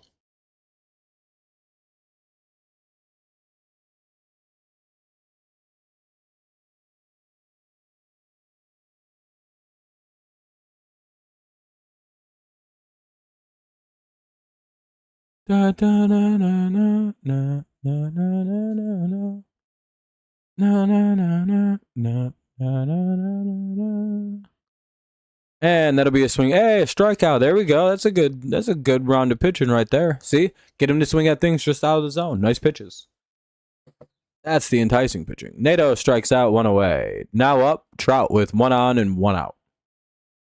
Da da na na na na na na na na na na na na na. And that'll be a swing. Hey, a strikeout. There we go. That's a good round of pitching right there. See? Get him to swing at things just out of the zone. Nice pitches. That's the enticing pitching. Nato strikes out, 1 away. Now up, Trout with 1 on and 1 out.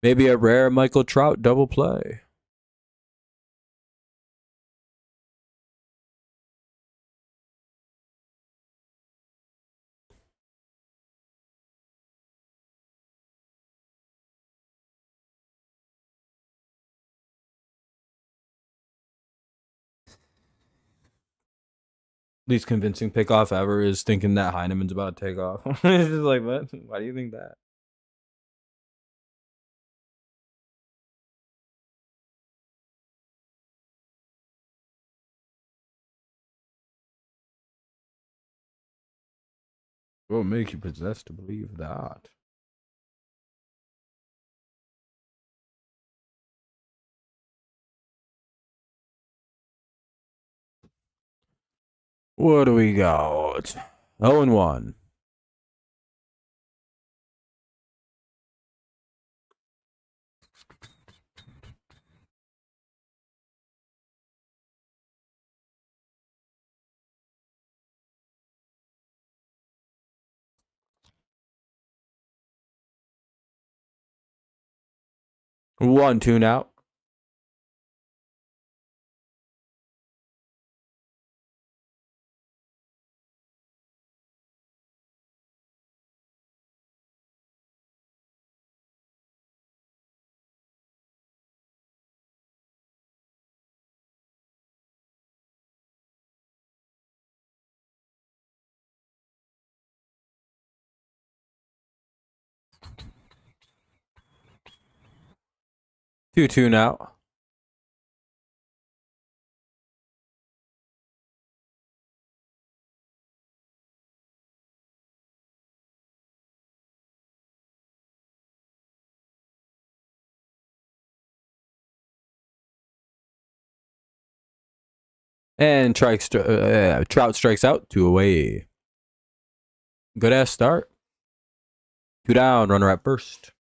Maybe a rare Michael Trout double play. Least convincing pickoff ever is thinking that Heineman's about to take off. It's just like, what? Why do you think that? What will make you possessed to believe that? What do we got? 0-1. One, 2 now. 2-2 now. And Trout strikes out. 2 away. Good ass start. 2 down. Runner at first.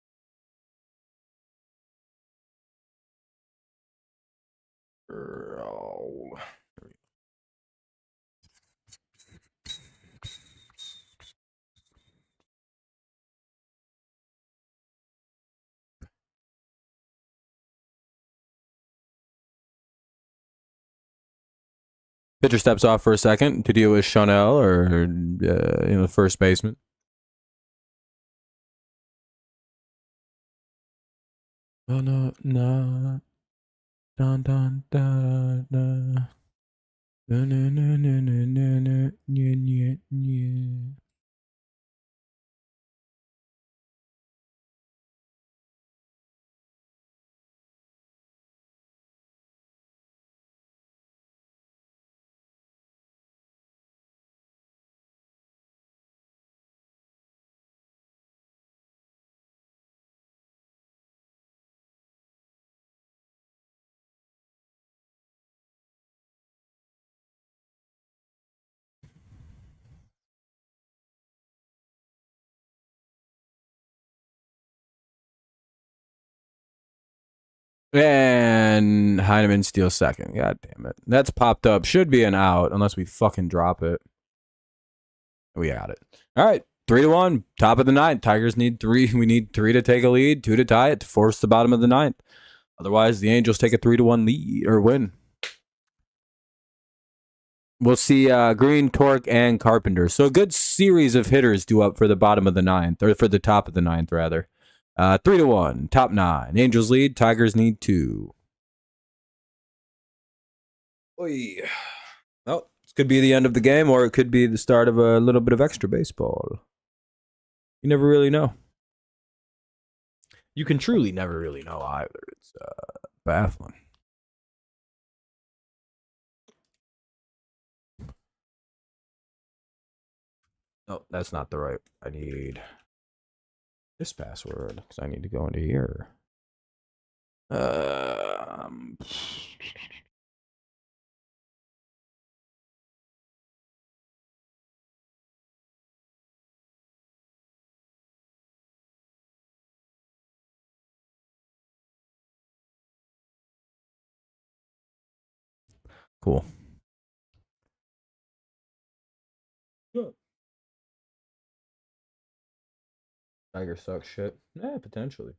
Pitcher steps off for a second to deal with Chanel or the first baseman. Oh no, no. Dun, dun, dun, dun. No, no, no, no, no, no, no. Yeah, yeah, yeah. And Heineman steals second. God damn it. That's popped up. Should be an out unless we fucking drop it. We got it. All right. 3-1. Top of the ninth. Tigers need 3. We need 3 to take a lead, 2 to tie it, to force the bottom of the ninth. Otherwise, the Angels take a 3-1 lead or win. We'll see Green, Torque, and Carpenter. So a good series of hitters due up for the bottom of the ninth, or for the top of the ninth, rather. 3-1, top 9. Angels lead. Tigers need 2. Oy. Well, this could be the end of the game, or it could be the start of a little bit of extra baseball. You never really know. You can truly never really know either. It's baffling. No, that's not the right. I need this password because I need to go into here. Cool. Tiger sucks shit. Yeah, potentially.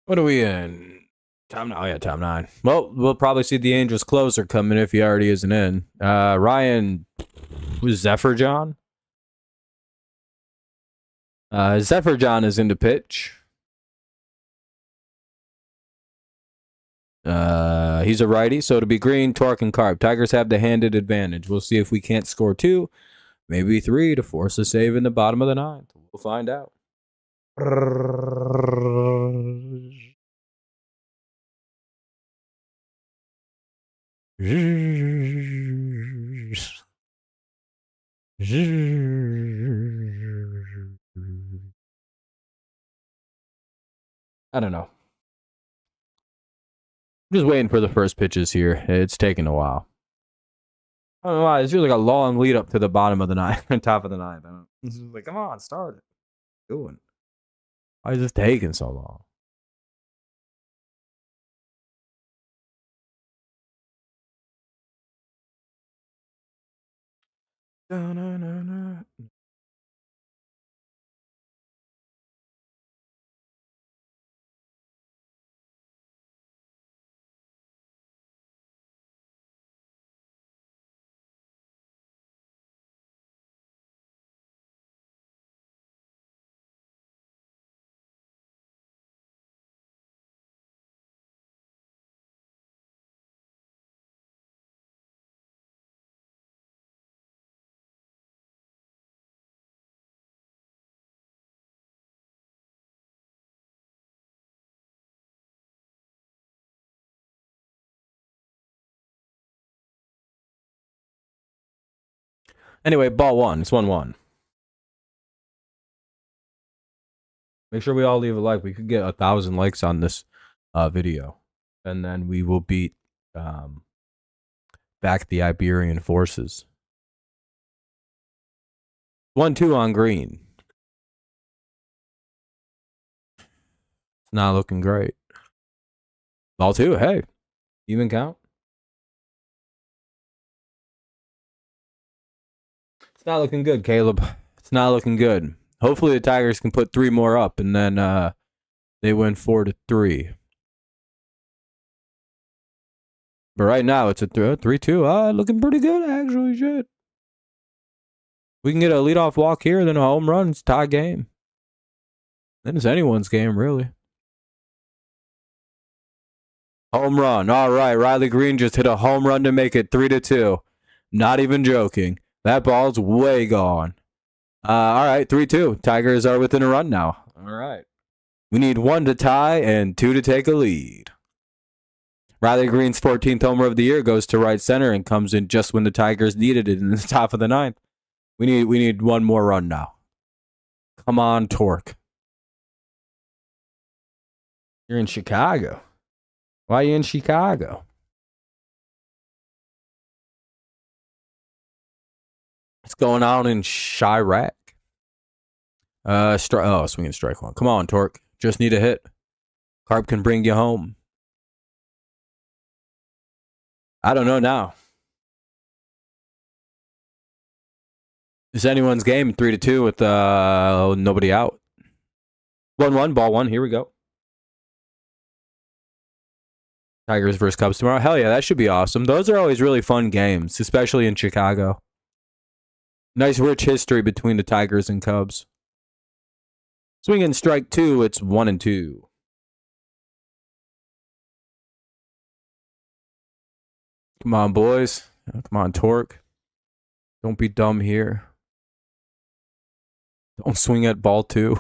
What are we in? Top 9. Oh, yeah, top 9. Well, we'll probably see the Angels closer coming if he already isn't in. Ryan Zephyr John. Zephyr John is into pitch. He's a righty, so it'll be Green, Torque, and Carp. Tigers have the handed advantage. We'll see if we can't score 2, maybe 3 to force a save in the bottom of the ninth. We'll find out. I don't know. I'm just waiting for the first pitches here. It's taking a while. I don't know why. It's really like a long lead up to the bottom of the ninth, top of the ninth. It's just like, come on, start it. Doing. Why is this taking so long? Anyway, ball one. It's 1-1. Make sure we all leave a like. We could get 1,000 likes on this video. And then we will beat back the Iberian forces. 1-2 on green. It's not looking great. Ball two. Hey, even count. It's not looking good, Caleb. It's not looking good. Hopefully the Tigers can put 3 more up, and then they win 4-3. But right now it's a 3-2. Looking pretty good, actually. Shit. We can get a leadoff walk here, then a home run. It's a tie game. Then it's anyone's game, really. Home run. All right. Riley Green just hit a home run to make it 3-2. Not even joking. That ball's way gone. All right. 3-2. Tigers are within a run now. All right. We need 1 to tie and 2 to take a lead. Riley Green's 14th homer of the year goes to right center and comes in just when the Tigers needed it in the top of the 9th. We need 1 more run now. Come on, Torque. You're in Chicago. Why are you in Chicago? What's going on in Chirac? Swinging strike one. Come on, Torque. Just need a hit. Carp can bring you home. I don't know now. It's anyone's game. 3-2 with nobody out. 1-1, ball one. Here we go. Tigers versus Cubs tomorrow. Hell yeah, that should be awesome. Those are always really fun games, especially in Chicago. Nice rich history between the Tigers and Cubs. Swinging strike 2, it's 1-2. Come on, boys. Come on, Torque. Don't be dumb here. Don't swing at ball 2.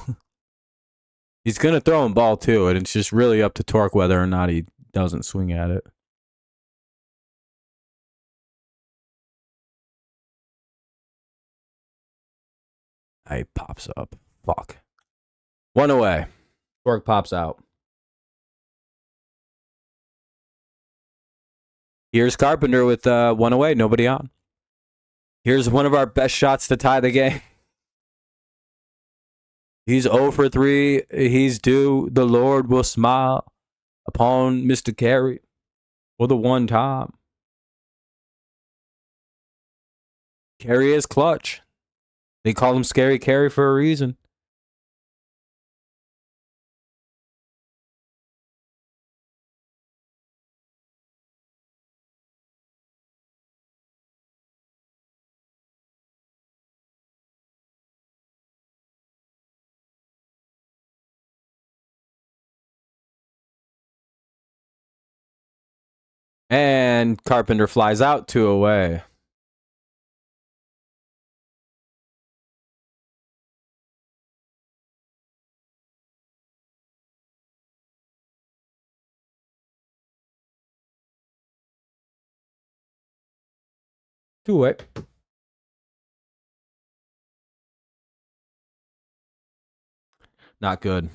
He's going to throw in ball 2, and it's just really up to Torque whether or not he doesn't swing at it. He pops up. Fuck. 1 away. Torque pops out. Here's Carpenter with 1 away. Nobody on. Here's one of our best shots to tie the game. He's 0 for 3. He's due. The Lord will smile upon Mr. Carey for the one time. Carey is clutch. They call him Scary Carey for a reason. And Carpenter flies out 2 away. Two away. Not good.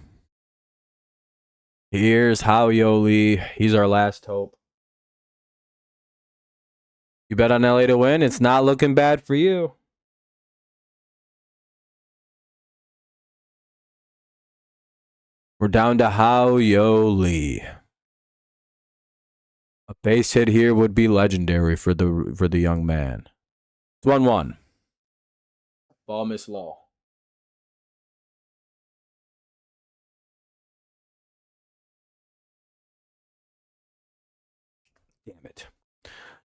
Here's Howie Yoli. He's our last hope. You bet on LA to win. It's not looking bad for you. We're down to Howie Yoli. A base hit here would be legendary for the young man. It's 1-1. Ball miss low. Damn it.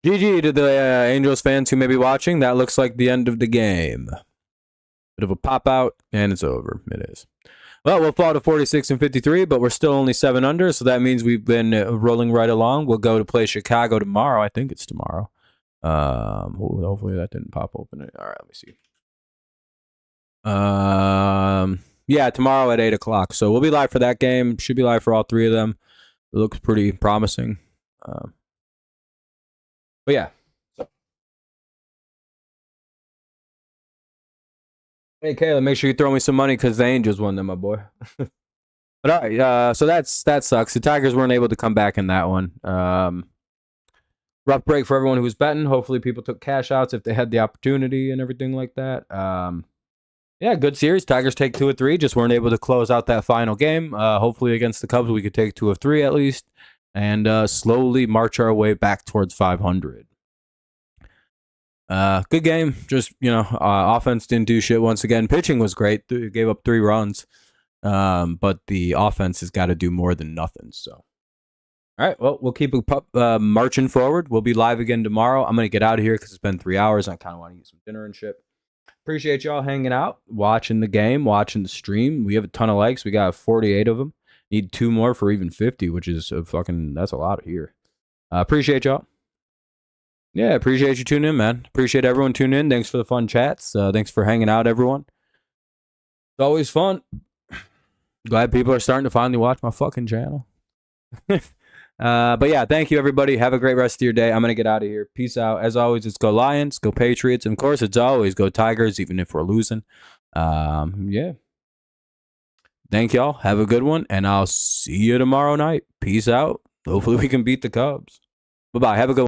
GG to the Angels fans who may be watching. That looks like the end of the game. Bit of a pop out, and it's over. It is. Well, we'll fall to 46 and 53, but we're still only 7 under, so that means we've been rolling right along. We'll go to play Chicago tomorrow. I think it's tomorrow. Hopefully that didn't pop open. All right, let me see. Yeah, tomorrow at 8 o'clock. So we'll be live for that game. Should be live for all 3 of them. It looks pretty promising. But yeah. Hey, Kayla, make sure you throw me some money because the Angels won them, my boy. But all right, so that sucks. The Tigers weren't able to come back in that one. Rough break for everyone who was betting. Hopefully, people took cash outs if they had the opportunity and everything like that. Yeah, good series. Tigers take 2 of 3. Just weren't able to close out that final game. Hopefully, against the Cubs, we could take 2 of 3 at least, and slowly march our way back towards 500. Good game. Just offense didn't do shit once again. Pitching was great. Gave up 3 runs, but the offense has got to do more than nothing. So. All right, well, we'll keep marching forward. We'll be live again tomorrow. I'm going to get out of here because it's been 3 hours. I kind of want to eat some dinner and shit. Appreciate y'all hanging out, watching the game, watching the stream. We have a ton of likes. We got 48 of them. Need 2 more for even 50, which is that's a lot here. Appreciate y'all. Yeah, appreciate you tuning in, man. Appreciate everyone tuning in. Thanks for the fun chats. Thanks for hanging out, everyone. It's always fun. Glad people are starting to finally watch my fucking channel. But yeah, thank you, everybody. Have a great rest of your day. I'm going to get out of here. Peace out. As always, it's go Lions, go Patriots. And of course, it's always go Tigers, even if we're losing. Yeah. Thank y'all. Have a good one. And I'll see you tomorrow night. Peace out. Hopefully we can beat the Cubs. Bye-bye. Have a good one.